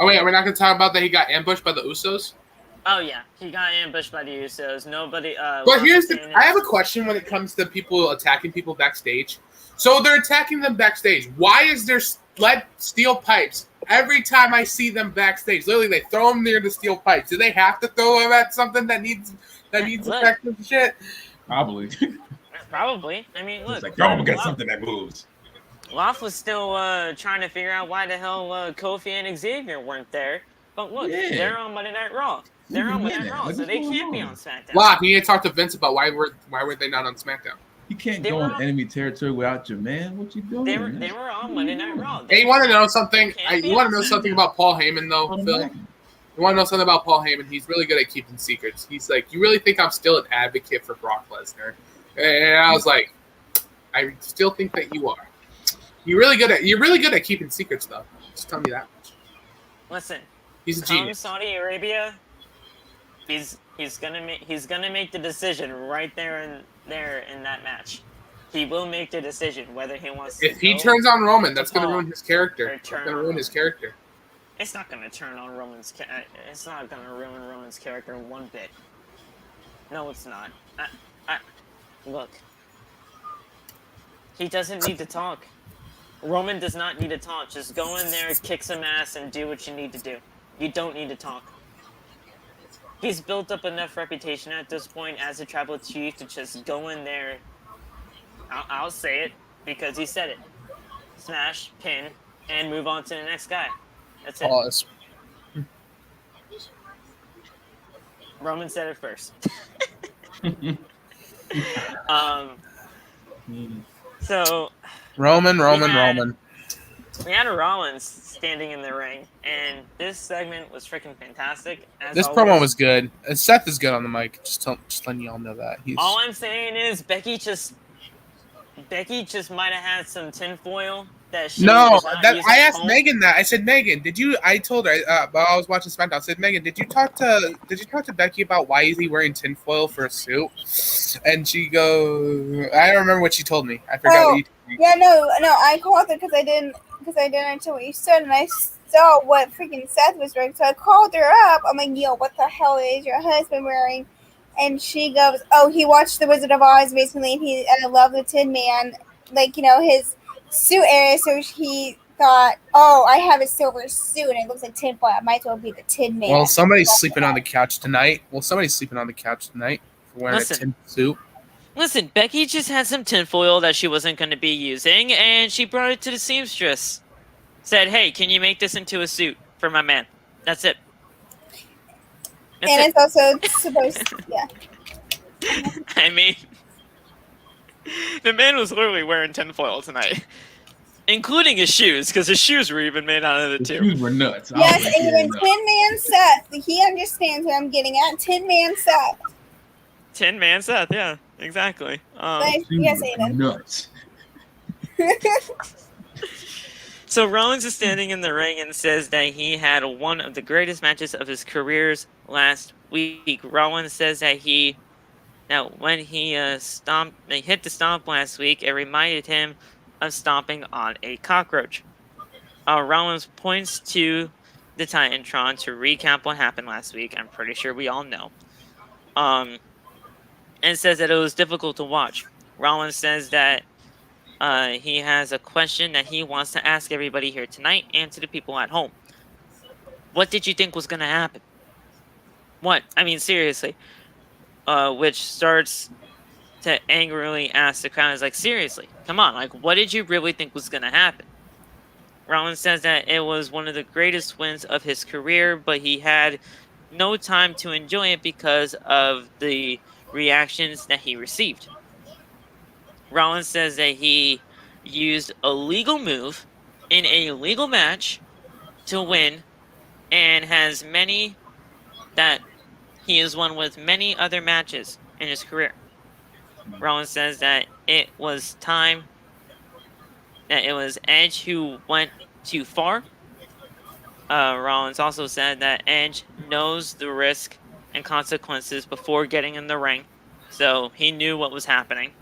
Oh, wait, we're not going to talk about that he got ambushed by the Usos? Oh, yeah. He got ambushed by the Usos. Nobody... But I have a question when it comes to people attacking people backstage. So they're attacking them backstage. Why is there lead steel pipes every time I see them backstage? Literally, they throw them near the steel pipes. Do they have to throw them at something that needs effective shit? Probably. Probably. I mean, look. It's like, throw them against something that moves. Loft was still trying to figure out why the hell Kofi and Xavier weren't there. But look, they're on Monday Night Raw. They're on Monday Night Raw, so they can't be on SmackDown. Loft, you need to talk to Vince about why were they not on SmackDown? You can't go on enemy territory without your man. What you doing? They were on Monday Night Raw. Hey, you want to know something? You want to know something about Paul Heyman, though, Phil? You want to know something about Paul Heyman? He's really good at keeping secrets. He's like, you really think I'm still an advocate for Brock Lesnar? And I was like, I still think that you are. You're really good at keeping secrets, though. Just tell me that much. Listen, he's a genius. Saudi Arabia, he's gonna make the decision right there in that match. He will make the decision whether he wants to. If he turns on Roman, that's going to ruin his character. It's not going to turn on Roman's. It's not going to ruin Roman's character one bit. No, it's not. Look, he doesn't need to talk. Roman does not need to talk. Just go in there, kick some ass, and do what you need to do. You don't need to talk. He's built up enough reputation at this point as a tribal chief to just go in there. I'll say it because he said it. Smash, pin, and move on to the next guy. That's it. Pause. Roman said it first. So Roman. We had a Rollins standing in the ring, and this segment was freaking fantastic. This promo was good. And Seth is good on the mic. Just letting y'all know that. All I'm saying is Becky just might have had some tinfoil that she. No, I asked Megan that. I said, Megan, I told her while I was watching SmackDown. I said, Megan, did you talk to Becky about why is he wearing tinfoil for a suit? And she goes, I don't remember what she told me. I forgot what you told me. Yeah, no, I called her because I didn't understand what you said, and I saw what freaking Seth was wearing. So I called her up. I'm like, yo, what the hell is your husband wearing? And she goes, oh, he watched The Wizard of Oz, basically, and he loved the Tin Man, like, his suit area. So he thought, oh, I have a silver suit, and it looks like tinfoil. I might as well be the Tin Man. Well, somebody's sleeping on the couch tonight. For wearing a tin suit. Listen, Becky just had some tinfoil that she wasn't going to be using, and she brought it to the seamstress. Said, hey, can you make this into a suit for my man? That's it. It's also supposed to, yeah. I mean, the man was literally wearing tinfoil tonight. Including his shoes, because his shoes were even made out of it too. The shoes were nuts. Yes, and even Tin Man Seth. He understands what I'm getting at. Tin Man Seth. Tin Man Seth, yeah, exactly. Yes, Aiden. Nuts. So Rollins is standing in the ring and says that he had one of the greatest matches of his careers last week. Rollins says that when he hit the stomp last week, it reminded him of stomping on a cockroach. Rollins points to the Titantron to recap what happened last week. I'm pretty sure we all know. And says that it was difficult to watch. Rollins says that he has a question that he wants to ask everybody here tonight and to the people at home. What did you think was going to happen? What? I mean, seriously. Which starts to angrily ask the crowd, is like, seriously, come on, like, what did you really think was going to happen? Rollins says that it was one of the greatest wins of his career, but he had no time to enjoy it because of the reactions that he received. Rollins says that he used a legal move in a legal match to win, and he has won with many other matches in his career. Rollins says that it was Edge who went too far. Rollins also said that Edge knows the risk and consequences before getting in the ring, so he knew what was happening.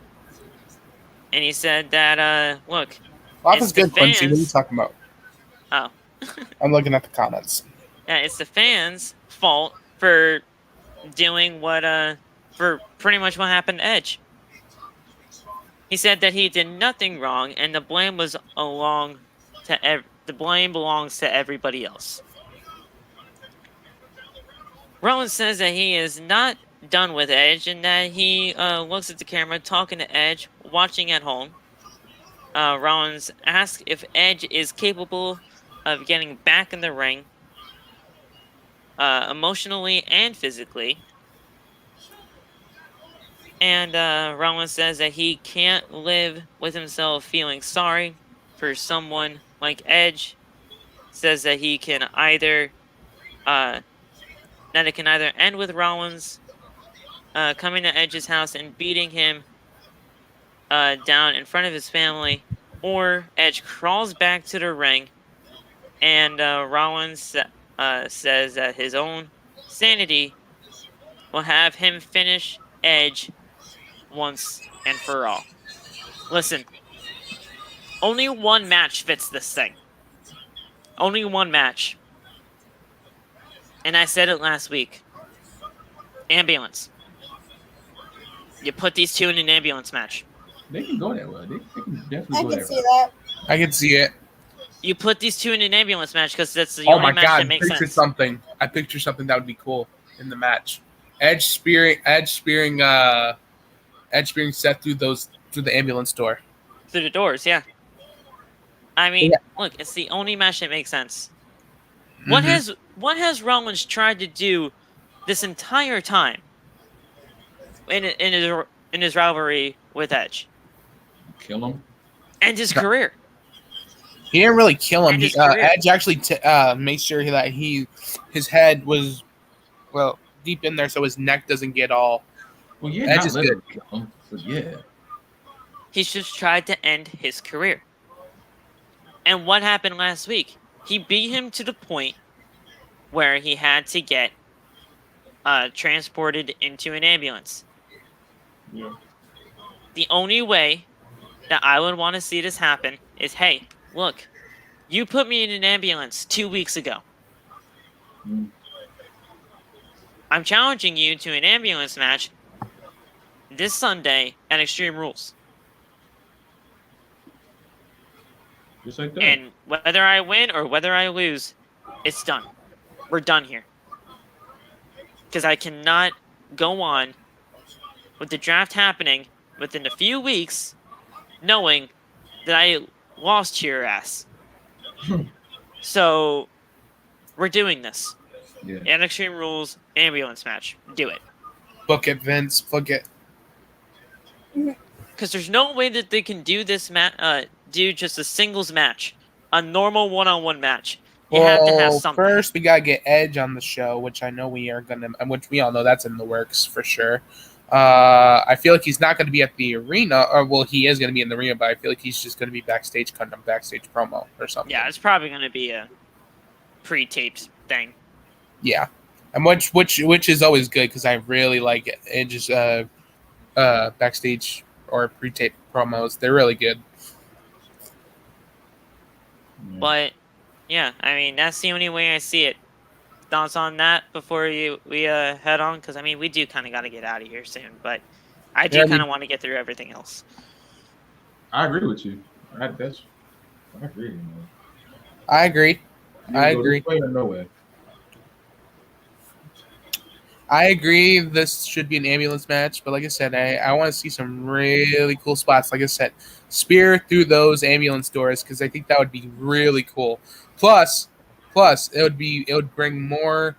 And he said that, look, That was good, Quincy. What are you talking about? Oh. I'm looking at the comments. Yeah, it's the fans' fault for doing for pretty much what happened to Edge. He said that he did nothing wrong, and the blame belongs to everybody else. Rollins says that he is not done with Edge, and that he looks at the camera, talking to Edge, watching at home. Rollins asks if Edge is capable of getting back in the ring, emotionally and physically. And Rollins says that he can't live with himself feeling sorry for someone like Edge. Says that it can either end with Rollins coming to Edge's house and beating him down in front of his family, or Edge crawls back to the ring, and Rollins says that his own sanity will have him finish Edge once and for all. Listen, only one match fits this thing. Only one match. And I said it last week. Ambulance. You put these two in an ambulance match. They can go that way. They can definitely I go can that see way. that. I can see it. You put these two in an ambulance match because that's the only match that makes sense. I picture something that would be cool in the match. Edge spearing Seth through the ambulance door. Through the doors, yeah. I mean, look, it's the only match that makes sense. Mm-hmm. What has Rollins tried to do this entire time in his rivalry with Edge? Kill him. And his career. He didn't really kill him. Edge actually made sure that his head was deep in there, so his neck doesn't get all. Well, yeah, Edge is not good. kill him, but yeah. He's just tried to end his career. And what happened last week? He beat him to the point where he had to get transported into an ambulance. Yeah. The only way that I would want to see this happen is, hey, look, You put me in an ambulance 2 weeks ago. Mm. I'm challenging you to an ambulance match this Sunday at Extreme Rules. Just like that. And whether I win or whether I lose, it's done. We're done here. Because I cannot go on with the draft happening within a few weeks knowing that I lost to your ass. So, we're doing this. Yeah. At Extreme Rules, ambulance match. Do it. Book it, Vince. Book it. Because there's no way that they can do this do just a singles match. A normal one-on-one match. You have to have something. First we gotta get Edge on the show, which I know we are gonna, which we all know that's in the works for sure. I feel like he's not gonna be at the arena, or well, he is gonna be in the arena, but I feel like he's just gonna be backstage, cutting a backstage promo or something. Yeah, it's probably gonna be a pre-taped thing. Yeah, and which is always good because I really like Edge's backstage or pre-tape promos. They're really good. But yeah, I mean that's the only way I see it. Thoughts on that before we head on? Because I mean we do kind of got to get out of here soon, but I do kind of want to get through everything else. I agree with you. I agree. Man. I agree. I agree. This way or no way. I agree this should be an ambulance match, but like I said, I want to see some really cool spots. Like I said, spear through those ambulance doors because I think that would be really cool. Plus, it would bring more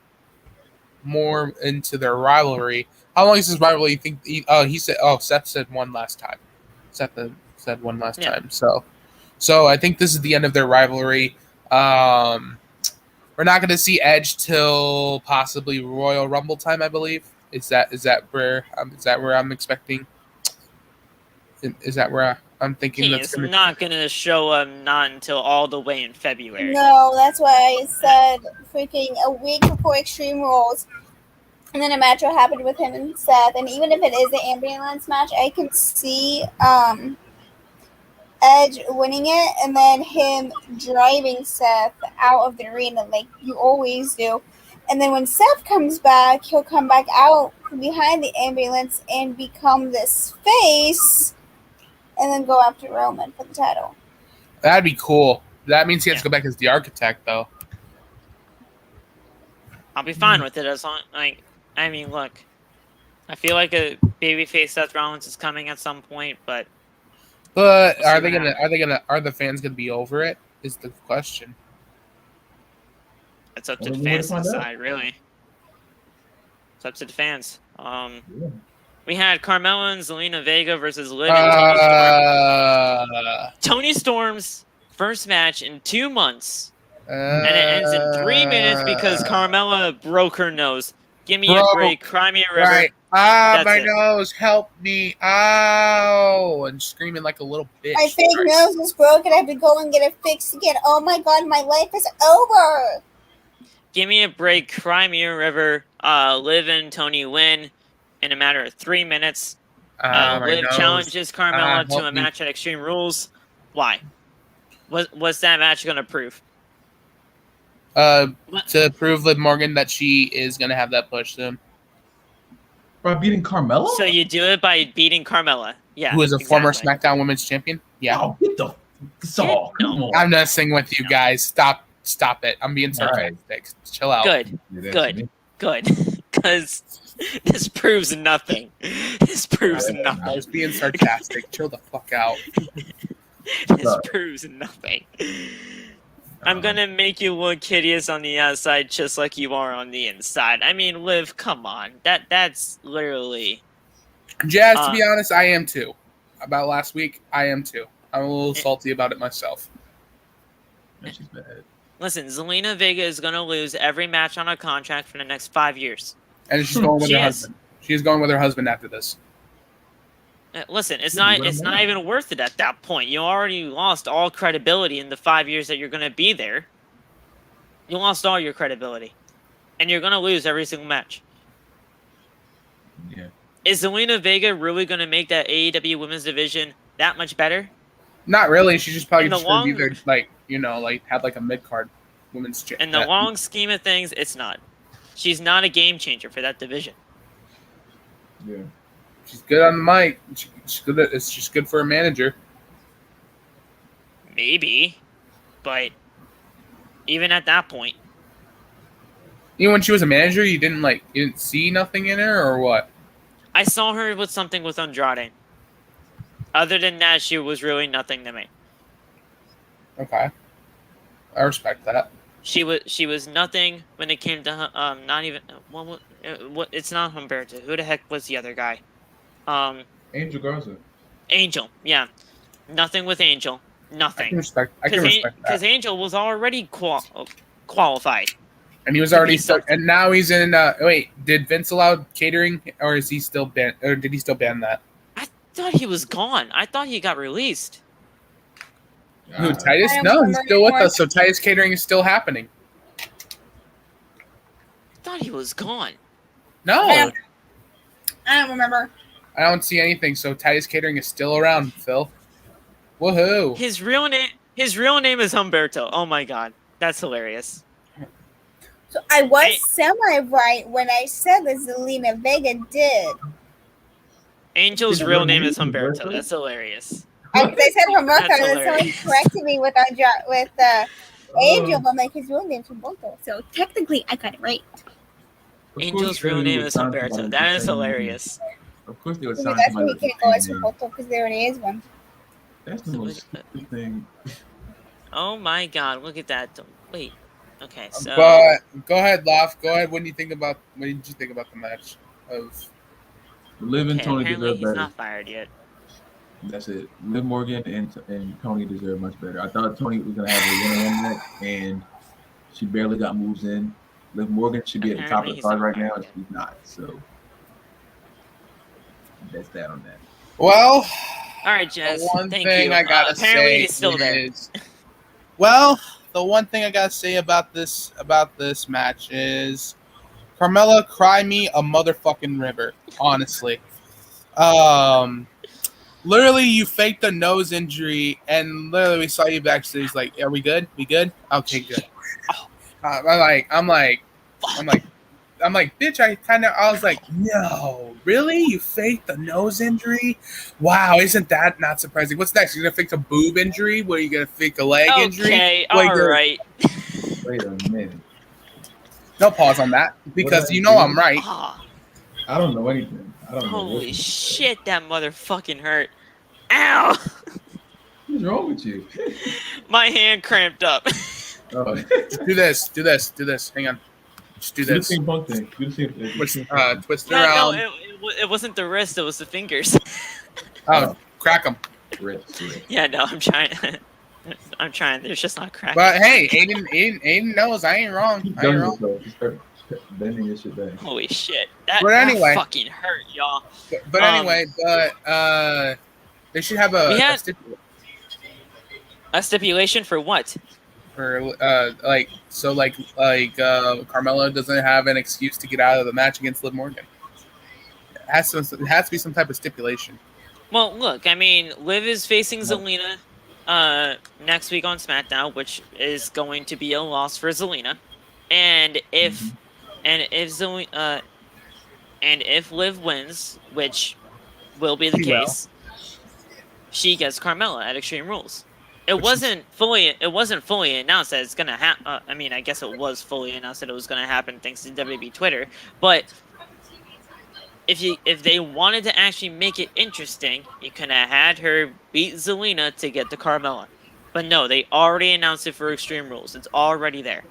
into their rivalry. How long is this rivalry? You think? He said. Oh, Seth said one last time. Seth said one last time. So I think this is the end of their rivalry. We're not going to see Edge till possibly Royal Rumble time, I believe. Is that where I'm expecting? Is that where I'm thinking? He's not going to show up not until all the way in February. No, that's why I said freaking a week before Extreme Rules. And then a match will happen with him and Seth. And even if it is an ambulance match, I can see Edge winning it and then him driving Seth out of the arena like you always do. And then when Seth comes back, he'll come back out behind the ambulance and become this face and then go after Roman for the title. That'd be cool. That means he has to go back as the Architect, though. I'll be fine with it as long I mean, look, I feel like a babyface Seth Rollins is coming at some point, but are the fans gonna be over it? Is the question. It's up to the fans to decide, really. It's up to the fans. We had Carmella and Zelina Vega versus Liv and Toni Storm. Toni Storm's first match in 2 months. And it ends in 3 minutes because Carmella broke her nose. Give me a break. Cry me a river. Right. My nose. Help me. Ow. And screaming like a little bitch. My fake nose is broken. I have to go and get it fixed again. Oh my god, my life is over. Give me a break. Cry me a river. Liv and Toni win in a matter of 3 minutes. Liv challenges Carmella to a match at Extreme Rules. Why? What's that match going to prove? To prove Liv Morgan that she is going to have that push soon. By beating Carmella? So you do it by beating Carmella. Yeah. Who is a former SmackDown Women's Champion? Yeah. Oh, get the fuck off. I'm messing with you guys. Stop it. I'm being sarcastic. Right. Chill out. Good. Because this proves nothing. Nothing. I was being sarcastic. Chill the fuck out. This proves nothing. I'm gonna make you look hideous on the outside just like you are on the inside. I mean, Liv, come on. That's literally... Jazz, to be honest, I am too. About last week, I am too. I'm a little salty about it myself. She's bad. Listen, Zelina Vega is gonna lose every match on her contract for the next 5 years. And she's going with her husband. She's going with her husband after this. Listen, it's not even worth it at that point. You already lost all credibility in the 5 years that you're going to be there. You lost all your credibility. And you're going to lose every single match. Yeah. Is Zelina Vega really going to make that AEW Women's Division that much better? Not really. She just probably In the just gonna be long- there, like had like a mid card women's champ. In the long scheme of things, it's not. She's not a game changer for that division. Yeah. She's good on the mic. She's good. It's just good for a manager. Maybe, but even at that point, Even when she was a manager, you didn't see nothing in her, or what? I saw her with something with Andrade. Other than that, she was really nothing to me. Okay, I respect that. She was nothing when it came to not even what it's not Humberto. Who the heck was the other guy? Angel Garza. Angel. Yeah, nothing with Angel. I can Nothing. respect. I can respect Because that. Angel was already qualified. And he was already He's stuck. And now he's in. Wait, did Vince allow catering, or is he still banned? Or did he still ban that? I thought he was gone. I thought he got released. Who, Titus? I don't No, he's remember still with anymore. us. So Titus catering is still happening. I thought he was gone. No, Yeah. I don't remember. I don't see anything. So Titus catering is still around. Phil, woohoo! His real name is Humberto. Oh my god, that's hilarious. So I was Hey. semi-right when I said that Zelina Vega did. Angel's Did real you name really is Humberto. Humberto? That's hilarious. I said Humberto, That's and then someone hilarious. corrected me with Angel, but I'm like, his real name's Humberto. So technically, I got it right. Angel's real name is Humberto. That is hilarious. Of course they would Because sign that's why somebody he with can't go the as same name. Humberto, because there already is one. That's the most stupid thing. Oh my god, look at that. Wait. Okay, so But go ahead, Loft. Go ahead. What did you think about the match? Liv and okay, Tony apparently deserve he's better. not fired yet. That's it. Liv Morgan and Tony deserve much better. I thought Tony was gonna have a one-on-one match, and she barely got moves in. Liv Morgan should be at the top of the card right now, and she's not. So that's that on that. Well, All right, Jess. the one Thank thing you. I gotta apparently say he's still there. is, well, the one thing I gotta say about this match is, Carmella, cry me a motherfucking river. Honestly, literally, you faked a nose injury, and literally we saw you backstage. Like, are we good? We good? Okay, good. I'm like, bitch. I was like, no, really? You faked a nose injury? Wow, isn't that not surprising? What's next? You're gonna fake a boob injury? What are you gonna fake a leg injury? Okay, What are you all gonna- right. Wait a minute. No pause on that because What you I know do? I'm right. Ah, I don't know anything. I don't know. holy shit, that motherfucking hurt. Ow! What's wrong with you? My hand cramped up. Oh. Do this. Hang on. Just do Do the this. same punk thing. Do the same thing. Twist it Yeah, no, around. it wasn't the wrist, it was the fingers. Oh, crack them. Rich. Yeah, no, I'm trying. I'm trying. There's just not cracking. But hey, Aiden knows I ain't wrong. Keep I ain't doing wrong. this though. Just start bending your shit back. Holy shit. That, But anyway. that fucking hurt, y'all. But anyway, they should have a stipulation for what? for Carmella doesn't have an excuse to get out of the match against Liv Morgan. It has to be some type of stipulation. Well, look, I mean, Liv is facing Zelina next week on SmackDown, which is going to be a loss for Zelina. And if if Liv wins, which will be the She will. case, she gets Carmella at Extreme Rules. It wasn't fully announced that it's gonna happen. I mean, I guess it was fully announced that it was gonna happen thanks to WWE Twitter. But if they wanted to actually make it interesting, you could have had her beat Zelina to get the Carmella. But no, they already announced it for Extreme Rules. It's already there.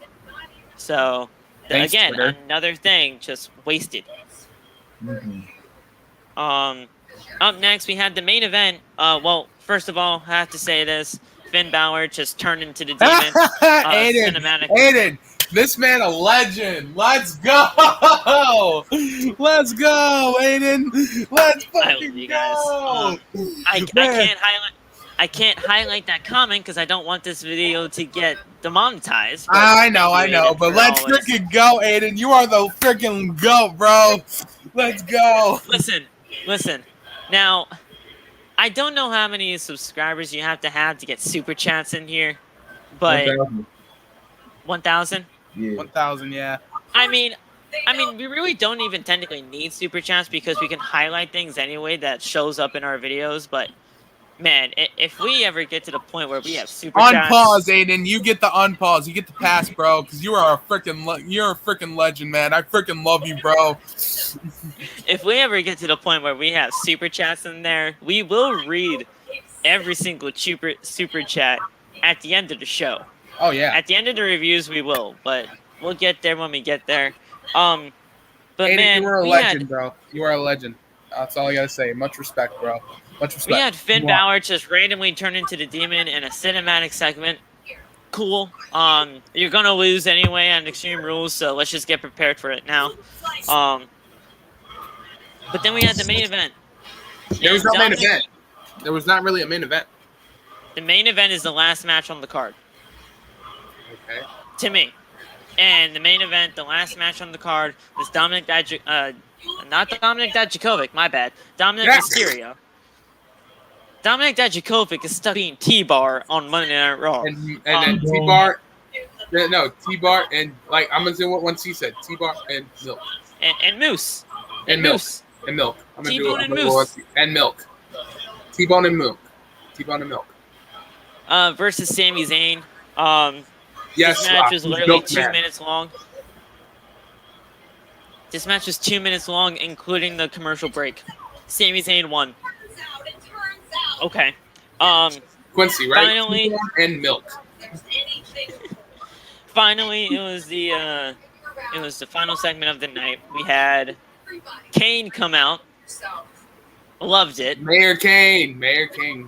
So Thanks, again, Twitter. another thing just wasted. Mm-hmm. Up next, we had the main event. Well, first of all, I have to say this: Finn Balor just turned into the demon. Cinematic. Aiden, this man a legend. Let's go. Let's go, Aiden. Let's I love fucking you guys. go. I can't highlight that comment because I don't want this video to get demonetized. but I know, thank you, Aiden, but for let's always- freaking go, Aiden. You are the freaking goat, bro. Let's go. Listen. Now, I don't know how many subscribers you have to get super chats in here, but 1,000. Yeah. 1,000, yeah. I mean, we really don't even technically need super chats because we can highlight things anyway that shows up in our videos. But man, if we ever get to the point where we have super chats, Unpause, Aiden. You get the unpause. You get the pass, bro. Because you're a freaking legend, man. I freaking love you, bro. if we ever get to the point where we have super chats in there, we will read every single super chat at the end of the show. Oh yeah. At the end of the reviews, we will, but we'll get there when we get there. But Aiden, man, you were a we legend, had, bro. You are a legend. That's all I gotta say. Much respect, bro. Much respect. we had Finn Balor just randomly turn into the Demon in a cinematic segment. Cool. You're gonna lose anyway on Extreme Rules, so let's just get prepared for it now. But then we had the main event. There was no main Dominik- event. There was not really a main event. The main event is the last match on the card. Okay. To me. And the main event, the last match on the card, was not Dominik Dijakovic, my bad. Dominik Mysterio. Dominik Dijakovic is stuck being T-Bar on Monday Night Raw. And then T-Bar. No, T-Bar and like I'm gonna say what once he said. T-Bar and milk. And Moose. And milk. Moose. And milk. I'm gonna T-Bone do it. and Moose. And milk. T-bone and milk. T-bone and milk. Versus Sami Zayn. Yes. This match was literally milk 2 man. minutes long. This match was 2 minutes long, including the commercial break. Sami Zayn won. Okay. Quincy, right? Finally- T-bone and milk. Finally, it was the final segment of the night. We had Kane come out. Loved it. Mayor Kane, Mayor Jacob.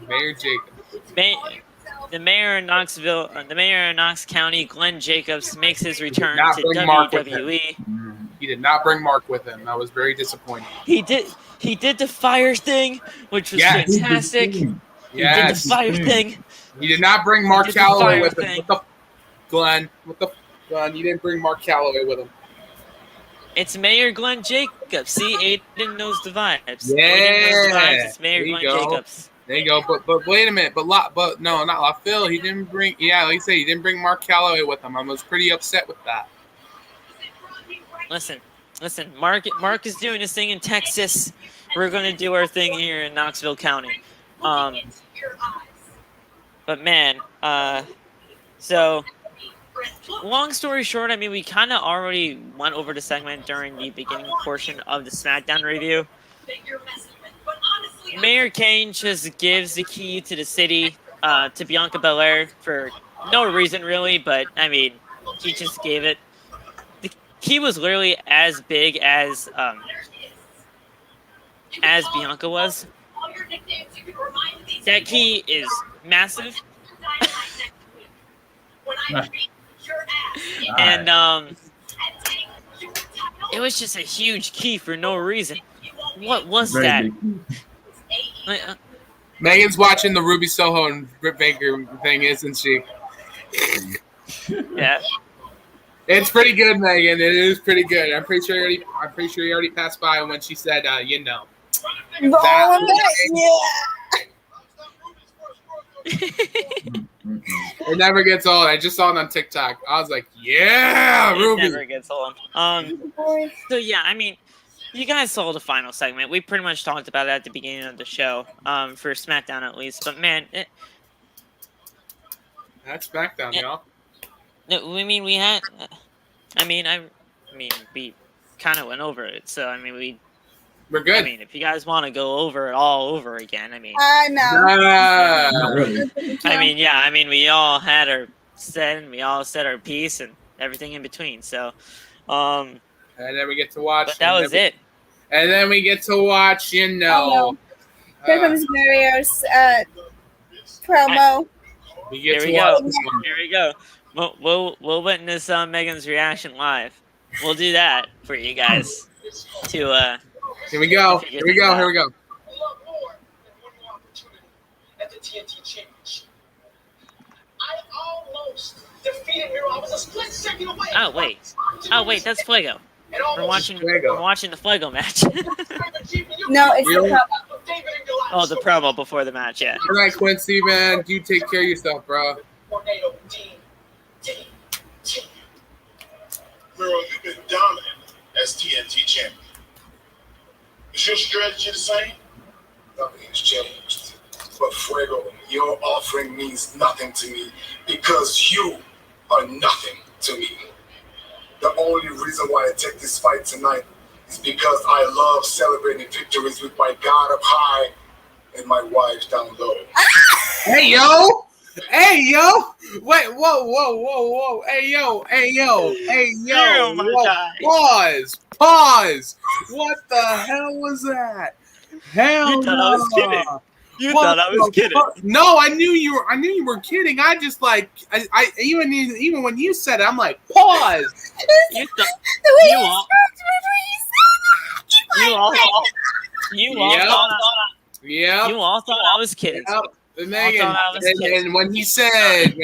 The mayor of Knoxville, the mayor of Knox County, Glenn Jacobs, makes his return not to bring Mark with WWE. He did not bring Mark with him. I was very disappointed. He did the fire thing, which was fantastic. He did the fire thing. He did not bring Mark He did the Calloway fire with him. thing. Glenn? Glenn, you didn't bring Mark Calloway with him. It's Mayor Glenn Jacobs. See, Aiden knows the vibes. Yeah. Aiden knows the vibes. It's Mayor There you Glenn go. Jacobs. There you go. But wait a minute. But no, not LaPhil. He didn't bring. Yeah, like you say, he didn't bring Mark Calloway with him. I was pretty upset with that. Listen. Mark is doing his thing in Texas. We're gonna do our thing here in Knoxville County. But man, so long story short, I mean, we kind of already went over the segment during the beginning portion of the SmackDown review. Mayor Kane just gives the key to the city to Bianca Belair for no reason really, but I mean, he just gave it. The key was literally as big as Bianca was. That key is massive. And it was just a huge key for no reason. What was that? Megan's watching the Ruby Soho and Britt Baker thing, isn't she? Yeah. It's pretty good, Megan. It is pretty good. I'm pretty sure you already passed by when she said, you know. It never gets old. I just saw it on TikTok. I was like, yeah, Ruby. It never gets old. So yeah, I mean, you guys saw the final segment. We pretty much talked about it at the beginning of the show, for SmackDown at least. But man, That's SmackDown, y'all. no, I mean we had. I mean we kind of went over it. So I mean We're good. I mean, if you guys want to go over it all over again, I mean, I know. Not really. I mean, yeah, I mean, we all had our said, and we all said our piece, and everything in between. So, and then we get to watch. but that was it. And then we get to watch, you know. Here comes Mario's promo. We get Here to we watch go. this one. Here we go. We'll witness Megan's reaction live. We'll do that for you guys. To Here we go. If you Here we go. Here we go. At the TNT Championship. I almost defeated Miro. I was a split second away. oh wait, that's Fuego. We're watching Fuego. the Fuego match. No, it's Really? the promo. Oh, the promo before the match, yeah. All right, Quincy, man. You take care of yourself, bro. Tornado D.M.D. Miro, you've been dominant as TNT champion. Is your strategy the same? Nothing has changed. But Fuego, your offering means nothing to me because you are nothing to me. The only reason why I take this fight tonight is because I love celebrating victories with my God up high and my wives down low. Hey, yo! Hey, yo! Wait, whoa. Hey, yo. Oh, my Whoa. God. Pause. What the hell was that? Hell You thought I was kidding. You What thought I was the kidding. fuck? No, I knew you were kidding. I just like I even when you said it, I'm like, pause. You thought The way you he all you all you all Yep. thought Yep. you all thought I was kidding. Yep. Megan, thought I was kidding. and when he said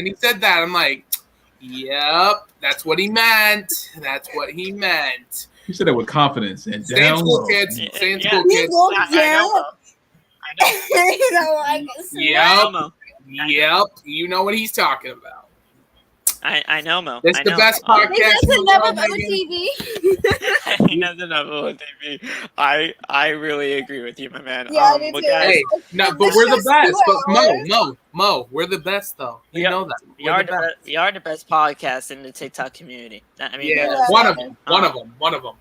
that, I'm like, yep, that's what he meant. That's what he meant. You said it with confidence and Stay in down school, low. kids. Yeah, Stay in yeah. school, You kids. go I down. know. You know what? Yep. Mo. Yep. You know what he's talking about. I know, Mo. It's I the know. best I podcast. think that's in the enough world, of Megan. OTV. That's enough of OTV. I really agree with you, my man. Yeah, me but too. guys, Hey, no, but This we're the was best. 2 But hours. Mo, we're the best though. You Yeah. know that. we are we are the best podcast in the TikTok community. I mean, Yeah, Yeah. one of them. One of them.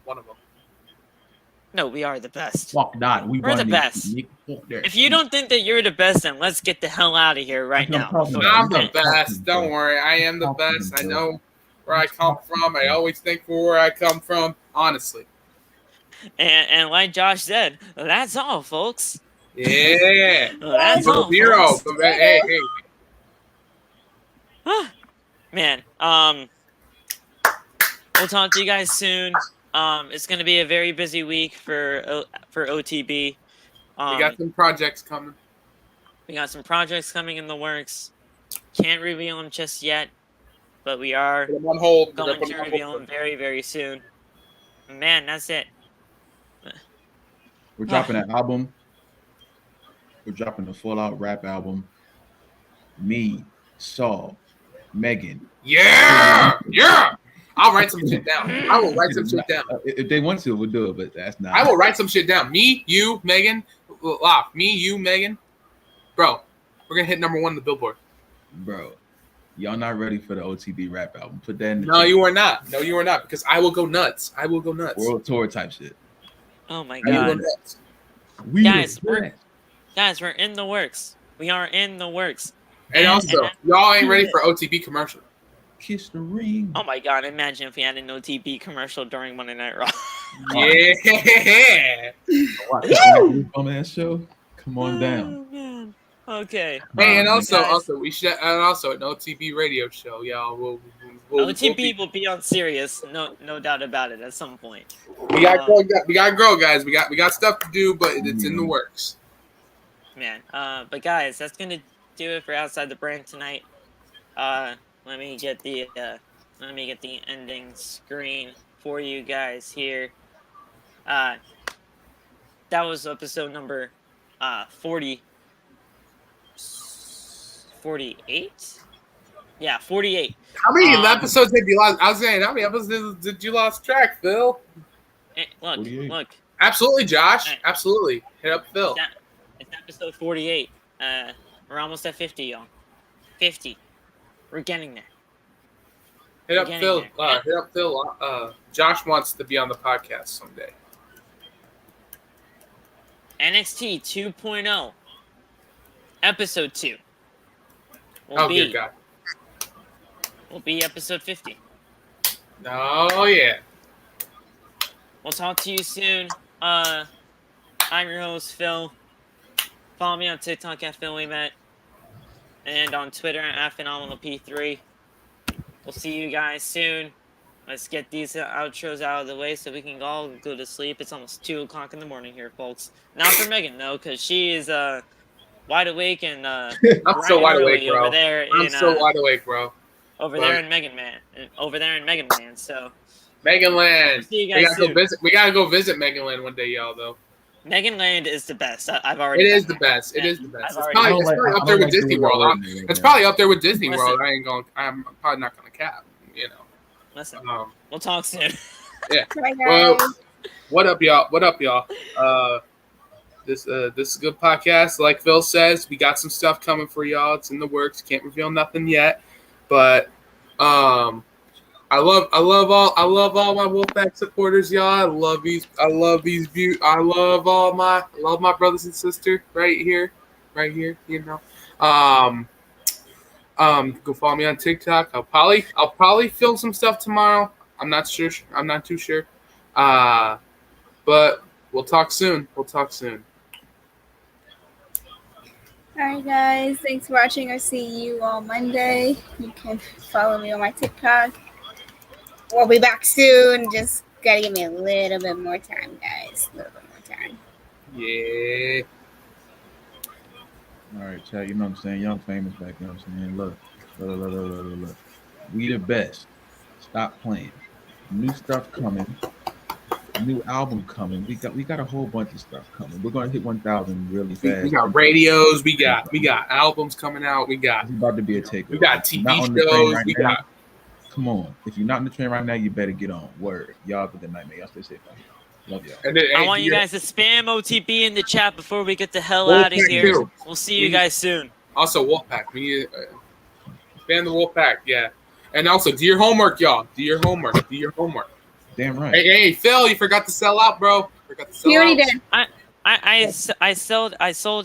No, we are the best. Fuck not. We're the best. If you don't think that you're the best, then let's get the hell out of here right That's now. what I'm talking I'm about. the best. Don't worry. I am the best. I know where I come from. I always think for where I come from. Honestly. And like Josh said, that's all, folks. Yeah. That's But all, Miro. folks. But hey. Man, we'll talk to you guys soon. It's gonna be a very busy week for OTB. We got some projects coming. We got some projects coming in the works. Can't reveal them just yet, but we are Put them on hold. going to reveal them very, very soon. Man, that's it. We're dropping an album. We're dropping a full-out rap album. Me, Saul, Megan. Yeah. I'll write some shit down. I will write some shit down. If they want to, we'll do it, but that's not. I will write some shit down. Me, you, Megan. Me, you, Megan. Bro, we're going to hit #1 on the Billboard. Bro, y'all not ready for the OTB rap album. Put that in the No, you are not. No, you are not. Because I will go nuts. world tour type shit. Oh my I will go god, nuts. We Guys, the best. we're in the works. We are in the works. And also, y'all ain't ready for OTB commercial. Kiss the ring. Oh my god, imagine if we had an OTB commercial during Monday Night Raw. Yeah. Watch that dumbass show. Come on down. Oh, man. Okay. Hey, and guys. also we should, and also an OTB radio show, y'all. We'll OTB will be on Sirius, no doubt about it. At some point, we got to grow, guys. We got stuff to do, but it's in the works. man. But guys, that's gonna do it for Outside the Brand tonight. Let me get the ending screen for you guys here. That was episode number 48. Yeah, 48. How many episodes have you lost? I was saying, how many episodes did you lost track, Phil? Look, 48. look. Absolutely, Josh. Hey. Absolutely. Hit up Phil. It's episode 48. We're almost at 50, y'all. 50. We're getting there. Hit up Getting Phil. there. Hit up Phil. Josh wants to be on the podcast someday. NXT 2.0. Episode 2. Good God. Will be episode 50. Oh, yeah. We'll talk to you soon. I'm your host, Phil. Follow me on TikTok at PhillyMet. And on Twitter at PhenomenalP3. We'll see you guys soon. Let's get these outros out of the way so we can all go to sleep. It's almost 2 o'clock in the morning here, folks. Not for Megan, though, because she is wide awake and I'm so wide awake, bro. over there. I'm so wide awake, bro. Over there in Megan Land. So Megan Land. see you We guys gotta soon. go visit. We gotta go visit Megan Land one day, y'all. Though. Megan Land is the best. I've already. It is done the that. best. It is the best. I've It's already- probably up there with Disney World. It's probably up there with Disney Listen. World. I'm probably not gonna cap. You know. Listen, Um, we'll talk soon. Bye, guys. Well, what up, y'all? What up, y'all? This is a good podcast. Like Phil says, we got some stuff coming for y'all. It's in the works. Can't reveal nothing yet, but I love all my Wolfpack supporters, y'all. I love all my brothers and sisters right here. You know. Go follow me on TikTok. I'll probably film some stuff tomorrow. I'm not sure. I'm not too sure. But we'll talk soon. Alright, guys. Thanks for watching. I'll see you on Monday. You can follow me on my TikTok. We'll be back soon. Just gotta give me a little bit more time, guys. A little bit more time. Yeah. All right, chat. You know what I'm saying? Young famous back. You know what I'm saying? Look. We the best. Stop playing. New stuff coming. New album coming. We got a whole bunch of stuff coming. We're gonna hit 1,000 really fast. We got radios. We got albums coming out. It's about to be a takeover. We got TV shows. Come on. If you're not in the train right now, you better get on. Word. Y'all have a good night, man. Y'all stay safe out here. Love y'all. And then, I want you guys to spam OTP in the chat before we get the hell out of here. Too. We'll see you guys soon. Also, Wolfpack. We need ban the Wolfpack. Yeah. And also, do your homework, y'all. Do your homework. Damn right. Hey, Phil, you forgot to sell out, bro. You already did. I sold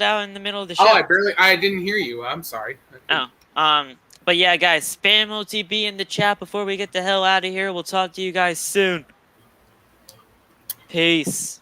out in the middle of the show. Oh, I didn't hear you. I'm sorry. But yeah, guys, spam OTP in the chat before we get the hell out of here. We'll talk to you guys soon. Peace.